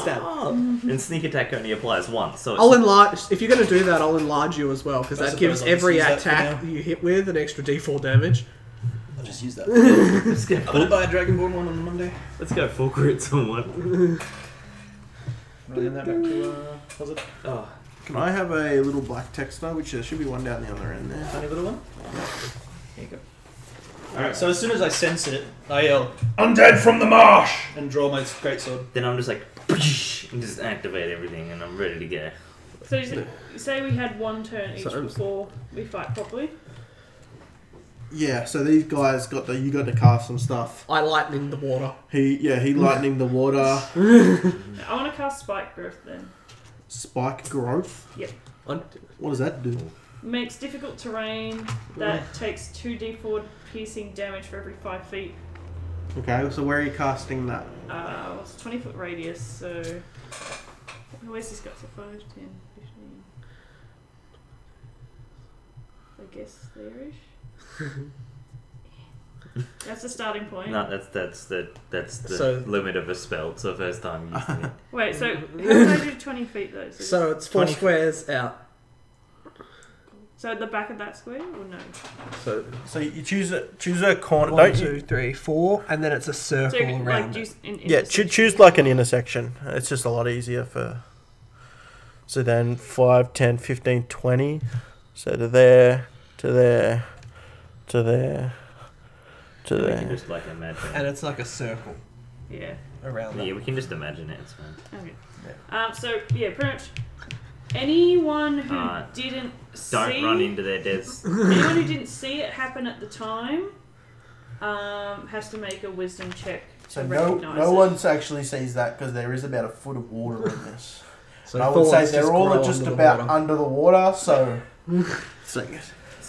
Stab. And sneak attack only applies once, so it's I'll enlarge. If you're going to do that, I'll enlarge you as well because I that suppose gives I'll just every use that for attack now. you hit with an extra D4 damage. I'll just use that. let's go I'm gonna full, buy a Dragonborn one on Monday. let's go full crits on one. I'll hand that back to was it Oh, Can I have a little black texter, which there should be one down the other end there. tiny little one? Here you go. Alright, so as soon as I sense it, I yell, "Undead from the marsh!" and draw my greatsword. then I'm just like, and just activate everything, and I'm ready to go. So you say we had one turn each So- before we fight properly. Yeah, so these guys you got to cast some stuff. I lightning the water. He lightning the water, I want to cast Spike Growth then. spike growth. Un- What does that do? Makes difficult terrain that takes 2d4 piercing damage for every 5 feet. Okay, so where are you casting that? It's a 20-foot radius, so... Where's this got? So 5, 10, 15... I guess there-ish? That's the starting point. No, that's the So- limit of a spell. It's the first time using it. Wait, so how do I do 20 feet though? So it's 4 squares out. So at the back of that square, or no? So you choose a corner. 1, 2, 3, 4, and then it's a So circle like around it. use in Yeah, choose like an intersection. It's just a lot easier for. So then 5, 10, 15, 20. So to there, to there, to there, to We can there. just like imagine. And it's like a circle Yeah. around Yeah, it. we can just imagine it. It's fine. Okay. So yeah, pretty much anyone who didn't Don't see run into their deaths. anyone who didn't see it happen at the time has to make a wisdom check So to no recognize it. one actually sees that because there is about a foot of water in this. So I would say thorns they're all grow just under the about water. under the water. So.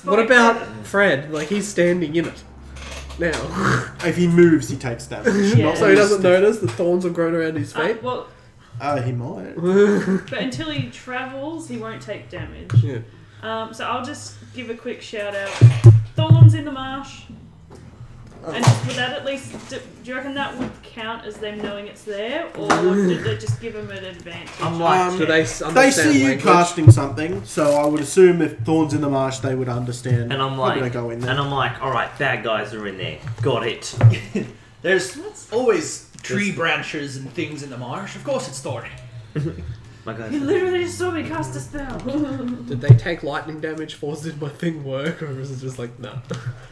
What about Fred? Like he's standing in it now. If he moves, he takes damage. Yeah. Not So he doesn't stick. notice the thorns have grown around his feet. Well, He might. but until he travels, he won't take damage. Yeah. So I'll just give a quick shout out. Thorns in the marsh. And would that at least, do you reckon that would count as them knowing it's there? Or did they just give them an advantage? I'm like, Do they They understand see you language? casting something, so I would assume if Thorns in the Marsh, they would understand. and I'm Probably like, don't go in there. and I'm like, all right, bad guys are in there. Got it. There's always tree branches and things in the marsh. Of course it's Thorny. My guys. You literally just saw me cast a spell. Did they take lightning damage? Force did my thing work, or was it just like no?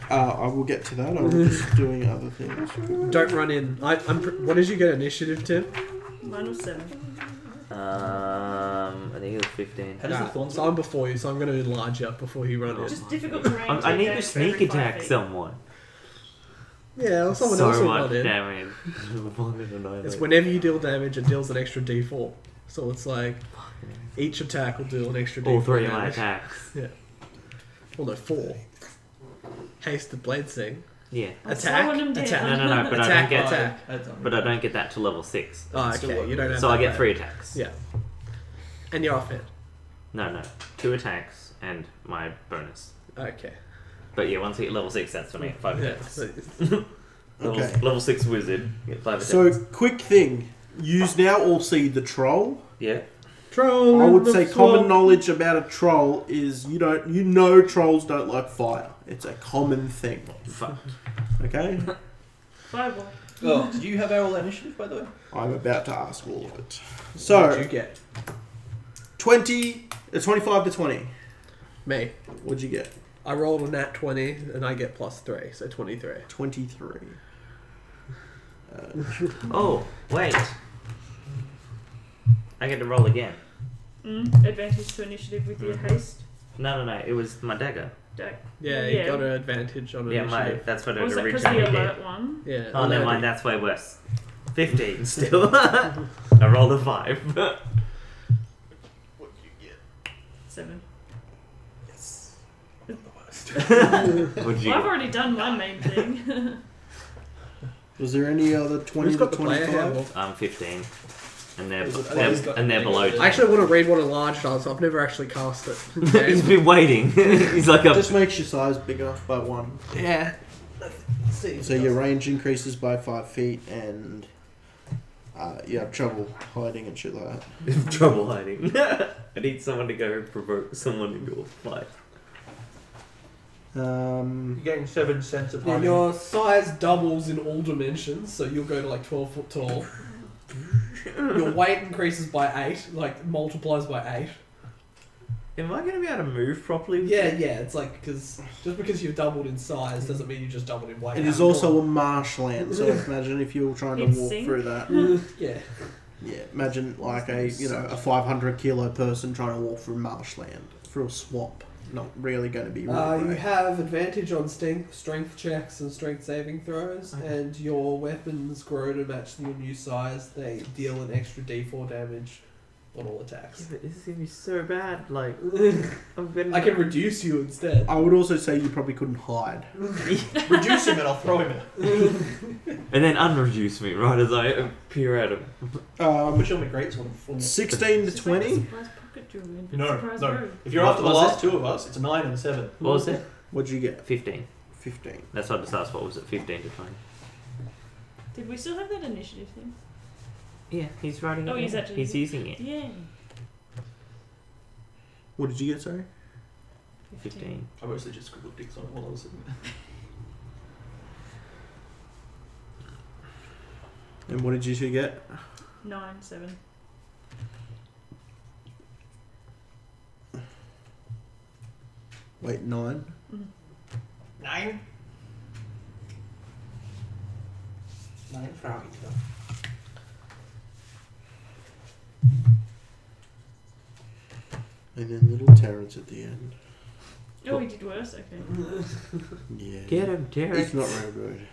I will get to that. I was just doing other things. Don't run in. What did you get initiative, Tim? Mine was 7. I think it was 15. How does the Nah, thorns so I'm before you, so I'm going to enlarge you before you run in. Just difficult terrain. I take need to damage for sneak every 5 attack feet. someone. Yeah, well, someone So else will much run in. damage. It's whenever you deal damage, it deals an extra D4. So it's like each attack will deal an extra D4 All 3 of my damage. attacks. Well, no, 4. Hasted blade sing. Yeah. That's Attack. slowing them down. Attack. No, but I Attack. don't get Attack. But I don't get that to level 6. Oh, Still okay. work. You don't have So I that get bad. 3 attacks. Yeah. And you're off it. No, 2 attacks and my bonus. Okay. But yeah, once I get level 6, that's when I get 5 Yeah. attacks. So, Okay. Level 6 wizard, get 5 attacks. So, quick thing. Use now all see the troll. yeah. troll. I in would the say swamp. common knowledge about a troll is you know trolls don't like fire. It's a common thing. Fuck. Okay? Fireball. Oh, did you have our initiative, by the way? I'm about to ask all of it. What'd So, you get? 25 to 20. Me. What'd you get? I rolled a nat 20 and I get +3, so 23. 23. Oh, wait. I get to roll again. Advantage to initiative with your haste. No. It was my dagger. Yeah, you got an advantage on Yeah, initiative. that's what it Was that because of originally the did. alert one? Yeah. Oh, never alerted. mind. That's way worse. 15 still. I rolled a 5. What did you get? 7. Yes. The worst. What'd you Well, I've get? already done my main thing. Was there any other 20 Who's to got the player 25? handbook? I'm 15. and they're Oh, he's got- below. I actually want to read what a large does. I've never actually cast it. He's been waiting. He's like It a. just makes your size bigger by 1. Yeah. So your range increases by 5 feet, and you have trouble hiding and shit like that. Trouble hiding. I need someone to go provoke someone into a fight. You're getting 7 cents of Yeah, hiding. your size doubles in all dimensions, so you'll go to like 12 foot tall. Your weight increases by 8, like multiplies by 8. Am I going to be able to move properly? Yeah, it's like, because just because you've doubled in size doesn't mean you just doubled in weight. It is also a marshland, so imagine if you were trying to It's walk sink. through that. Yeah. Yeah, imagine like a 500 kilo person trying to walk through marshland, through a swamp. Not really going to be. You Right. have advantage on strength checks and strength saving throws, and your weapons grow to match your new size. They deal an extra d4 damage on all attacks. Yeah, but this is going to be so bad. Like, I'm gonna... I can reduce you instead. I would also say you probably couldn't hide. Reduce him and I'll throw him in. And then unreduce me right as I appear at him. Which will be great sort of 16 to 20. Surprise pocket jewelry. No, Surprise no. robe. If you're What after the was last 2 of us, it's a 9 and a 7. What was it? What'd you get? 15. 15. That's what I just asked. What was it? 15 to 20. Did we still have that initiative thing? Yeah, he's writing it. Oh, he's down. actually- He's using it. Yeah. What did you get, sorry? 15. I mostly just scribbled dicks on it while I was sitting there. And what did you two get? 9, 7. Wait, 9? 9? 9 for how And then little Terrence at the end. Oh, he did worse. Okay. Yeah. Get him, Terrence. He's not very good.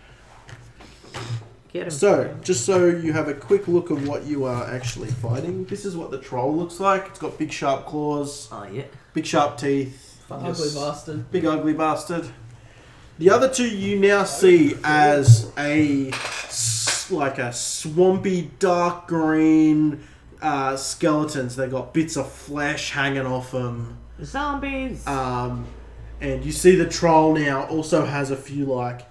Get him. So, just so you have a quick look of what you are actually fighting, this is what the troll looks like. It's got big sharp claws, Oh, yeah. big sharp teeth, Ugly bastard. big ugly bastard. The other two you now see as like a swampy dark green skeletons. They got bits of flesh hanging off them. Zombies. And you see the troll now also has a few like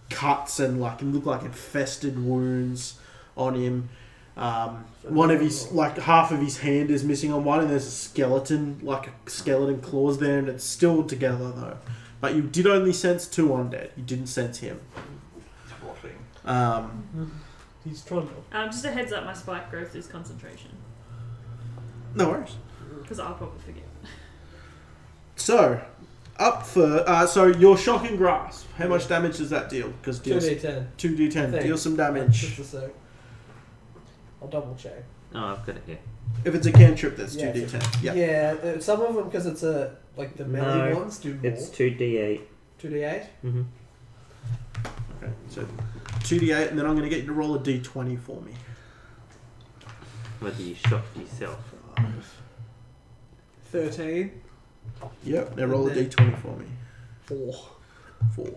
cuts and like look like infested wounds on him. One of his half of his hand is missing on one, and there's a skeleton claws there, and it's still together though. But you did only sense 2 undead. You didn't sense him. He's trying to. Just a heads up, my spike growth is concentration. No worries. Because I'll probably forget. So, up for so your shocking grasp. How much damage does that deal? Because 2d10. 2d10. Thanks. Deal some damage. Just a sec. I'll double check. Oh, I've got it here. If it's a cantrip, that's Yeah, 2d10. Yeah. Yeah, some of them, because it's a like the melee No, ones do more. It's 2d8. 2d8. Mm-hmm. Okay. So 2d8, and then I'm going to get you to roll a d20 for me. Whether you shocked yourself. 13. Yep. Now roll a And then- d20 for me. 4. 4.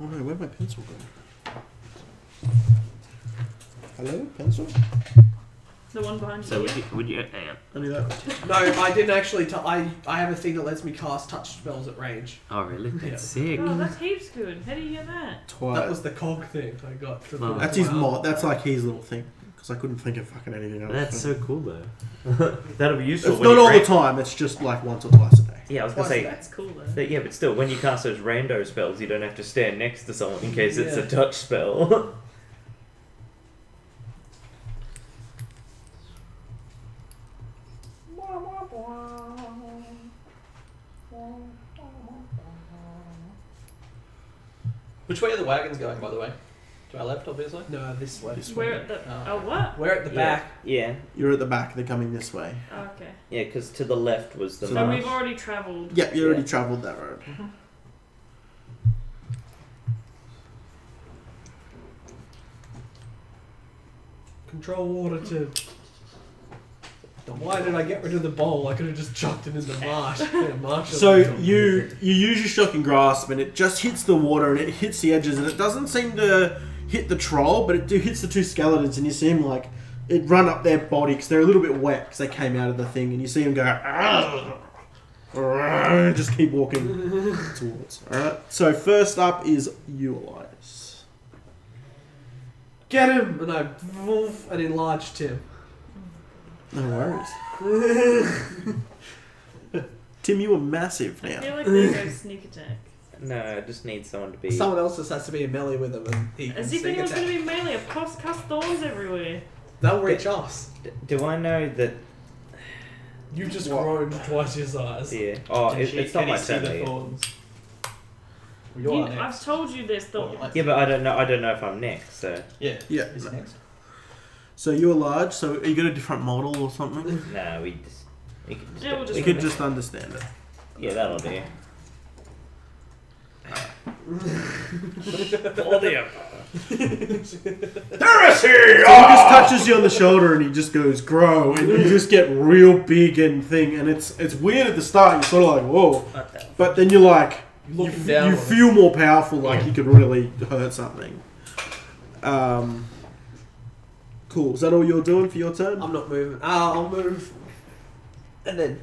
Oh no, where'd my pencil go? Hello, pencil? The one behind So you. would you hang on. I knew that. No, I didn't actually. I have a thing that lets me cast touch spells at range. Oh, really? That's Yeah. sick. Oh, that's heaps good. How do you get that? Twice. That was the cog thing I got. For Oh. That's his mod. That's like his little thing. Because I couldn't think of fucking anything else. That's so cool, though. That'll be useful. It's when not you all the rank- time. It's just like once or twice a day. Yeah, I was going to Twice say. a day. That's cool though. But yeah, but still, when you cast those rando spells, you don't have to stand next to someone in case it's a Yeah. touch spell. Which way are the wagons going, by the way? To our left, obviously. No, this way. This We're way. at the. Oh. Oh, what? We're at the Yeah. back. Yeah, You're at the back. They're coming this way. Oh, okay. yeah, because to the left was the So So marsh. we've already travelled. Yep, you already Yeah. travelled that road. Control water to. Why did I get rid of the bowl? I could have just chucked it in the marsh. Yeah, marsh So doesn't- you use your shocking grasp, and it just hits the water, and it hits the edges, and it doesn't seem to hit the troll, but it hits the two skeletons, and you see him like it run up their body because they're a little bit wet because they came out of the thing, and you see him go. Just keep walking towards. All right. So first up is you, Elias. Get him! And I and enlarged him. No worries. Tim, you were massive I now. feel like there goes sneak attack. No, I just need someone to be. Someone else just has to be in melee with him, and he can As if sneak anyone's attack. going to be melee. I've cast thorns everywhere. They'll reach us. Do I know that? You just What? grown twice your size. Yeah. Oh, it's not Can my you see turn. the yet. thorns? You're next. I've told you there's thorns. Yeah, but I don't know. I don't know if I'm next. So Yeah. Yeah. Is it next? So you're large. So are you got a different model or something? no, we just. You can just Yeah, we'll just You go could just understand it. Yeah, that'll do. So he just touches you on the shoulder and he just goes grow, and you just get real big and thing, and it's weird at the start. You're sort of like whoa, but then you're like Looking down. you feel more powerful, like you could really hurt something. Cool. Is that all you're doing for your turn? I'm not moving. I'll move. And then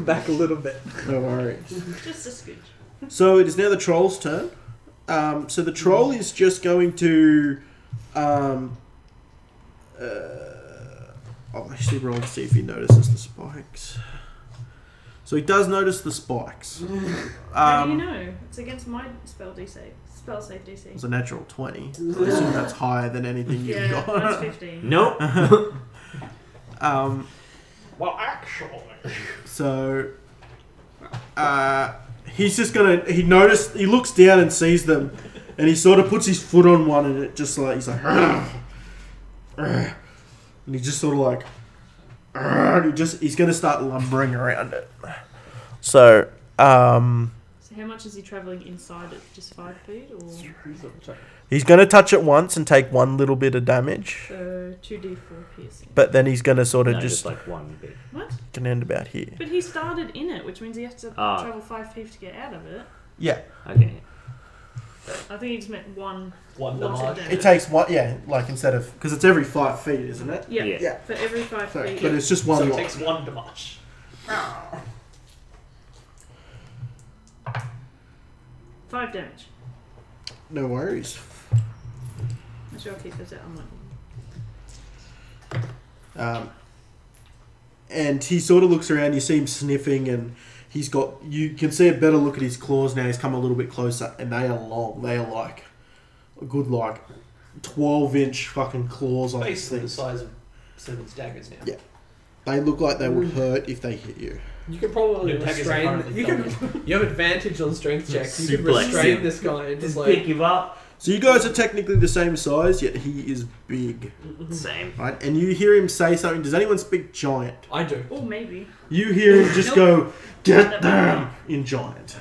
back a little bit. No worries. Just a scooch. So it is now the troll's turn. So the troll is just going to. I'll actually roll to see if he notices the spikes. So he does notice the spikes. How do you know? It's against my spell save DC. It's a natural 20. So I assume that's higher than anything you've Yeah, got. that's 15. Nope. Well, actually. So he's just gonna. He looks down and sees them, and he sort of puts his foot on one, and it just like he's like, "Argh, argh," and he just sort of like, "Argh," he's gonna start lumbering around it. So So how much is he travelling inside it? Just 5 feet? Or he's gonna touch it once and take one little bit of damage, so 2d4 piercing. but then he's gonna sort of No, just like one bit. What? can end about here. But he started in it, which means he has to Ah. travel 5 feet to get out of it. Yeah, Okay. I think he just meant one One lot of damage. damage. it takes one. Yeah, like instead of because it's every 5 feet, isn't it? Yeah. Yeah. For every 5 So, feet. but it's just So one it lot. takes one damage. 5 damage. No worries. I'm sure I'll keep this out. I'm like, And he sort of looks around. You see him sniffing, and he's got. You can see a better look at his claws now. He's come a little bit closer, and they are long. They are like a good 12-inch fucking claws on these Basically the things. size of Seven's daggers now. Yeah. They look like they would hurt if they hit you. You can probably Your daggers are restrain. currently You have advantage on strength checks. You can Suplex restrain him. this guy and just Just pick like. him up. So you guys are technically the same size, yet he is big, Same. right? And you hear him say something. Does anyone speak giant? I do. oh, maybe. You hear him just go, "Get them!" in giant.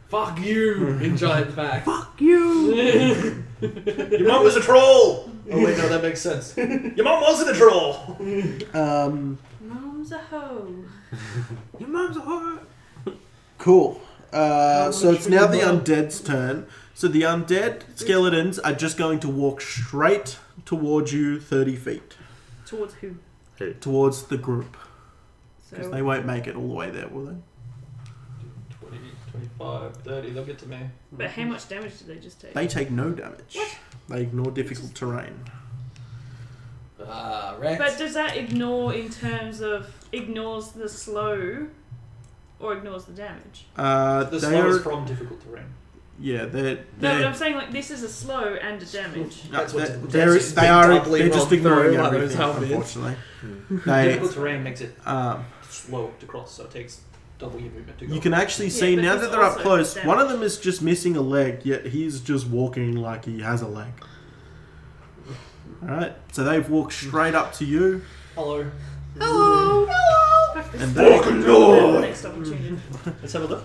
Fuck you in giant back. Fuck you! Your mum was a troll! Oh wait, no, that makes sense. Your mum wasn't a troll! Mom's a hoe. Your mum's a whore. Cool. So it's now the undead's turn. So the undead skeletons are just going to walk straight towards you 30 feet. Towards who? Towards the group. Because So they won't make it all the way there, will they? 20, 25, 30, they'll get to me. But how much damage did they just take? They take no damage. They ignore difficult terrain. Rex. But does that ignore in terms of ignores the slow or ignores the damage? The They slow is are, from difficult terrain. yeah, they're, No, but I'm they're, saying like this is a slow and a damage. That's what they're just they been are doubly they're just run ignoring through like those everything, helmets. unfortunately. They, Difficult terrain makes it um, slow to cross, so it takes double your movement to go. you can actually Yeah, see but now there's that they're up also close. damage. One of them is just missing a leg, yet he's just walking like he has a leg. All right, so they've walked straight up to you, Hello. Fuck this. and they ignore. Next opportunity. Let's have a look.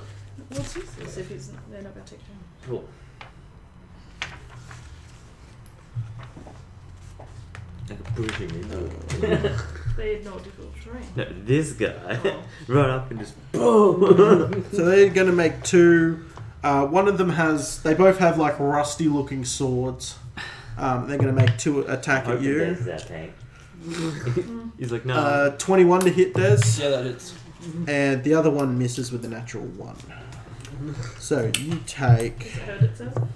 What's useless if it's not, they're not going to take turn. Cool. Like a pushing into They ignore difficult terrain. No, this guy Oh. run up and just boom. So they're going to make two One of them has. They both have like rusty-looking swords. They're going to make 2 attack at you. Des that tank. He's like, no. 21 to hit Des. Yeah, that is. And the other one misses with a natural 1. So you take. Does it hurt itself?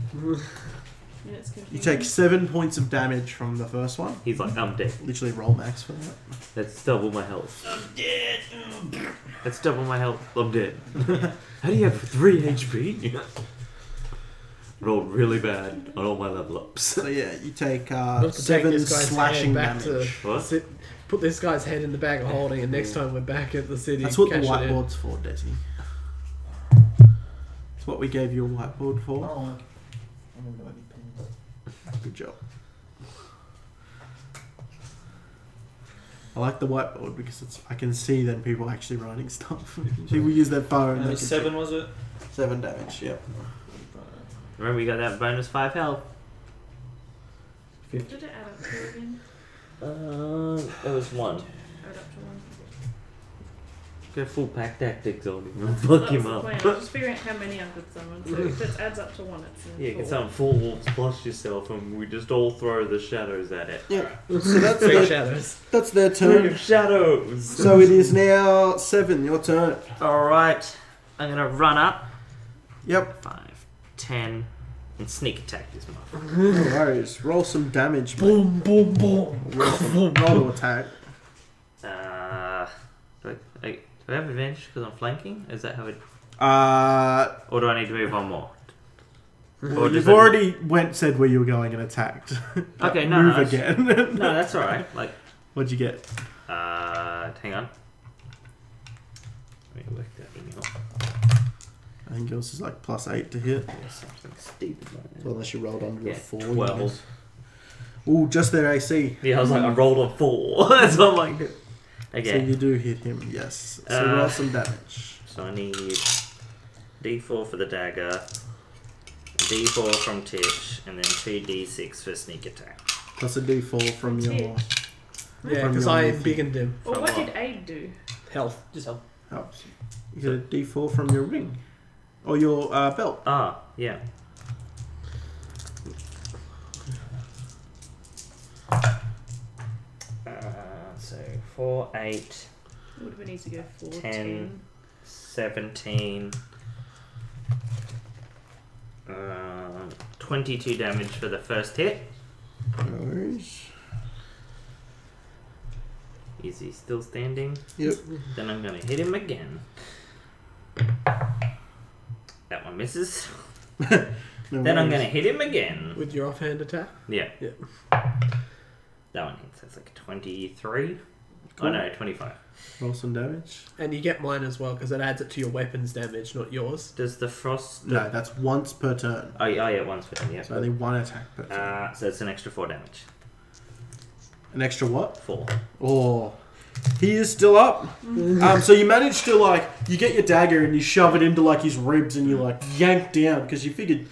Yeah, it's You take 7 points of damage from the first one. He's like, I'm dead. Literally roll max for that. That's double my health. I'm dead. That's double my health. I'm dead. How do you have 3 HP? Rolled really bad on all my level ups. So yeah, you take We'll have to 7 this guy's slashing head back damage. What? Put this guy's head in the bag of holding, and next time we're back at the city, That's what the cash it in. whiteboard's for, Desi. It's what we gave you a whiteboard for. Oh, okay. I don't know any pins. Good job. I like the whiteboard because I can see then people actually writing stuff. People use their phone. And they the can 7 was it? 7 damage, yep. Remember, you got that bonus 5 health. Did it add up to again? It was 1. Add up to 1. Go full pack tactics on him and That fuck was him the up. plan. I was just figuring out how many I could summon. So if it adds up to 1, it's in Yeah, get 4. some 4 wolves plus yourself, and we just all throw the shadows at it. Yeah. So that's Three their, shadows. that's their Three turn. shadows. So it is now 7, your turn. All right, I'm gonna run up. Yep. 5, 10, and sneak attack this motherfucker. No worries. Roll some damage. mate. Boom, boom, boom. Roll to attack. Do I have advantage because I'm flanking? Is that how it? Uh, Or do I need to move one more? well, does you've it- already said where you were going and attacked. Okay, no, Move no, again. No, that's all right. Like, What'd you get? hang on. Let me work that in here. I think yours is like +8 to hit. Yeah, something stupid like that. So unless you rolled under Yeah, a 4. 12. Ooh, just their AC. Yeah, I was like, I rolled a 4. That's what I'm like. So Okay, you do hit him, yes. So roll some damage. so I need D4 for the dagger, D4 from Tish, and then 2D6 for sneak attack. Plus a D4 from your Tish. Yeah, From because your I movie. embiggened him. Well, From what what? did Aid do? Health. Just help. helps. You get a D4 from your ring. Or your belt. Ah, yeah. So 4, 8, Would have been easy to go 4, 10. 10. 17, 22 damage for the first hit. No worries. Is he still standing? Yep. Then I'm gonna hit him again. That one misses. No Then I'm worries. gonna hit him again. With your offhand attack. Yeah. Yeah. That one hits. That's like a 23. Cool. Oh no, 25. Roll some damage. And you get mine as well, because it adds it to your weapon's damage, not yours. Does the frost? No, that's once per turn. Oh yeah, once per turn. Yeah. So only 1 attack per turn. So it's an extra 4 damage. An extra what? 4. Oh. He is still up. So you manage to you get your dagger and you shove it into his ribs and you yank down because you figured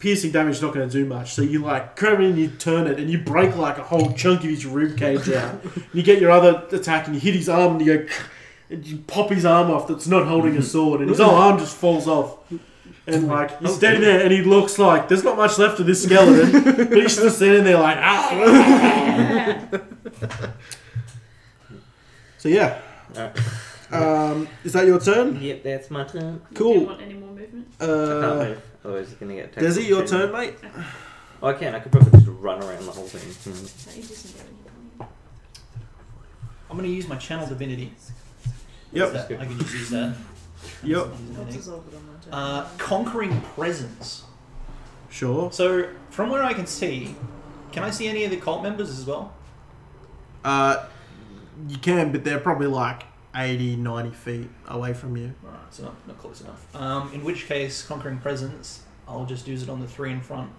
piercing damage is not going to do much. So you grab it and you turn it and you break a whole chunk of his rib cage out. And you get your other attack and you hit his arm and you go and you pop his arm off that's not holding a sword and his whole arm just falls off. And he's standing there and he looks like there's not much left of this skeleton, but he's just standing there ah. So yeah. Is that your turn? Yep, that's my turn. Do you Cool. want any more movement? I can't move. Otherwise, it's gonna get. Desi, your turn, mate. Oh, I can. I could probably just run around the whole thing. That is just not I'm going to use my channel divinity. Yep. That- I can just use that. Yep. I'll dissolve it on my turn. Conquering presence. Sure. So, from where I can see, can I see any of the cult members as well? You can, but they're probably 80, 90 feet away from you. Alright, so not close enough. In which case, conquering presence, I'll just use it on the 3 in front.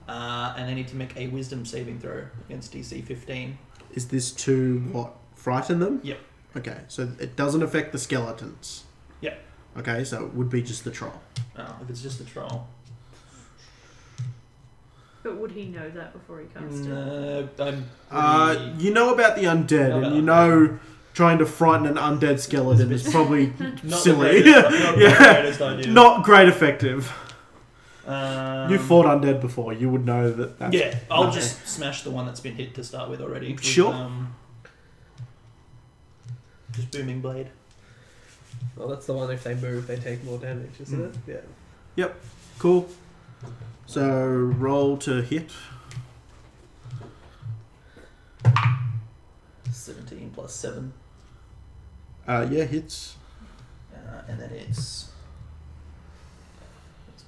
And they need to make a wisdom saving throw against DC 15. Is this to what? Frighten them? Yep. Okay, so it doesn't affect the skeletons. Yep. Okay, so it would be just the troll. Oh, if it's just a troll. But would he know that before he cast it? No, I'm You know about the undead, Know and about you know trying to frighten an undead skeleton is probably Not silly. The greatest, not the greatest idea. Not great effective. Um, You fought undead before. You would know that. That's Yeah, I'll no. just smash the one that's been hit to start with already. With, Sure. Just booming blade. Well, that's the one if they move, they take more damage, isn't it? Yeah. Cool. So roll to hit. 17 plus 7. Yeah, hits. And then it's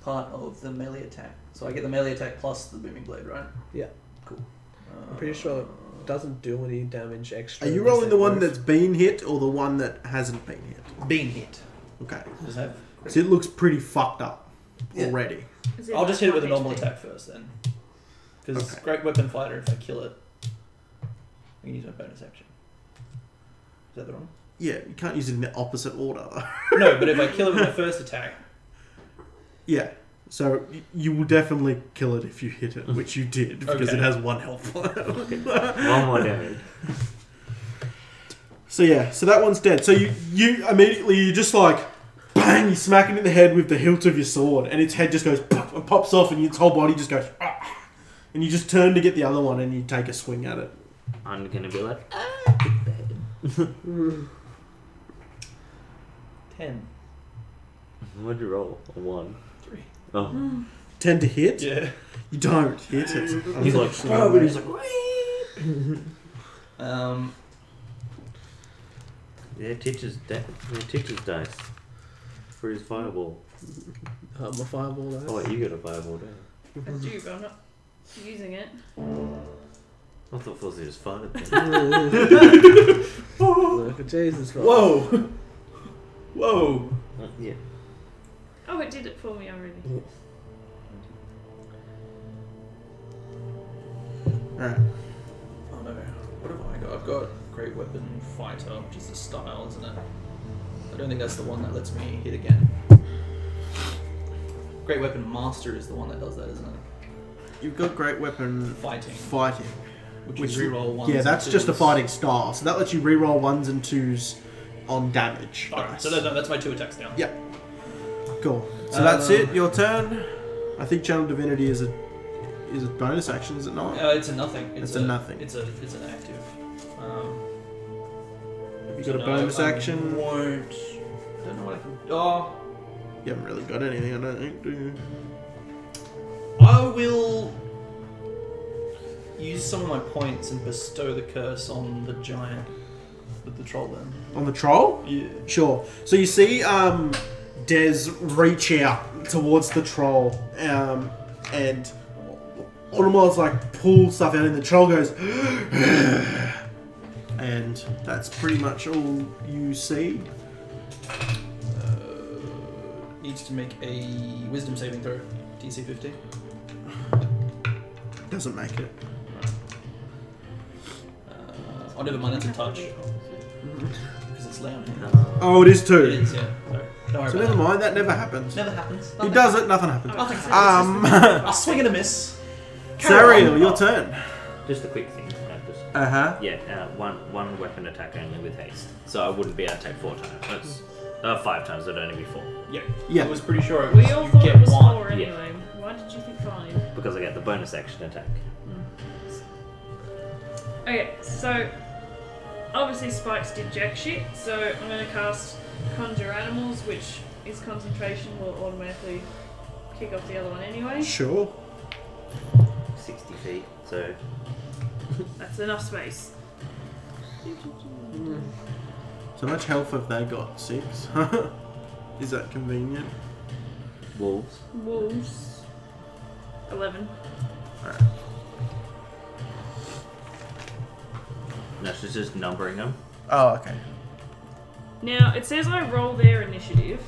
part of the melee attack. So I get the melee attack plus the booming blade, right? Yeah. Cool. I'm pretty sure it doesn't do any damage extra. Are you unless rolling they the one move. that's been hit or the one that hasn't been hit? Being hit. Okay. Does that? So it looks pretty fucked up Yeah. already. Is it I'll just hit it with a like normal HP? attack first then. Because Okay. great weapon fighter, if I kill it, I can use my bonus action. Is that the wrong? Yeah, you can't use it in the opposite order. No, but if I kill it with my first attack, Yeah. So you will definitely kill it if you hit it, which you did because Okay. it has 1 health. One more damage. So yeah, so that one's dead. So you immediately you just like bang, you smack it in the head with the hilt of your sword, and its head just goes pop and pops off, and its whole body just goes. Ah. And you just turn to get the other one, and you take a swing at it. I'm gonna be like, hit the head. 10. What'd you roll? A 1. 3. Oh. 10 to hit. Yeah. You don't hit it. He's like, unfortunately. oh, but he's like, yeah, teacher's dice for his fireball. My fireball. Though. Oh, wait, you got a fireball, don't you? I do, but I'm not using it. I thought Fuzzy just fired it. Look at Jesus Christ. Whoa! Whoa! Yeah. Oh, it did it for me already. Alright. Oh no. What have I got? I've got Great Weapon Fighter, which is the style, isn't it? I don't think that's the one that lets me hit again. Great Weapon Master is the one that does that, isn't it? You've got great weapon Fighting. which you reroll ones. yeah, that's and just a twos. fighting style. So that lets you reroll 1s and 2s on damage. Alright, dice. so that's my 2 attacks now. Yep. Cool. So that's it. Your turn. I think Channel Divinity is a bonus action, is it not? It's a nothing. It's a nothing. It's an active. You got a No, bonus I action. Won't. I don't know what I can. Oh, You haven't really got anything, I don't think, do you? I will use some of my points and bestow the curse on the giant with the troll then. On the troll? Yeah. Sure. So you see Des reach out towards the troll and Automo's like pull stuff out and the troll goes and that's pretty much all you see. Needs to make a wisdom saving throw. DC 50. Doesn't make it. Oh, never mind, it's a touch. Because it's Leon. Oh, it is It too. is, yeah. Sorry. Don't worry So about never that. mind, that never happens. Never happens. He Nothing. does it, nothing happens. Oh, it's I'll swing and a miss. Sariel, your turn. Just a quick thing. Uh-huh. Yeah, one weapon attack only with haste. So I wouldn't be able to take 4 times. That's 5 times, it'd only be 4. Yeah. Yeah. I was pretty sure it was. We all you thought get it was one. 4 anyway. Why did you think 5? Because I get the bonus action attack. Okay, so obviously Spikes did jack shit, so I'm going to cast Conjure Animals, which is concentration, will automatically kick off the other one anyway. Sure. 60 feet, so That's enough space. So much health have they got? 6? Is that convenient? wolves. Wolves. 11. Alright. No, she's just numbering them. Oh, okay. Now, it says I roll their initiative,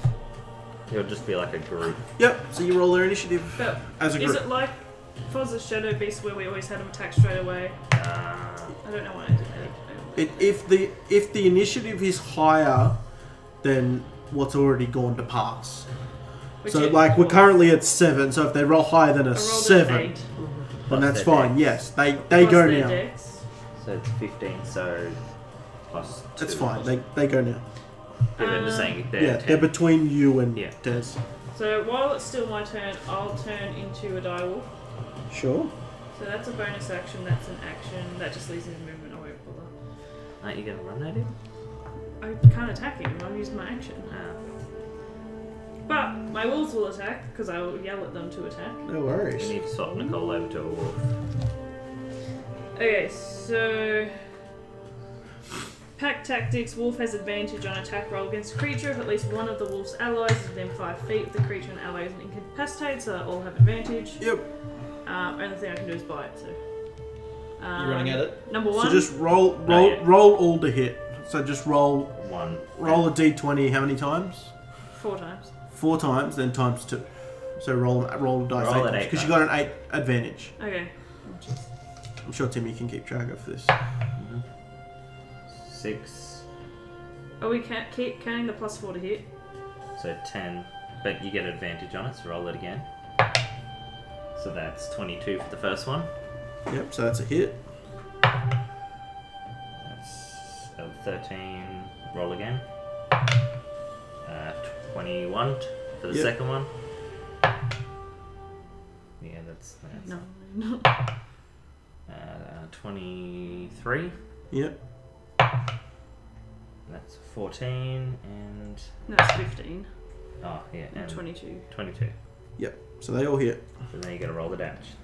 It'll just be like a group. Yep, so you roll their initiative but as a is group. it like Foz's Shadow Beast where we always had them attack straight away? I don't know why I did that. If the initiative is higher than what's already gone to pass. So like we're currently at 7, so if they roll higher than a 7, then Plus that's their fine. dex. Yes, they Plus go their now. dex. So it's 15, so plus 2. That's fine. They go now. Yeah, they're just saying they're Yeah, 10. they're between you and Yeah. Des. So while it's still my turn, I'll turn into a direwolf. Sure. So that's a bonus action, that's an action. That just leaves his movement, I won't bother. Aren't you going to run at him? I can't attack him, I've used my action. But my wolves will attack, because I will yell at them to attack. No You worries. need to swap Nicole over to a wolf. Okay, so... Pack tactics. Wolf has advantage on attack roll against a creature if at least one of the wolf's allies is within 5 feet of the creature and ally isn't incapacitated, so they all have advantage. Yep. Only thing I can do is bite, so... You running at it? Number 1. So just roll yeah. roll all to hit. So just roll One. a d20 how many times? 4 times. 4 times, then times 2. So roll dice Roll 8 at times 8 because you times. got an 8 advantage. Okay. I'm sure Timmy can keep track of this. 6. Are we keep counting the plus 4 to hit? So 10. But you get advantage on it, so roll it again. So that's 22 for the first one. Yep. So that's a hit. That's 13. Roll again. 21 for the Yep. second one. Yeah, that's No. 23. Yep. That's 14 and That's 15. oh yeah, And and 22. 22. So they all hit. So then you got to roll the damage.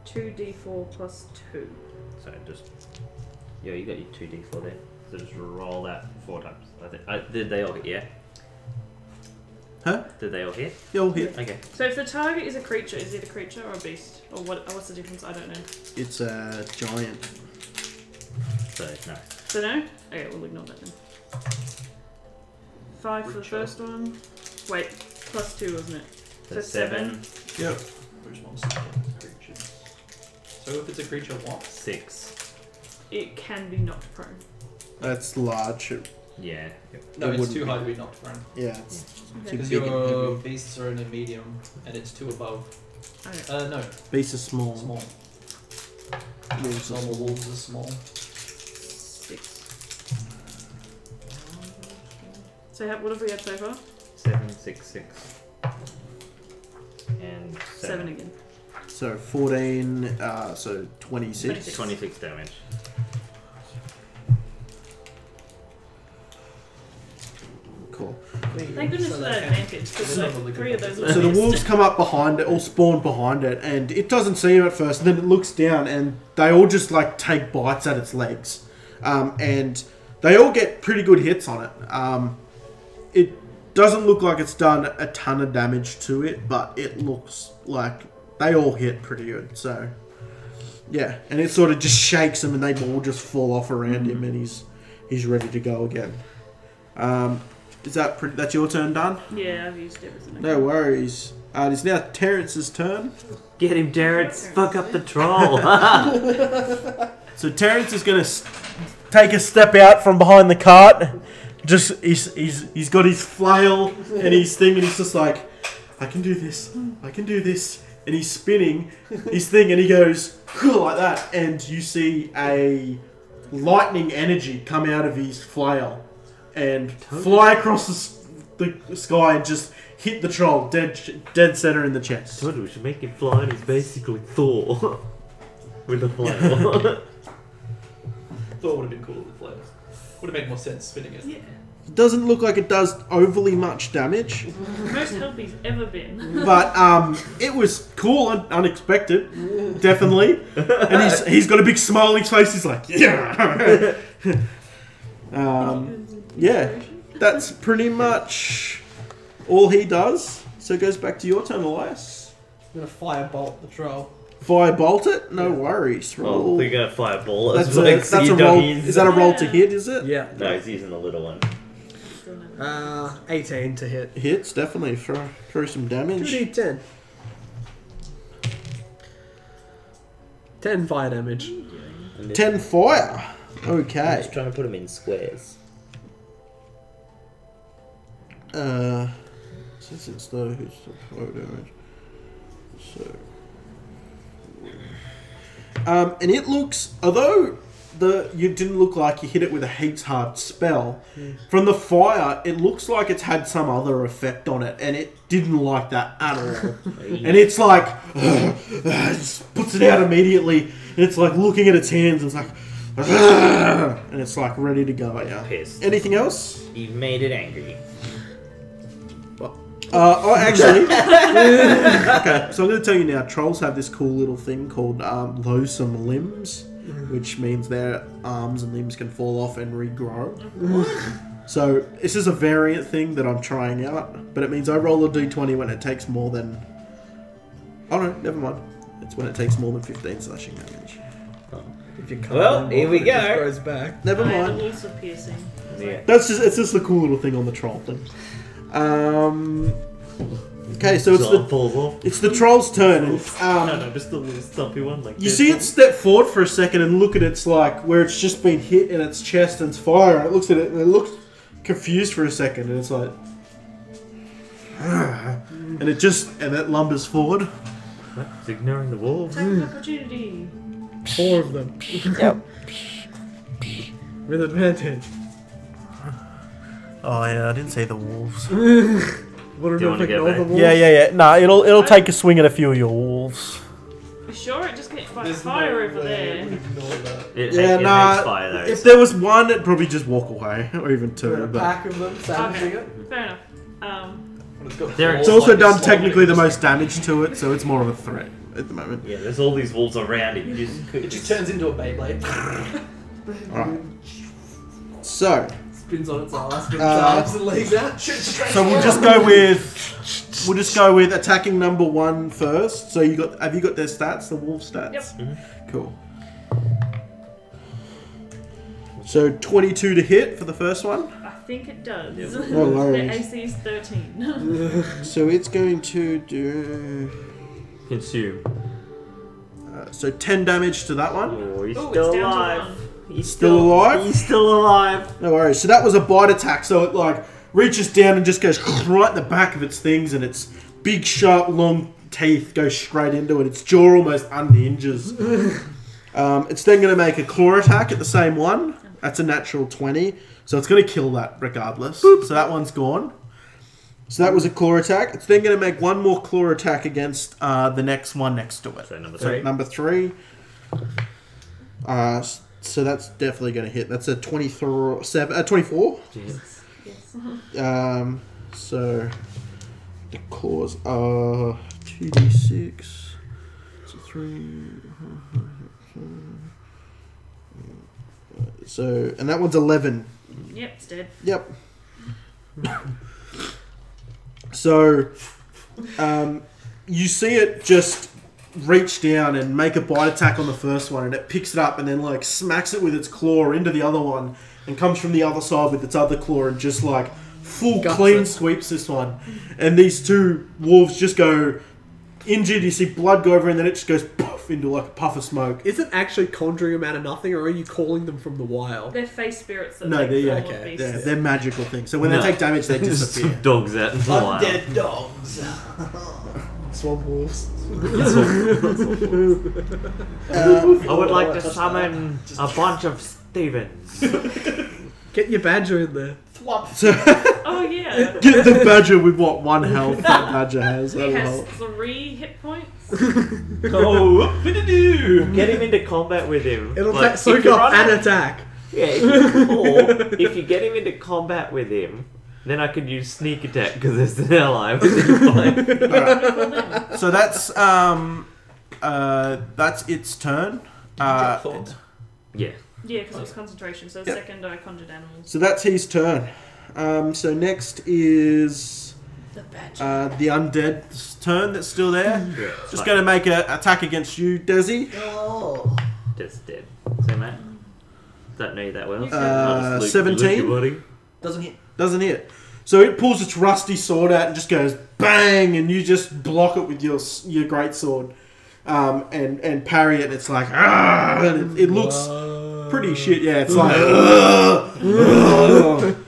2d4 plus 2. So just yeah, you got your 2d4 there. So just roll that 4 times. Did they all hit? Yeah. Huh? Did they all hit? They all hit. Okay. So if the target is a creature, is it a creature or a beast? Or what's the difference? I don't know. It's a giant. So no. So no? Okay, we'll ignore that then. 5 for the Creature. first one. Wait, plus 2, wasn't it? So 7, Yep. Which one's the creatures? So if it's a creature, what? 6. It can be knocked prone. That's large. Yeah. No, It it's wouldn't too be. high to be knocked prone. Yeah. It's Okay. Because big and your heavy. beasts are in a medium and it's 2 above. Okay. No, beast is small. small. Wolves are Normal small. wolves are small. 6. So what have we had so far? 7, 6, 6. And 7 again. So 14. So 26. 26 damage. Cool. Thank goodness for that advantage, because They're like not really 3 of good. those So the were wolves come up behind it, all spawn behind it, and it doesn't see him at first. And then it looks down, and they all just like take bites at its legs, and they all get pretty good hits on it. It doesn't look like it's done a ton of damage to it, but it looks like they all hit pretty good. So yeah, and it sort of just shakes them, and they all just fall off around him, and he's ready to go again. Is that that's your turn done? Yeah, I've used everything. No worries. It's now Terrence's turn. Get him, Terrence. Fuck up the troll. So Terrence is going to take a step out from behind the cart. Just he's got his flail and his thing, and he's just like, I can do this. I can do this. And he's spinning his thing, and he goes like that, and you see a lightning energy come out of his flail and fly across the sky and just hit the troll dead center in the chest. Told you we should make him fly, and he's basically Thor with a flail. Thought would have been cool with flares. Would have made more sense spinning it. Yeah. Doesn't look like it does overly much damage, Most help he's ever been. but it was cool and unexpected, definitely. And he's got a big smile on his face. He's like, yeah. Yeah, that's pretty much all he does. So it goes back to your turn, Elias. I'm gonna firebolt the troll. Firebolt it? No worries. Well, Roll. we're gonna fire a ball. That's like a sea roll. doggies. Is that a roll to hit? Is it? Yeah. No, he's using the little one. 18 to hit. Hits definitely. Throw some damage. 2d10. 10 fire damage. 10 fire. I'm Okay. just trying to put him in squares. Since it's the fire damage, so And it looks, although you didn't look like you hit it with a heaps hard spell, from the fire, it looks like it's had some other effect on it, and it didn't like that at all. And it's like, just puts it out immediately, and it's like looking at its hands, and it's like, and it's like ready to go. Yeah. Pissed. Anything else? You've made it angry. Actually, okay. So I'm going to tell you now. Trolls have this cool little thing called loathsome limbs, which means their arms and limbs can fall off and regrow. So this is a variant thing that I'm trying out, but it means I roll a d20 when it takes more than. Oh no, never mind. It's when it takes more than 15 slashing damage. If you cut Well, them here off, we it just go. grows back. Never The mind. wolves are piercing. Yeah. It's just a cool little thing on the troll thing. Okay, so it's the troll's turn. Just the little stumpy one. Like You see it step forward for a second and look at its like where it's just been hit in its chest and it's fire. And it looks at it and it looks confused for a second and it's like, and it lumbers forward. It's ignoring the wolves. Attack of opportunity. 4 of them. Yep. With advantage. Oh yeah, I didn't say the wolves. What Do you wanna get back? Yeah. Nah, it'll take a swing at a few of your wolves. You sure it just gets There's fire no over way there? I would ignore that. It Yeah, hates nah. fire though. If there was one, it'd probably just walk away, or even two. A But pack of them, savaging Okay, it. fair enough. But it's got They're- claws it's also like done this, technically the like most damage to it, so it's more of a threat at the moment. Yeah, there's all these wolves around it. You just it just turns into a Beyblade. Alright. So, Spins on its ass, with its Uh, arms and legs out. Shoots straight so we'll just go with attacking number 1 first. So have you got their stats, the wolf stats? Yep. Cool. So 22 to hit for the first one. I think it does. Yep. No The worries. AC is 13. So it's going to do consume. so 10 damage to that one. Oh, he's Oh, still it's down to alive. 1. He's Still alive? He's still alive. No worries. So that was a bite attack. So it like reaches down and just goes right in the back of its things, and its big, sharp, long teeth go straight into it. Its jaw almost unhinges. It's then going to make a claw attack at the same one. That's a natural 20. So it's going to kill that regardless. So that one's gone. So that was a claw attack. It's then going to make one more claw attack against the next one next to it. So number So 3. number 3. So that's definitely going to hit. That's a 24. Yes. So the claws are 2d6. So 3. So, and that one's 11. Yep, it's dead. Yep. So, you see it just reach down and make a bite attack on the first one, and it picks it up and then like smacks it with its claw into the other one, and comes from the other side with its other claw and just like full Guts clean it. sweeps this one. And these two wolves just go injured. You see blood go over, and then it just goes puff into like a puff of smoke. Is it actually conjuring them out of nothing, or are you calling them from the wild? They're face spirits that No, make they're form of okay. beasts. They're magical things. So when No. they take damage, they disappear. Some dogs out in the wild. Undead dogs. Swamp wolves. I would like to summon a bunch of Stevens. Get your badger in there. Thwomp. So Oh yeah. get the badger with what 1 health that badger has. He That'll has help. 3 hit points. Oh, whoop-a-doo. Get him into combat with him. It'll Like, if soak you up run and out- attack. Yeah, or if you get him into combat with him, then I could use sneak attack because there's an ally within 5. So that's its turn. Drop thought. Yeah. Yeah, because it was concentration. So Yep. second I conjured animals. So that's his turn. So next is The badger. the undead's turn. That's still there. Yeah. Just going to make an attack against you, Desi. Oh. That's dead. So, mate. Don't know you that well. You I'll just 17? your body. Doesn't hit. Doesn't hit. So it pulls its rusty sword out and just goes bang, and you just block it with your great sword, and parry it. And it's like and it looks pretty shit. Yeah, it's like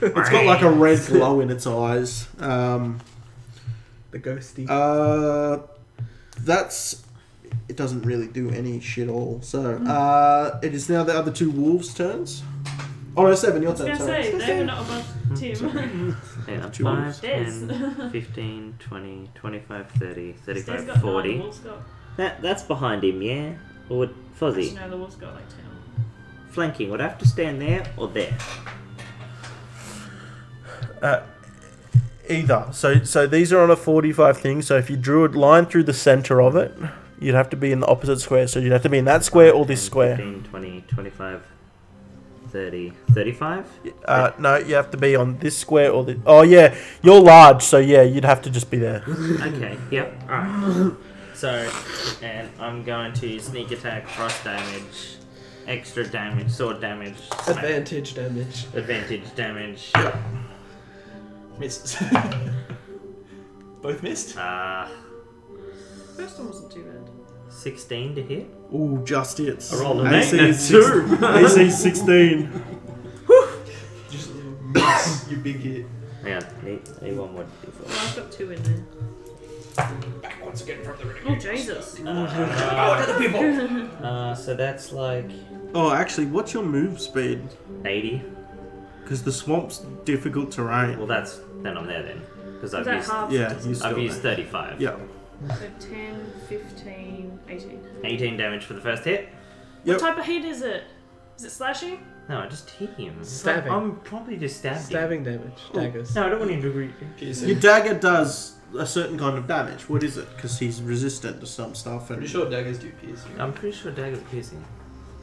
it's got like a red glow in its eyes. The ghosty. That's it doesn't really do any shit all. So it is now the other two wolves' turns. Oh no, 7, your I was turn. going to Sorry. say, they were not above Tim. Hang on, Two 5, wolves. 10, 15, 20, 25, 30, Steve's 35, got 40. 9, the wolf's got... That's behind him, yeah? Or would Actually, Fozzie? no, the wolf's got like 10. Flanking, would I have to stand there or there? Either. So these are on a 45 thing. So if you drew a line through the center of it, you'd have to be in the opposite square. So you'd have to be in that square or this 10, square. 15, 20, 25, 30, 35? No, you have to be on this square or the. Oh yeah, you're large, so yeah, you'd have to just be there. Okay, yep, alright. So, and I'm going to sneak attack, frost damage, extra damage, sword damage, Advantage damage. advantage damage. Missed. Both missed. First one wasn't too bad. 16 to hit. Ooh, just hits. I rolled an AC 8 and is 2. AC 16. Just miss. You big hit. Hang on, need one more Well, d4. I've got 2 in there. Back once again from the Oh, renegade. Jesus. Oh, to the people. So that's like Oh, actually, what's your move speed? 80. Because the swamp's difficult terrain. Well, then I'm there then. Because Is I've that used, half? Yeah, you still I've used there. 35. Yeah. So 10, 15, 18. 18 damage for the first hit. Yep. What type of hit is it? Is it slashing? No, I just hit him. Stabbing. I'm probably just stabbing. Stabbing damage. Daggers. No, I don't want him to agree. Your dagger does a certain kind of damage. What is it? Because he's resistant to some stuff. And Pretty sure daggers do pierce. I'm pretty sure dagger's piercing.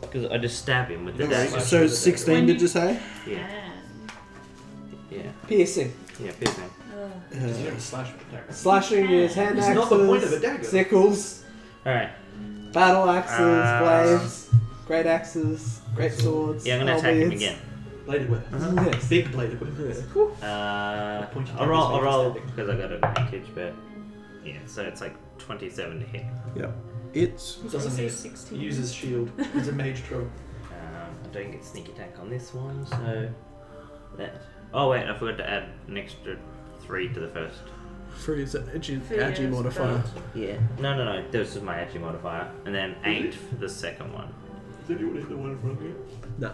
Because I just stab him with the Yeah, dagger. So 16, When did you- you say? Yeah, And... yeah, Piercing. yeah, piercing. You don't slash with a dagger. Slashing is hand It's axes, not the point of a dagger. sickles, Alright, battle axes, glaives, great axes, great swords. yeah, I'm gonna attack him halberds. again. Bladed weapons. Yes. Big bladed weapons. Pointy I'll roll daggers make because I got an advantage, but yeah, so it's like 27 to hit. Yep. It's. Doesn't AC hit. 16. He uses shield. He's a mage troll. I don't get sneak attack on this one, so that. Oh wait, I forgot to add an extra 3 to the first. Free is an agi Yeah, modifier. Yeah. No. This is my agi modifier, and then 8 for the second one. Did anyone hit the one in front of you? No.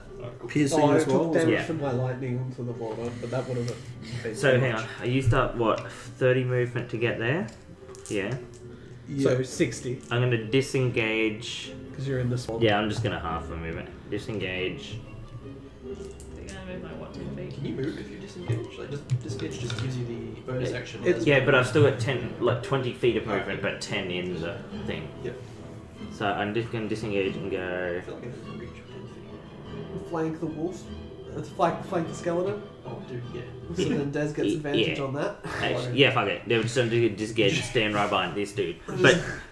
Piercing Oh, I as well. took damage Yeah. from my lightning onto the water, but that would have been So too hang much. on, I used up what 30 movement to get there. Yeah. So 60, I'm gonna disengage. because you're in the swamp. Yeah, I'm just gonna half a movement. Disengage. They're going to move like, what, 10 feet? Can you move if you disengage? Like, disengage just gives you the bonus action. It's- Yeah, but I've still got 20 feet of movement, but 10 in the thing. Yep. So I'm just gonna disengage and I go. feel like I can reach 10 feet. Flank the wolf. Flank the skeleton. Oh, dude, yeah. So then Des gets advantage Yeah. on that. Actually, yeah, fuck it. They were just gonna disengage and stand right behind this dude.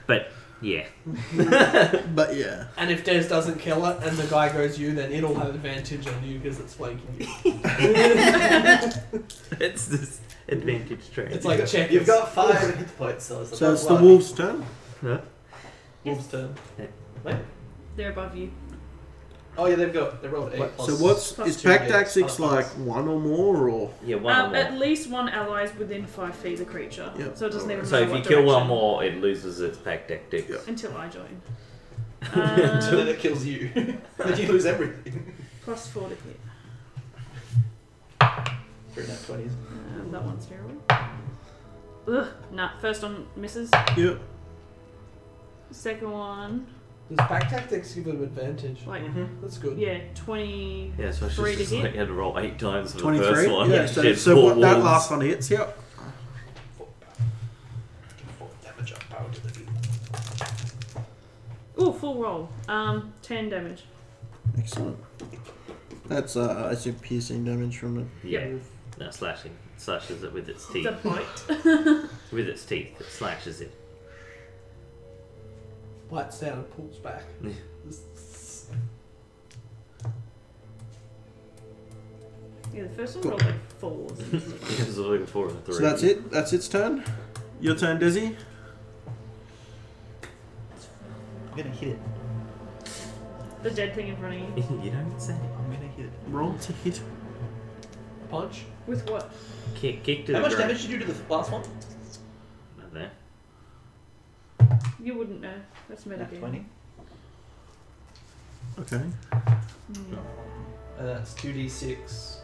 But yeah. But yeah. And if Des doesn't kill it and the guy goes you, then it'll have advantage on you because it's flanking you. It's this advantage trait. It's like checkers. You've got 5 hit points, so it's So it's the wolf's turn. Huh? Wolf's turn. Yeah. Wait. They're above you. Oh yeah, they rolled 8 plus. So what's plus is two Pact against Tactics other like ones. 1 or more or? Yeah, one or more. At least one ally is within 5 feet of the creature. Yep. So it doesn't even So matter if you what kill one direction. more, it loses its pack tactics. Yeah. Until I join. So then it kills you. Then you lose everything. Plus 4 to hit. For net 20s. That one's terrible. Ugh, nah. First one misses. Yep. Second one, Does back tactics give him advantage? like, That's good. yeah, 20. Yeah, so it's 3 to just hit. like you had to roll 8 times for the 23. first one. Yeah. Shit, So four what that wolves. last one hits? Yep. 4 damage up power to the feet. Ooh, full roll. 10 damage. Excellent. That's I see piercing damage from it. Yeah. No, slashing. It slashes it with its It's teeth. a bite. With its teeth, it slashes it. Bites down and pulls back. Yeah. Yeah, the first one rolled like 4s. It was like a 4 and a 3. So that's it. That's its turn. Your turn, Desi. I'm gonna hit it. The dead thing in front of you. You don't say. I'm gonna hit it. Roll to hit. Punch. With what? Kick to How the much ground. damage did you do to the last one? Not there. You wouldn't know. That's Nat metagame. 20. Okay. Mm. That's 2d6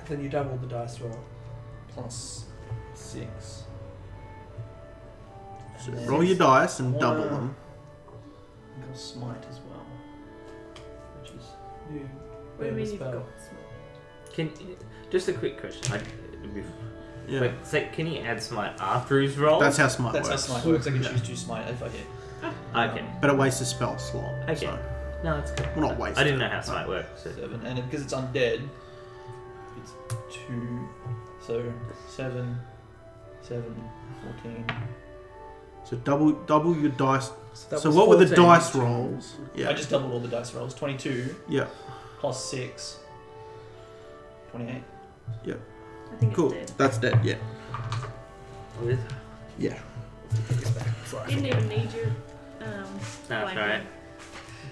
Then you double the dice roll. plus 6. So And then roll your dice and I double wanna- them. I've got smite as well, which is new. What do you mean you've spell. got? Can just a quick question. Yeah. Wait, so can he add smite after his roll? That's how smite That's how works. smite works. I can choose 2 smite if I hit. Okay. But it wastes a spell slot. Okay. So. No, that's good. Well, not wasted. I didn't know how smite worked. So. 7, and because it's undead, it's 2. So 7, 14. So double your dice. That So was what were the 14. dice rolls? Yeah. I just doubled all the dice rolls. 22 Yeah. plus 6. 28. I think Cool. it's That's dead. Yeah. With? Yeah. dead. Didn't even need your That's blanket. alright.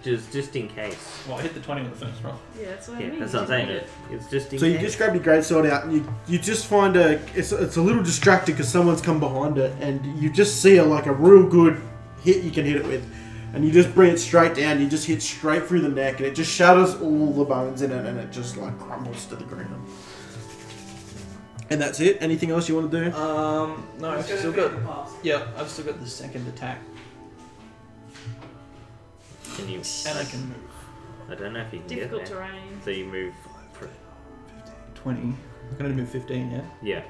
Just in case. Well, I hit the 20 with the first roll. Yeah, that's what I Yeah, mean. that's You what I'm didn't saying. need It's just in So case. you just grab your greatsword out, and you just find it's a little distracted because someone's come behind it, and you just see like a real good hit you can hit it with, and you just bring it straight down. You just hit straight through the neck, and it just shatters all the bones in it, and it just like crumbles to the ground. And that's it. Anything else you want to do? No, I've still got. Yeah, I've still got the second attack, Can you? and I can move. I don't know if you can Difficult get there. terrain. So you move. 20. I'm gonna move 15. Yeah. Yeah.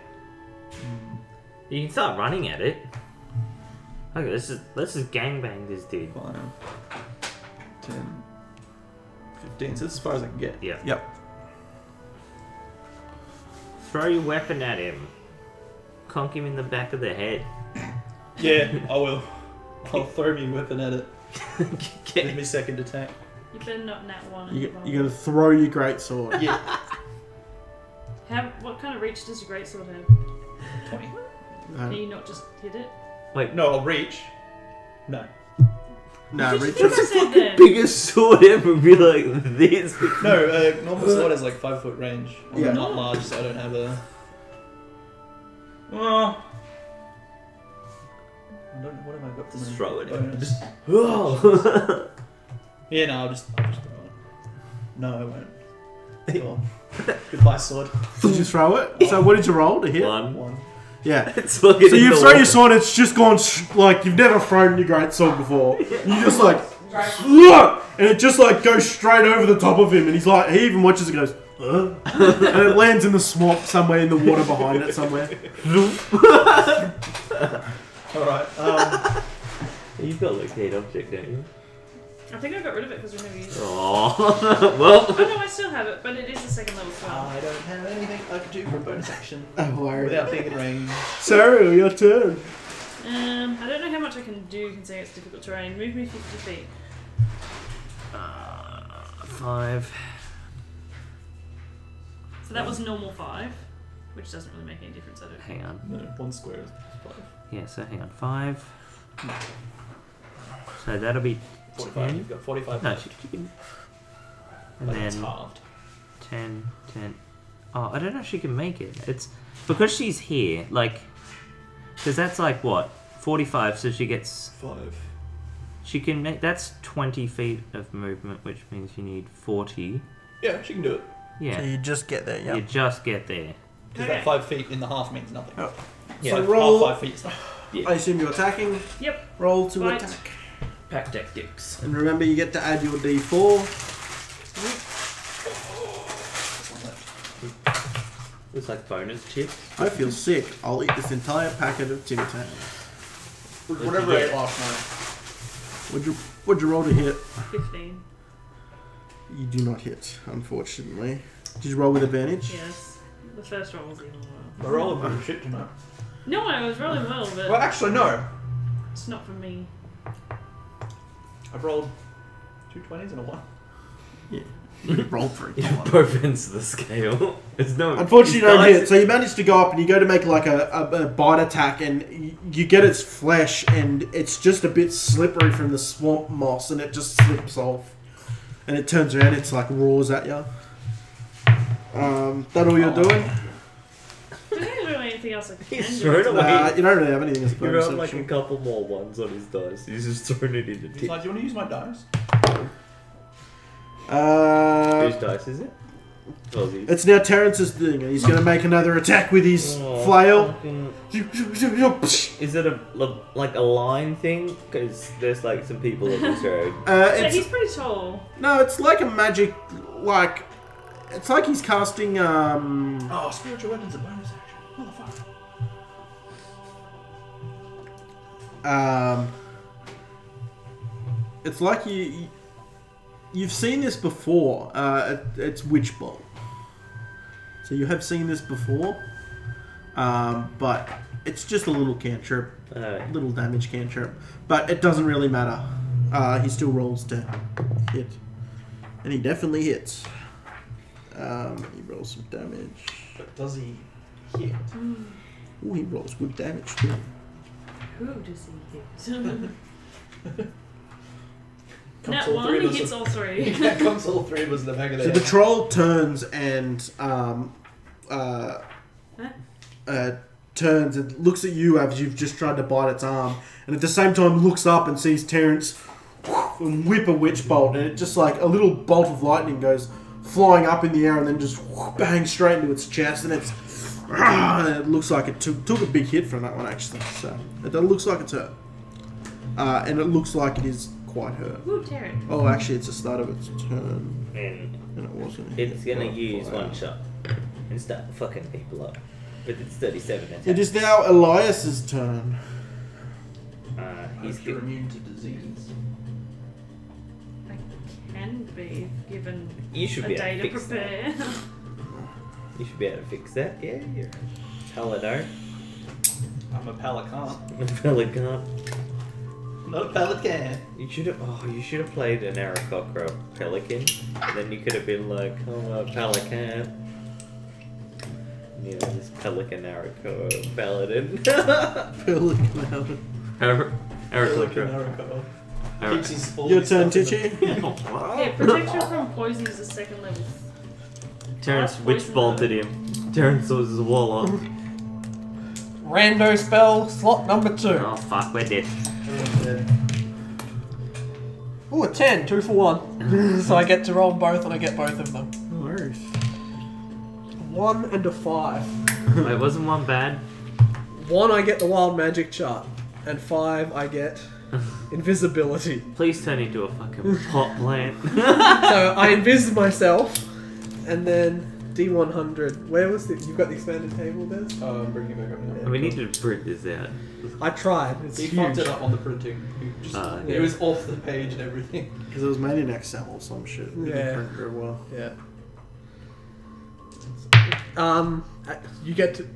You can start running at it. Okay, let's just gangbang this dude. 5, 10, 15. So that's as far as I can get. Yeah. Yep. Throw your weapon at him. Conk him in the back of the head. Yeah, I will. I'll throw my weapon at it. Get With my second attack. You better not nat one. You're gonna throw your greatsword. Yeah. What kind of reach does your greatsword have? 20. Can you not just hit it? No, I'll reach. No. No, You Richard. just said then. biggest sword ever be like this. No, normal sword has like 5 foot range. I'm Yeah. not large, so I don't have a. Well. I don't know, what have I got for Just my throw it. bonus? Whoa. Yeah, no, I'll just throw it. No, I won't. Cool. Goodbye, sword. Did you throw it? So what did you roll to hit? 1. Yeah. It's fucking So you in the throw your water. sword, it's just gone like you've never thrown your greatsword before. You just like, and it just like goes straight over the top of him, and he's like, he even watches it, and goes, and it lands in the swamp somewhere in the water behind it somewhere. Alright, You've got locate object, don't you? I think I got rid of it because we never used it. Oh, well. Oh no, I still have it, but it is a second level spell. I don't have anything I can do for a bonus action Oh, worry. without being in range. Sarah, your turn. I don't know how much I can do considering it's difficult terrain. Move me 50 feet. 5. So that was normal 5, which doesn't really make any difference, I don't think. Hang on. No, 1 square is 5. Yeah, so hang on. 5. So that'll be 45. 10. You've got 45 No, left. she can. And But it's then halved. 10, 10. Oh, I don't know if she can make it. It's because she's here, like, because that's like what 45. So she gets. 5. She can make. That's 20 feet of movement, which means you need 40. Yeah, she can do it. Yeah, you just get there, you just get there. Because Okay. that 5 feet in the half means nothing. Oh. Yeah. So Half roll. 5 feet is nothing. Yeah. I assume you're attacking. Yep. Roll to Fight. attack. Pack tactics. And remember, you get to add your D4. It's like bonus chips. I feel sick. I'll eat this entire packet of Tim Tams. Whatever I ate last night. What'd you roll to hit? 15. You do not hit, unfortunately. Did you roll with advantage? Yes. The first roll was even I lower. rolled pretty shit tonight. No, I was rolling well, but Well, actually, no. it's not for me. I've rolled 2 20s and a 1. You rolled for it. Both ends of the scale. There's no. Unfortunately, you it's don't nice. hit. So you manage to go up and you go to make like a bite attack, and you get its flesh, and it's just a bit slippery from the swamp moss, and it just slips off. And it turns around, it's like roars at you. That all you're doing? Did I do anything else I can He's do. thrown away. You don't really have anything as a He bonus wrote like a action. couple more ones on his dice. He's just thrown it in the He's tip. like, do you want to use my dice? Whose dice is it? Ozzy's. It's now Terrence's thing, and he's going to make another attack with his flail. fucking- Is it like a line thing? Because there's like some people on this road. So he's pretty tall. No, it's like a magic, like, it's like he's casting, Oh, spiritual weapons are bonus action. Motherfucker. It's like you've seen this before. It's Witch Bolt. So you have seen this before, but it's just a little cantrip, little damage cantrip. But it doesn't really matter. He still rolls to hit, and he definitely hits. He rolls some damage. But does he hit? Ooh, he rolls good damage too. Who does he hit? Comes Nat all one, three of he us hits at- all three. Yeah, comes all three of us in the back of the So head. the troll turns and turns and looks at you as you've just tried to bite its arm, and at the same time looks up and sees Terrence and whip a witch bolt, and it just like a little bolt of lightning goes flying up in the air and then just bangs straight into its chest, and it's and it looks like it took a big hit from that one actually. So it looks like it's hurt, and it looks like it is quite hurt. Ooh, Terran. Oh, actually, it's the start of its turn, And and it wasn't. it's hit gonna by use fire. one shot and start fucking people up. But it's 37 attacks. It is now Elias's turn. He's You're immune to disease. I can be given You should a be able day to to fix prepare. that. You should be able to fix that. Yeah, you're Paladin. I'm a pelican. Pelican. Not a pelican. You should have. Oh, you should have played an Aarakocra or a Pelican. Then you could have been like, oh, a Pelican. You know, this Pelican Aarakocra Paladin. Aarakocra. Keeps his all Your his turn, stuff in the- Tichi. Yeah, protection from poison is a second level. Terrence That's witch poison bolted him. Terrence was his wall up. Rando spell, slot number 2. Oh fuck, we're dead. Ooh, a 10, 2 for 1. So I get to roll both and I get both of them. No worries. 1 and a 5. Wait, wasn't one bad? 1 I get the wild magic chart, and 5 I get invisibility. Please turn into a fucking pot plant. So I invis myself, and then D100. Where was the? You've got the expanded table there. I'm bringing it back up now. We need to print this out. I tried. It's He huge. fucked it up on the printing. It was off the page and everything. Because it was made in Excel or some shit. It didn't Yeah. print very well. Yeah. You get to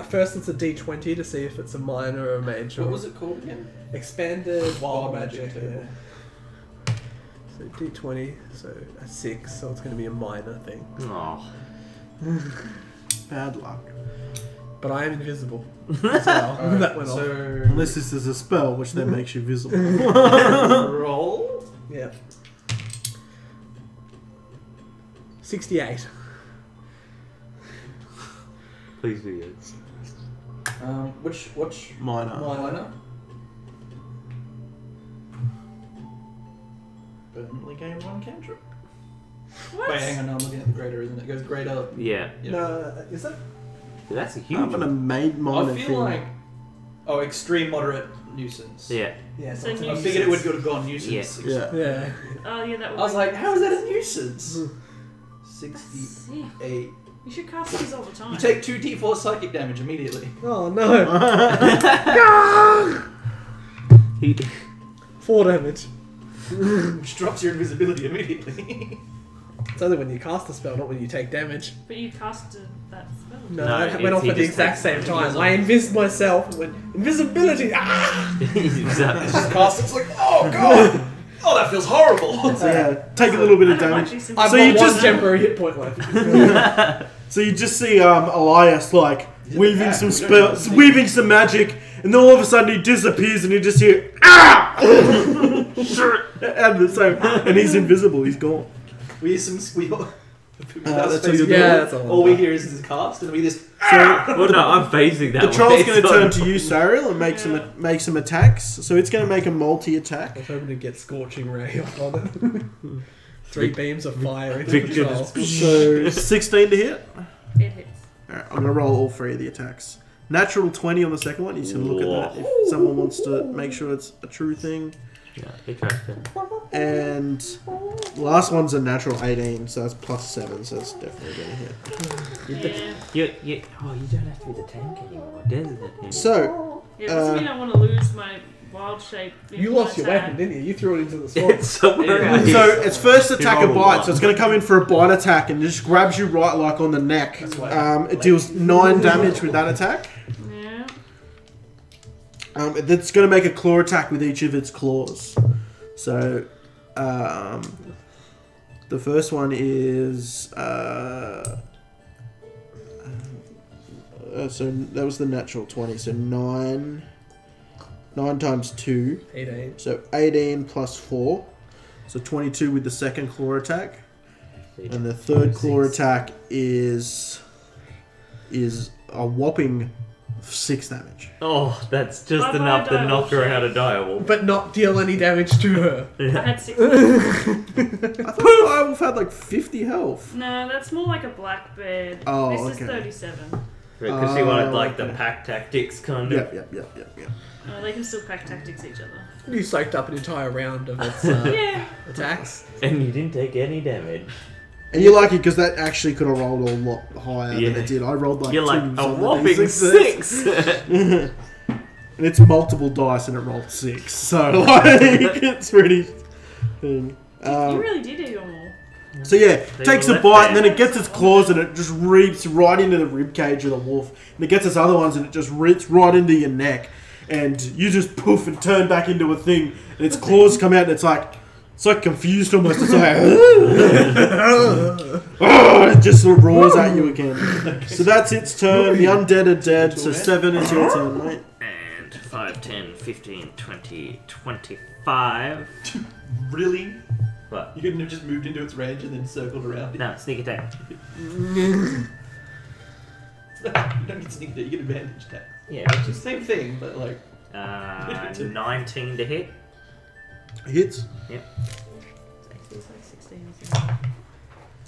first. It's a D20 to see if it's a minor or a major. What was it called again? Expanded wild Wild magic. magic table. Yeah. So D20. So a 6. So it's going to be a minor thing. Oh. Bad luck. But I am invisible. As well. Alright, That went off. so Unless this is a spell, which then makes you visible. roll. Yeah. 68. Please be good. Which Minor. minor? Permanently gain 1 cantrip. What? Wait, hang on, no, I'm looking at the greater, isn't it? It goes greater. Yeah. Yeah. No, is it? Dude, that's a huge I'm gonna one. made minor I feel thing. like extreme moderate nuisance. Yeah. Yeah. So it's you- I figured it would have gone nuisance. Yeah. Yeah. Oh yeah, that would I was be- like, how is that a nuisance? That's 68. sick. You should cast these all the time. You take 2d4 psychic damage immediately. Oh no. He, 4 damage. Which drops your invisibility immediately. It's only when you cast the spell, not when you take damage. But you casted that spell. No, No, that went off he at the just exact takes- same time. I invis myself and went, invisibility! Ah! exactly. Just cast it's like, oh god! Oh, that feels horrible! So yeah, take a little bit of I don't damage. actually see- I've So got you one just- temporary hit point left. So you just see Elias like weaving yeah, some we don't spells, even- weaving some magic, and then all of a sudden he disappears, and you just hear ah, and the same, and he's invisible. He's gone. We use some That's what you're Yeah, doing. that's all we hear is this cast, and we just. Well, no, I'm phasing that The troll's way, going to so- turn to you, Sariel, and make some attacks. So it's going to make a multi-attack. I was hoping to get Scorching Ray on it. 3 beams of fire into the Victor troll. So 16 to hit. It hits. Alright, I'm going to roll all 3 of the attacks. Natural 20 on the second one. You can look at that if someone wants to make sure it's a true thing. Yeah, interesting. And the last one's a natural 18, so that's plus 7, so it's definitely going to hit. Yeah. You don't have to be the tank anymore, does it? So, It doesn't mean I want to lose my wild shape. You lost your weapon, didn't you? You threw it into the swamp. It's somewhere out so here. its first attack rolled a a bite, one. so it's going to come in for a bite attack and just grabs you right like on the neck. That's why- It deals 9 damage with that attack. Yeah. It's going to make a claw attack with each of its claws. So, the first one is... so that was the natural 20, so 9 times 2, 18. so 18 plus 4, so 22 with the second claw attack, and the third claw attack is a whopping 6 damage. Oh, that's just Bye-bye, enough to knock her direwolf. out of direwolf. But not deal any damage to her. I had 6. I thought Direwolf had like 50 health. No, that's more like a black bear. Oh, This okay. is 37. Because she wanted like okay. the pack tactics kind of. Yep. They can still pack tactics each other. You soaked up an entire round of its Yeah. attacks. And you didn't take any damage. And you're lucky because that actually could have rolled a lot higher Yeah. than it did. I rolled like You're like 2s a on the whopping D6s. 6! And it's multiple dice and it rolled 6. So, like, it's pretty thing. You really did eat them all. So, yeah, They takes were a bite and left then it gets its claws and it just reaps right into the ribcage of the wolf. And it gets its other ones and it just reaps right into your neck. And you just poof and turn back into a thing. And its claws come out and it's like confused almost. It's like, it just sort of roars at you again. So that's its turn. The undead are dead. So 7 is your turn, mate. And 5, 10, 15, 20, 25. Really? What? You couldn't have just moved into its range and then circled around it. No, sneak attack. You don't get sneak attack, you get advantage attack. Yeah, It's the same thing, but like. 19 to hit. Hits. It's like 16, isn't it?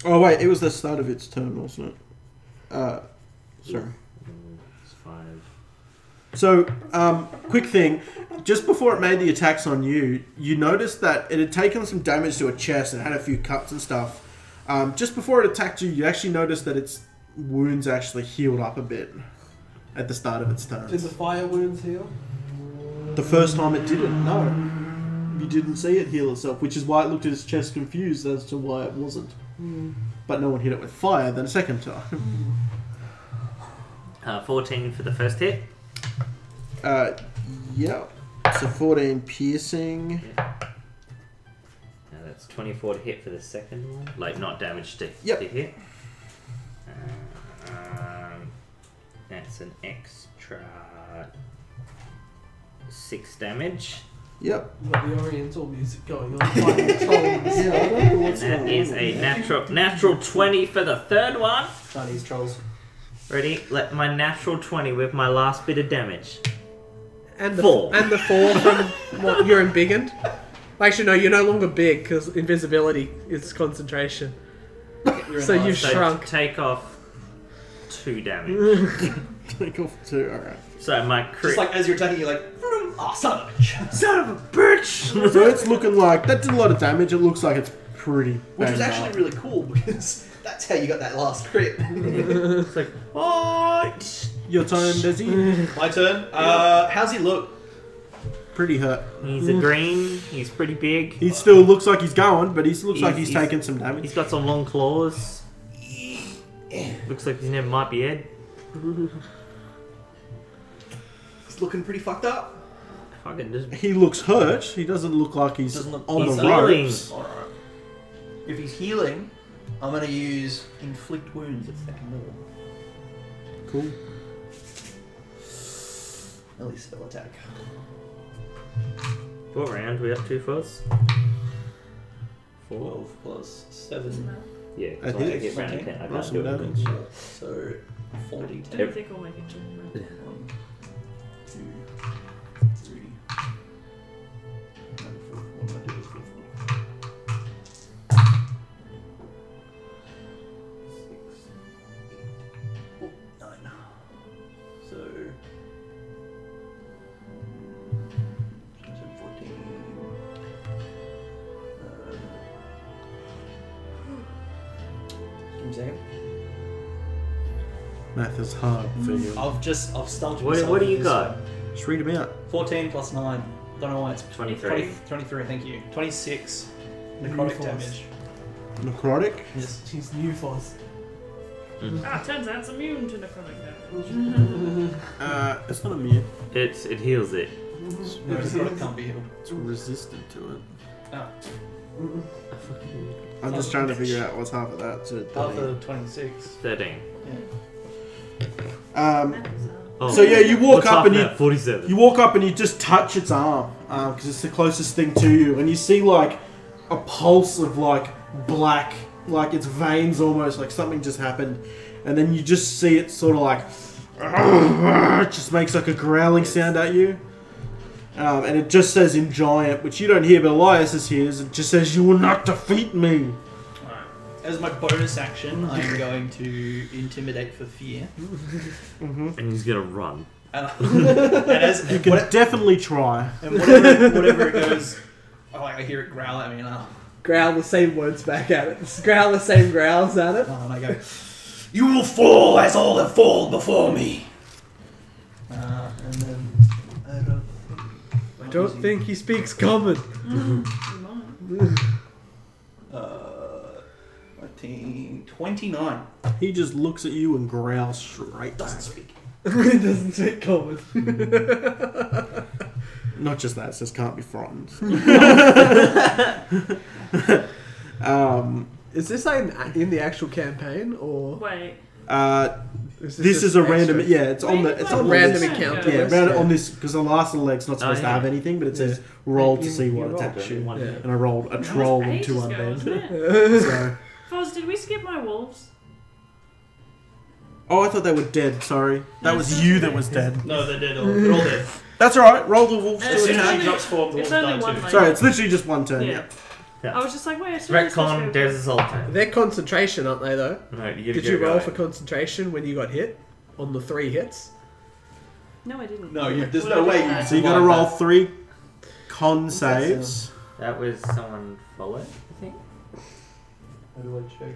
Oh, wait. It was the start of its turn, wasn't it? Sorry. It's 5. So, quick thing. Just before it made the attacks on you, you noticed that it had taken some damage to its chest and had a few cuts and stuff. Just before it attacked you, you actually noticed that its wounds actually healed up a bit at the start of its turn. Did the fire wounds heal? The first time it didn't, no. You didn't see it heal itself, which is why it looked at its chest confused as to why it wasn't. But no one hit it with fire the second time. 14 for the first hit. Yeah. So 14 piercing. That's 24 to hit for the second one. Like, not damage to, Yep. to hit. That's an extra 6 damage. Yep. You've got the Oriental music going on. Fighting trolls. Yeah, I don't know And what's that going is on. a natural 20 for the third one. Chinese trolls. Ready? Let my natural 20 with my last bit of damage. And the 4. And the 4 from what you're embiggened. Actually, no, you're no longer big because invisibility is concentration. So you've shrunk. Take off 2 damage. Take off 2, alright. So my crit. Just like as you're attacking, you're like, oh, son of a bitch. Son of a bitch! So it's looking like, that did a lot of damage, it looks like it's pretty Which was banged actually up. really cool because that's how you got that last crit. It's like, what? Your turn, Desi. My turn. How's he look? Pretty hurt. He's a green. He's pretty big. He still looks like he's going, but he looks like he's He's- taking some damage. He's got some long claws. Looks like he's never might be Ed. He's looking pretty fucked up. Fucking just. He looks hurt. He doesn't look like he's Doesn't look on he's the healing. ropes. Alright. If he's healing, I'm gonna use inflict wounds at second level. Cool. Melee spell attack. What round we up to first? 4. 12 plus 7. Yeah, I because I think hit round it's 10, I roll can't some do it. damage. So 40 I don't think I'll make it to 1, 2, 3. What do I do with 4? 6, 8, 9. So 14. Give me a second. Math is hard for you. I've stumped What myself do with you this got? one. Just read them out. 14 plus 9. Don't know why it's 23. 23, thank you. 26 necrotic Beautiful. damage. Necrotic? Yes. She's new Foz. Ah, turns out it's immune to necrotic damage. It's not immune. It heals it. No, necrotic can't be healed. It's resistant to it. Oh. I'm just trying to figure out what's half of that. So Half of 26. 13. Oh. So yeah, you walk What's up half and of you that? 47. You walk up and you just touch its arm because it's the closest thing to you, and you see like a pulse of like black, like its veins almost, like something just happened, and then you just see it sort of like it just makes like a growling sound at you, and it just says in giant, which you don't hear, but Elias hears. It just says, "You will not defeat me." As my bonus action, I'm going to intimidate for fear. And he's gonna run. And as You can definitely try. and whatever it goes, I hear it growl at me, and Growl the same words back at it. Growl the same growls at it. I go, "You will fall as all have fallen before me." And then I don't think he speaks common. You might. 29. He just looks at you and growls straight back. Doesn't speak. He doesn't speak common. Not just that, it says can't be frightened. Is this in the actual campaign or Wait. is This is a just random. extra? Yeah, it's on the. It's on Random this. encounter. Yeah, list? round on this because the last leg's not supposed to yeah. have anything, but it says Yeah. roll to You- see you what rolled attacks it in you, one Yeah. hit. and I rolled a That was troll and ages 2 ago, undead. wasn't it? So, Foz, did we skip my wolves? oh, I thought they were dead. Sorry, that No, was it's you not that dead. was dead. No, they're dead. They're all dead. That's all right. Roll the wolves It's to As soon as attack. she drops form, the It's wolves only die one too. lane. Sorry, it's literally just one turn. Yeah. Yeah. I was just like, wait, as soon as Retcon, this there's goes- assaulting. They're concentration, aren't they? Though. No, you Did you roll for concentration when you got hit on the 3 hits? No, I didn't. No, there's What no did I way do? you- So you got to roll 3 con saves, That was someone followed, I think. How do I check?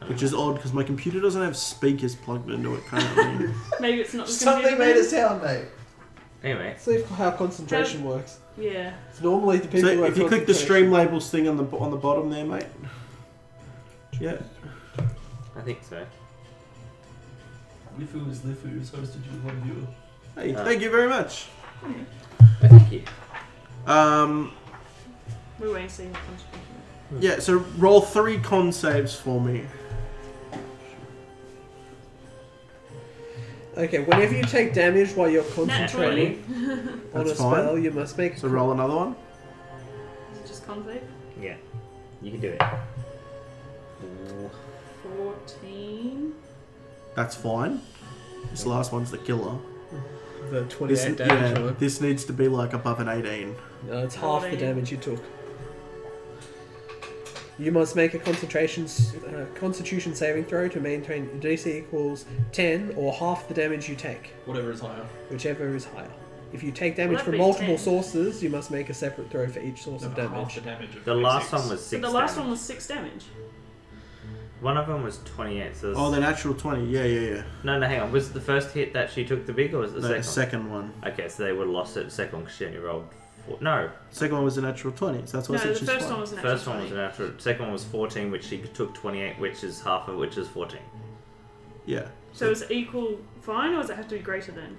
which is odd because my computer doesn't have speakers plugged into it currently. Maybe it's not the Something computer made a then? sound, mate. Anyway, See how concentration works. Yeah. It's normally the people So who have if you click the concentration. stream labels thing on the bottom there, mate. Yeah. I think so. Lifu is Lifu, so is to do one viewer. Hey, thank you very much. Thank you. We're waiting to see the concentration. Yeah, so roll 3 con saves for me. Okay, whenever you take damage while you're Naturally. concentrating on a That's spell, fine. you must make. So roll another one. Is it just con save? Yeah, you can do it. 14. That's fine. This last one's the killer. the 28 This, damage. yeah, on it. this needs to be like above an 18. No, it's half the 14. damage you took. You must make a constitution saving throw to maintain DC equals 10 or half the damage you take, Whatever is higher. whichever is higher. If you take damage Well, from that'd be multiple 10. sources, you must make a separate throw for each source of Half damage. the damage of The last one was But 6 the last damage. one was 6 damage. One of them was 28, so... Oh, the natural 20. Yeah. No, hang on. Was it the first hit that she took the big, or was it the No, second? second one. Okay, so they would have lost it the second one because she only rolled 4. No, Second one was a natural 20. So that's why No, I said the she's first fine. one was an actual first one was a 20. natural. Second one was 14, which she took 28, which is half of which is 14. Yeah. So is it equal fine, or does it have to be greater than?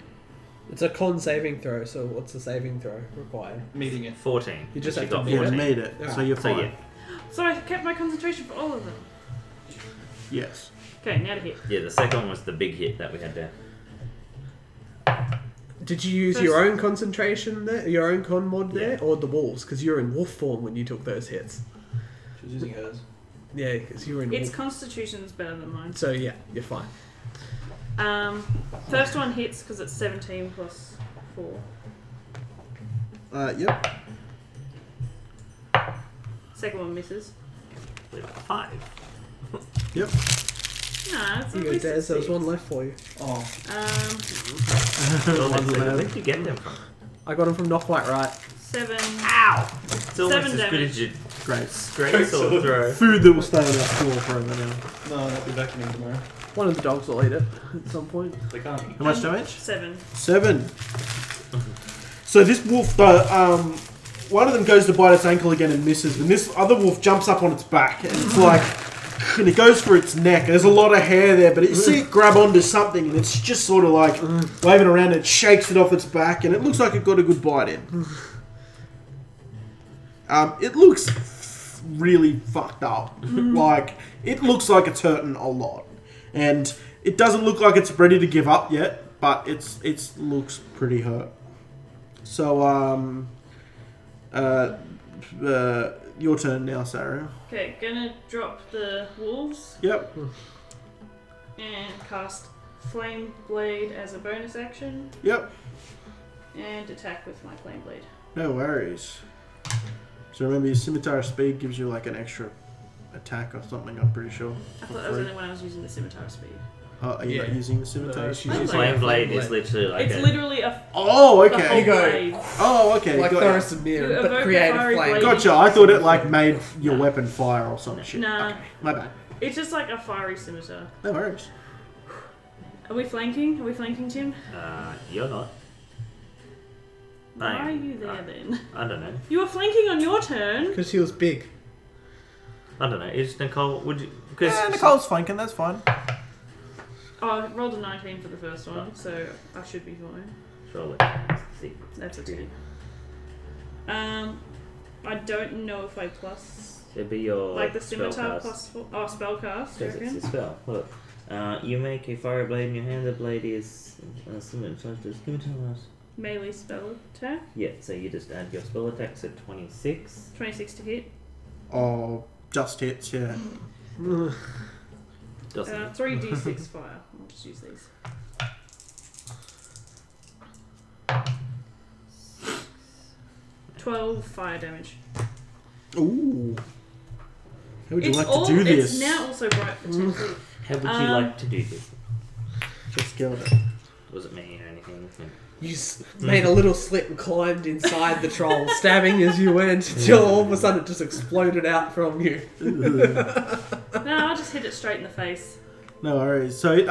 It's a con saving throw, so what's the saving throw required? Meeting it. 14. You just She have to got meet Yeah, 14. made it. Yeah. So you're So fine. yeah, So I kept my concentration for all of them. Yes. Okay, now to hit. yeah. The second one was the big hit that we had there. Did you use First- your own concentration there, your own con mod there, or the wolves? Because you're in wolf form when you took those hits. She was using hers. Yeah, because you were in. Its constitution's better than mine. So yeah, you're fine. First one hits because it's 17 plus 4. Yep. Second one misses. With 5. Yep. Nah, it's You at go, least Des. it's There was 6. one left for you. Oh, Where did you get them from? I got him from Not Quite Right. 7. Ow! It's almost 7 as good damage. as your Great. straight sword throw. Food that will stay on our floor forever now. no, that'll be back to me tomorrow. One of the dogs will eat it at some point. They can't. How much damage? 7. 7. So this wolf, one of them goes to bite its ankle again and misses, and this other wolf jumps up on its back, and it's like, and it goes for its neck. There's a lot of hair there, but you see it grab onto something, and it's just sort of like waving around, and it shakes it off its back, and it looks like it got a good bite in. It looks really fucked up. Like, it looks like it's hurting a lot. And it doesn't look like it's ready to give up yet, but it looks pretty hurt. So, your turn now, Sarah. Okay, gonna drop the wolves Yep. and cast Flame Blade as a bonus action Yep. and attack with my Flame Blade. No worries. So remember, your scimitar speed gives you like an extra attack or something, I'm pretty sure. I thought that was only when I was using the scimitar speed. Are you not Yeah. using the scimitar No, speed? she's Flame blade is literally like It's a... literally a Oh, the whole okay. You go- blade. Oh, okay. Like Got Thoris and You Mir, evoke but a create a fiery flame. blade. Gotcha. I thought it like made your weapon fire or some shit. Nah. Okay, my bad. It's just like a fiery scimitar. No worries. Are we flanking? Are we flanking, Tim? You're not. Why I are am. you there then? I don't know. You were flanking on your turn. Because he was big. I don't know. Is Nicole... Would you... Because Yeah, Nicole's flanking, that's fine. Oh, I rolled a 19 for the first one, so I should be fine. Surely. See. That's a 10. I don't know if I plus... It'd be your Like the scimitar spellcast. plus 4... Oh, spellcast, you Because reckon? it's a spell. Look. You make a fire blade in your hand. The blade is scimitar. Melee spell attack. Yeah, so you just add your spell attack, so 26. 26 to hit. Oh, just hits, yeah. Doesn't 3d6 fire. I'll just use these. 12 fire damage. Ooh. How would you like all, to do this? It's now also bright for 10 feet. How would you like to do this? Just killed it. Was it me or anything? You made a little slit and climbed inside the troll, stabbing as you went, until all of a sudden it just exploded out from you. No, I'll just hit it straight in the face. No worries. So,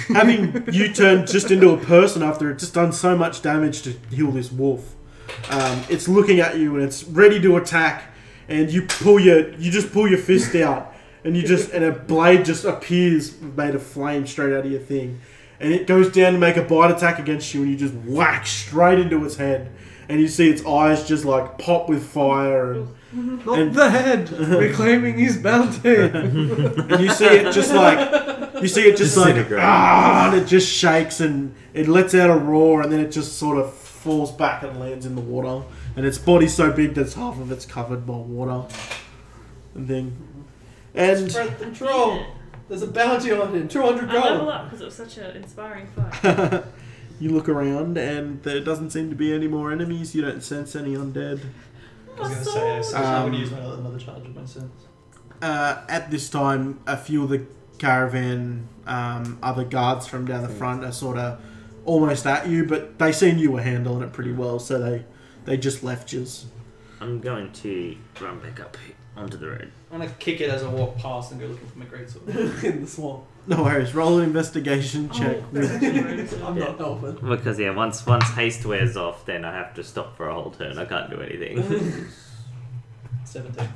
having you turned just into a person after it just done so much damage to heal this wolf, it's looking at you and it's ready to attack, and you just pull your fist out, and a blade just appears made of flame straight out of your thing, and it goes down to make a bite attack against you, and you just whack straight into its head, and you see its eyes just like pop with fire, and Not the head, reclaiming his bounty. and you see it just like Disintegrate. and it just shakes and it lets out a roar, and then it just sort of falls back and lands in the water, and its body's so big that half of it's covered by water and Spread the troll. There's a bounty on him. 200 I level gold. up because it was such an inspiring fight. you look around and there doesn't seem to be any more enemies. You don't sense any undead. I was going to say, so I'm going to use another charge of my sense. At this time, a few of the caravan other guards from down the front are sort of almost at you, but they seen you were handling it pretty well, so they just left you. I'm going to run back up onto the road. I'm going to kick it as I walk past and go looking for my greatsword. In the swamp. No worries. Roll an investigation check. I'm not helping. Because yeah, once haste wears off, then I have to stop for a whole turn. I can't do anything. 17.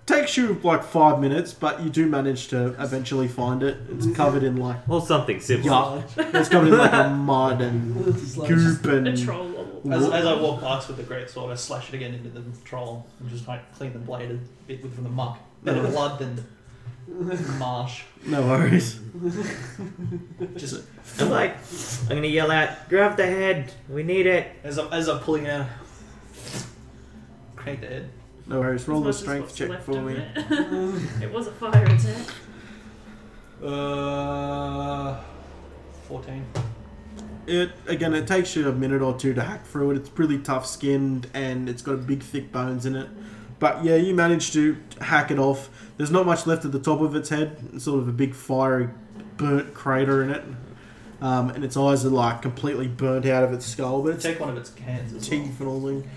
Takes you like 5 minutes, but you do manage to eventually find it. It's covered in like Or something similar. yuck. It's covered in like a mud and goop A and troll level. As I walk past with the greatsword, I slash it again into the troll and just like clean the blade a bit from the muck. Better blood than marsh. no worries. Just I'm gonna yell out, grab the head, we need it. as I'm pulling out, crank the head. No worries. Roll a As much as strength what's check left for of me. It. It was a fire attack. 14. It takes you a minute or two to hack through it. It's pretty tough skinned and it's got big thick bones in it. But yeah, you manage to hack it off. There's not much left at the top of its head. It's sort of a big fiery burnt crater in it. And its eyes are like completely burnt out of its skull. But it's Take one of its hands as well. teeth and all thing.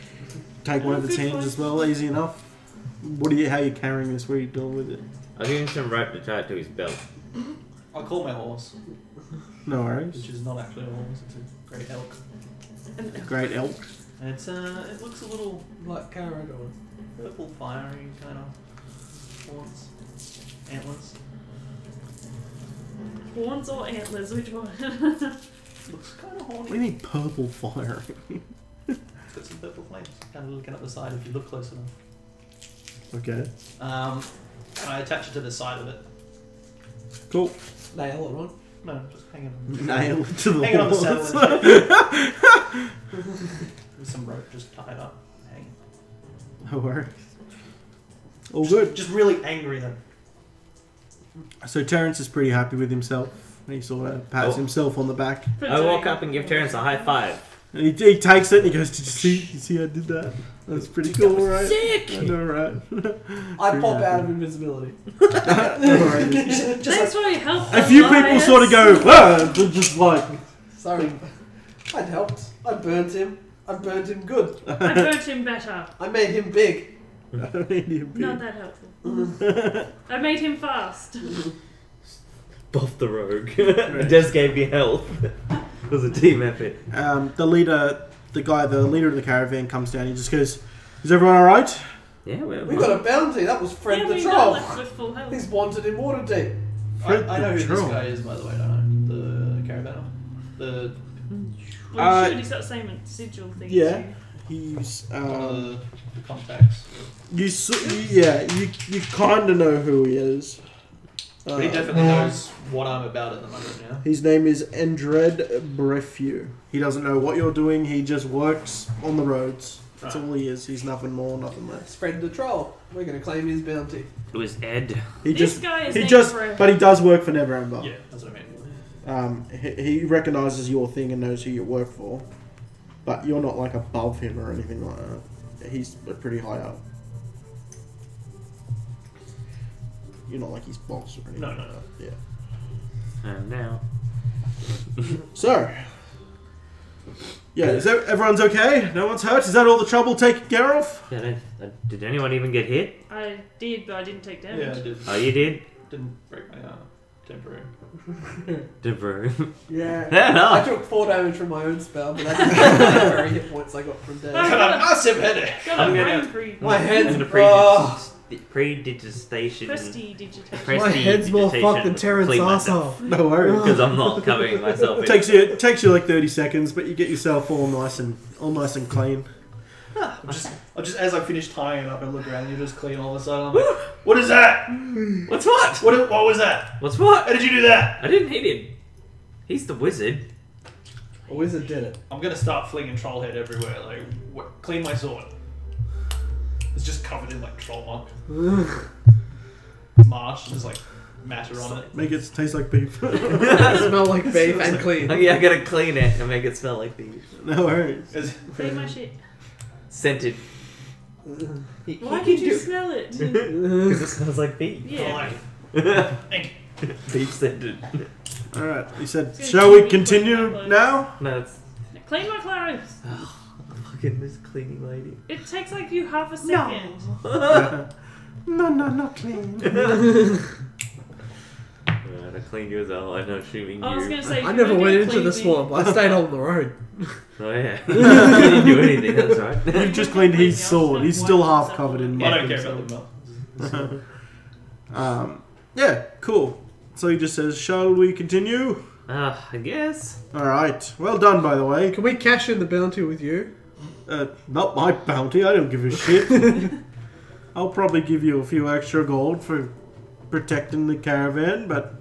Take one of its hands as well, easy enough. How are you carrying this? What are you doing with it? I'll give him some rope to tie it to his belt. I'll call my horse, No worries. which is not actually a horse, it's a great elk. Great elk. And it's it looks a little like carrot or purple fiery kind of horns, antlers. Horns or antlers, which one? Looks kind of horny. What do you mean purple fire? It's got some purple flames kind of looking up the side if you look close enough. Okay. And I attach it to the side of it. Cool. Nail it on. No, just hang it on. Nail it to the Hang it on the horse. saddle and with some rope just tied up. Hang. No worries. All good. Just really angry then. So Terrence is pretty happy with himself. He sort of pats himself on the back. I walk up and give Terrence a high five. And he takes it and he goes, "Did you see I did that? That's pretty cool, right? Sick! I know, right?" I pop out of invisibility. No worries. Thanks for your help. A few people sort of go, "Ah," they're just like, Sorry. I'd helped. I burnt him. I burnt him good. I burnt him better. I made him big. Not that helpful. I made him fast. Buff the rogue. It just gave me health. It was a team effort. the leader of the caravan comes down. He just goes, "Is everyone all right?" Yeah, We got a bounty. That was Fred Yeah, the we got Troll. left with full health. He's wanted in Waterdeep. I know who this Troll. guy is, by the way, don't I? The caravaner. The Well, you should. He's got the same sigil thing. yeah. Too. He's one of the contacts. you kind of know who he is. But he definitely knows what I'm about at the moment, yeah? His name is Endred Brefew. He doesn't know what you're doing. He just works on the roads. That's all he is. He's nothing more, nothing less. It's Fred the Troll. We're going to claim his bounty. It was Ed. This guy is he named just, Bref. but he does work for Neverember. Yeah, that's what I mean. He recognizes your thing and knows who you work for, but you're not like above him or anything like that. He's pretty high up. You're not like his boss or anything. No. Like that. Yeah. And now. So, yeah, everyone's okay? No one's hurt? Is that all the trouble taken care of? Did anyone even get hit? I did, but I didn't take damage. Yeah, I did. Oh, you did? Didn't break my temporary. Debra. Yeah. Yeah, I took 4 damage from my own spell, but that's the very hit points I got from Dave. Got a massive headache! Got I'm a gonna- brain freeze. My head's And the predigitation. Prestidigitation. My head's more fucked than Terrence complete myself. arsehole. No worries. Because I'm not covering myself. It takes you like 30 seconds, but you get yourself all nice and clean. I'm just as I finish tying it up and look around, and you're just clean all of a sudden. I'm like, what is that? What's what? What was that? What's what? How did you do that? I didn't hit him. He's the wizard. A wizard did it. I'm gonna start flinging troll head everywhere. Like, clean my sword. It's just covered in like troll muck. Marsh, just like matter on it. Make it taste like beef. Smell like beef and clean. Yeah, I gotta clean it and make it smell like beef. No worries. Clean my shit. Scented. Why did you smell it? Because it smells like beef. Yeah. Thank you. Beef scented. Alright, you said, It's gonna shall keep we me continue clean. now? No, it's Clean my clothes. fucking this cleaning lady. It takes like you half a second. No, not clean. Alright, I cleaned you as well. I'm not assuming I was you. gonna say. I if never you're went gonna into clean the me- swamp. I stayed on the road. Oh yeah. You didn't do anything, that's right. You've just cleaned his sword. He's still half covered in I mud. don't care about the milk. Yeah, cool. So he just says, shall we continue? I guess. Alright, well done by the way. Can we cash in the bounty with you? Not my bounty, I don't give a shit. I'll probably give you a few extra gold for protecting the caravan, but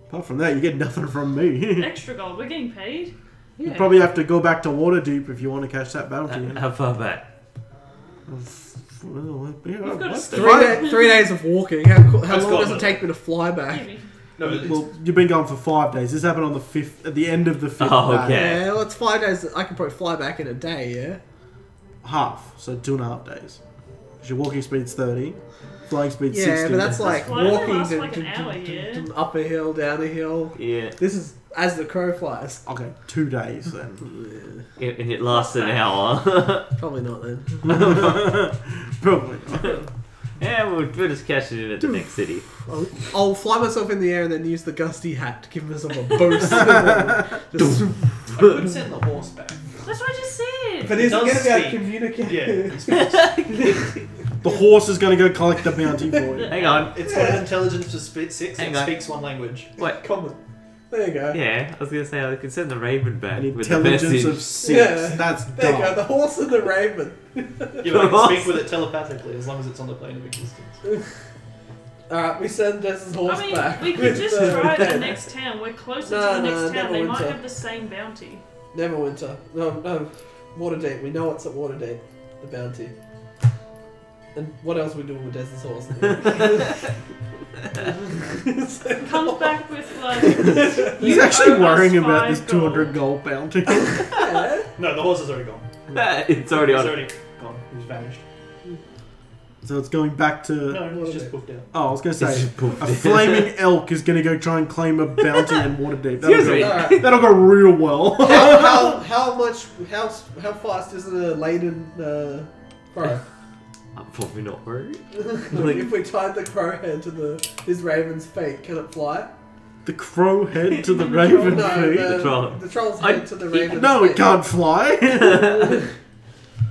apart from that, you get nothing from me. Extra gold. We're getting paid. You probably have to go back to Waterdeep if you want to catch that bounty. How far back? You've got to Five- 3 days of walking. How long That's does gone. it take me to fly back? Give me. No, it's, Well, you've been gone for 5 days. This happened on the 5th, at the end of the 5th Oh, day. okay. Yeah, well, it's 5 days. I can probably fly back in a day, yeah? Half, so 2.5 days. 'Cause your walking speed's 30, flying speed's 60. Yeah, but that's like Flying walking lasts like an hour, yeah. up a hill, down a hill. Yeah. This is as the crow flies. Okay, 2 days then. And it lasts an hour. Probably not then. Probably not. Yeah, we'll just cash it in at the next city. I'll fly myself in the air and then use the gusty hat to give myself a boost. Just- I could send the horse back. That's what I just said. but he's does going to be able to speak. communicate. Yeah, he speaks. The horse is going to go collect the bounty for you. Hang on. It's got an intelligence of 6 Hang and on. speaks 1 language. Wait. Common. There you go. Yeah, I was gonna say I could send the raven back An with the intelligence message. of 6. Yeah. That's There you go. dumb. The horse and the raven. Yeah, but I can speak with it telepathically as long as it's on the plane of existence. Alright, we send Des's horse I mean, back. we could with just the try the pen. next town. We're closer No, to the no, next town. They might Neverwinter. have the same bounty. Neverwinter. No, Waterdeep. We know it's at Waterdeep. The bounty. And what else are we doing with Des's horse? Comes back with like. He's you actually owe us worrying about 5 this 200 gold bounty. Yeah. No, the horse is already gone. It's already He's on. already gone. He's vanished. So it's going back to... No, he's just poofed out. Oh, I was going to It's say, just poofed a out. flaming elk is going to go try and claim a bounty in Waterdeep. Excuse me. Alright. That'll go real well. How fast is a laden crow? I'm probably not worried. If we tied the crow head to his raven's feet, can it fly? The crow head to the raven No, feet. the troll's head to the raven's No, feet. it can't fly.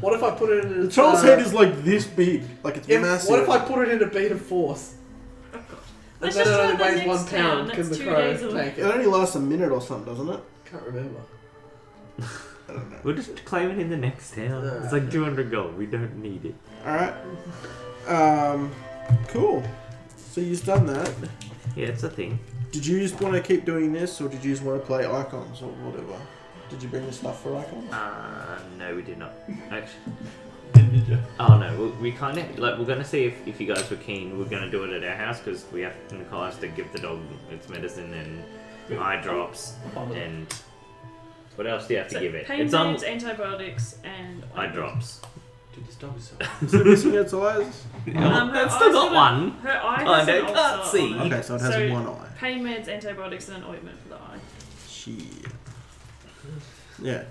What if I put it in The troll's head is like this big. Like it's massive. What if I put it in a beat of force? And Let's then just it try only the weighs next 1 town. pound. Can That's the 2 crow days away. take It it? only lasts a minute or something, doesn't it? Can't remember. I don't know. We'll just claim it in the next town. It's like 200 gold. We don't need it. Alright. Cool. So you've done that. Yeah, it's a thing. Did you just want to keep doing this, or did you just want to play icons or whatever? Did you bring the stuff for icons? No, we did not. Actually, Did you? oh no, we kind of like we're gonna see if you guys were keen. We're gonna do it at our house because we have Nicole has to give the dog its medicine and eye drops and what else do you have to So give it? pain It's on meds, antibiotics, and eye drops. Dude, this dog is so... Is it missing its eyes? her It's still eyes got one. Her eye I has an can't ulcer see. on it. Okay, so it has So- one eye. Pain meds, antibiotics, and an ointment for the eye. Shit. Yeah.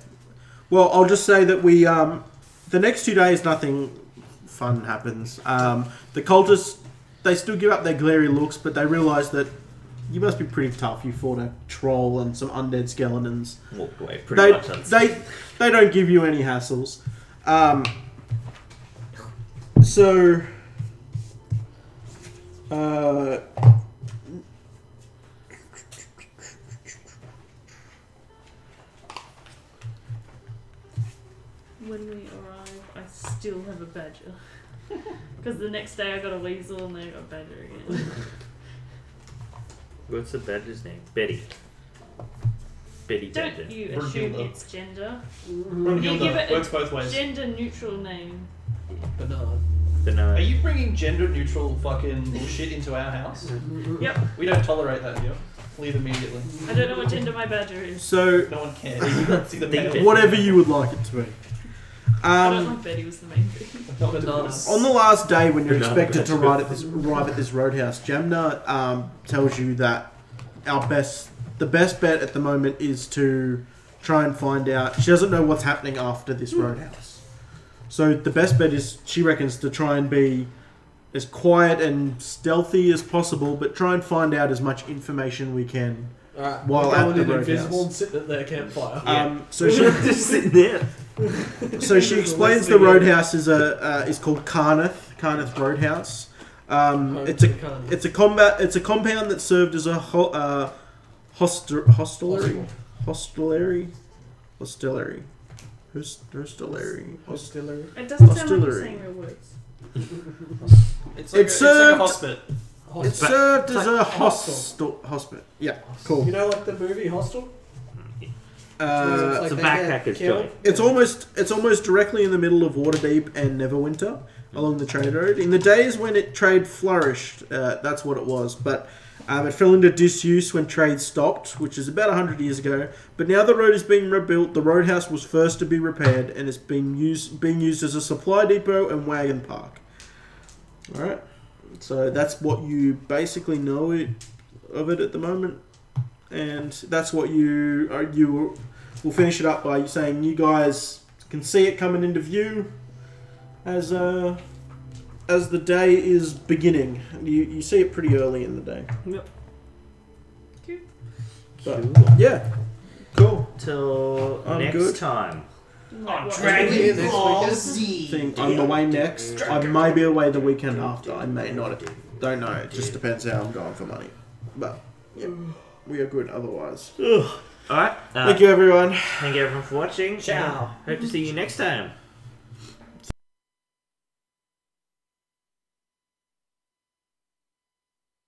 Well, I'll just say that we, the next 2 days, nothing fun happens. The cultists, they still give up their glary looks, but they realise that you must be pretty tough. You fought a troll and some undead skeletons. Walked away pretty much unscathed. They don't give you any hassles. So... When we arrive, I still have a badger. Because the next day I got a weasel and then I got a badger again. What's the badger's name? Betty. Betty Don't Badger. you assume Brunhilde. its gender. Brunhilde You give it a works both ways. gender neutral name. Banana. Dunno. Are you bringing gender neutral fucking bullshit into our house? Yep. We don't tolerate that here. Leave immediately. I don't know what gender my badger is. So, No one cares. You can't see the Deep male. it. whatever you would like it to be. I don't know if Betty was the main thing. Not Bananas. On the last day, when you're Banana expected to badger. arrive at this roadhouse, Jamna tells you that the best bet at the moment is to try and find out. She doesn't know what's happening after this roadhouse, so the best bet is she reckons to try and be as quiet and stealthy as possible, but try and find out as much information we can. Alright, While we're at going the in roadhouse. invisible and sitting at their campfire. So she just sitting there. So she explains the roadhouse is called Carneth Roadhouse. It's a compound that served as a hostelry. Hostelry. It doesn't sound like you're Hostelry. saying real words. It's like, It's it's like a served- hospital. It served as a Hostel. hospital. Yeah, cool. You know, like the movie Hostel? It's a backpacker's joint. It's almost directly in the middle of Waterdeep and Neverwinter, along the trade road. In the days when trade flourished, that's what it was. But it fell into disuse when trade stopped, which is about 100 years ago. But now the road is being rebuilt. The roadhouse was first to be repaired, and it's being used as a supply depot and wagon park. All right. So that's what you basically know of it at the moment, and that's what you will finish it up by you saying you guys can see it coming into view as the day is beginning. You see it pretty early in the day. Yep. But, Cool. yeah, cool. Till I'm next good. time. Like, what- Dragon Ball Z. Thing I'm away next. I may be away the weekend after. I may not. Don't know. It just depends how I'm going for money. But yeah, we are good otherwise. Alright. Thank you, everyone. Thank you everyone for watching. Ciao. Hope to see you next time.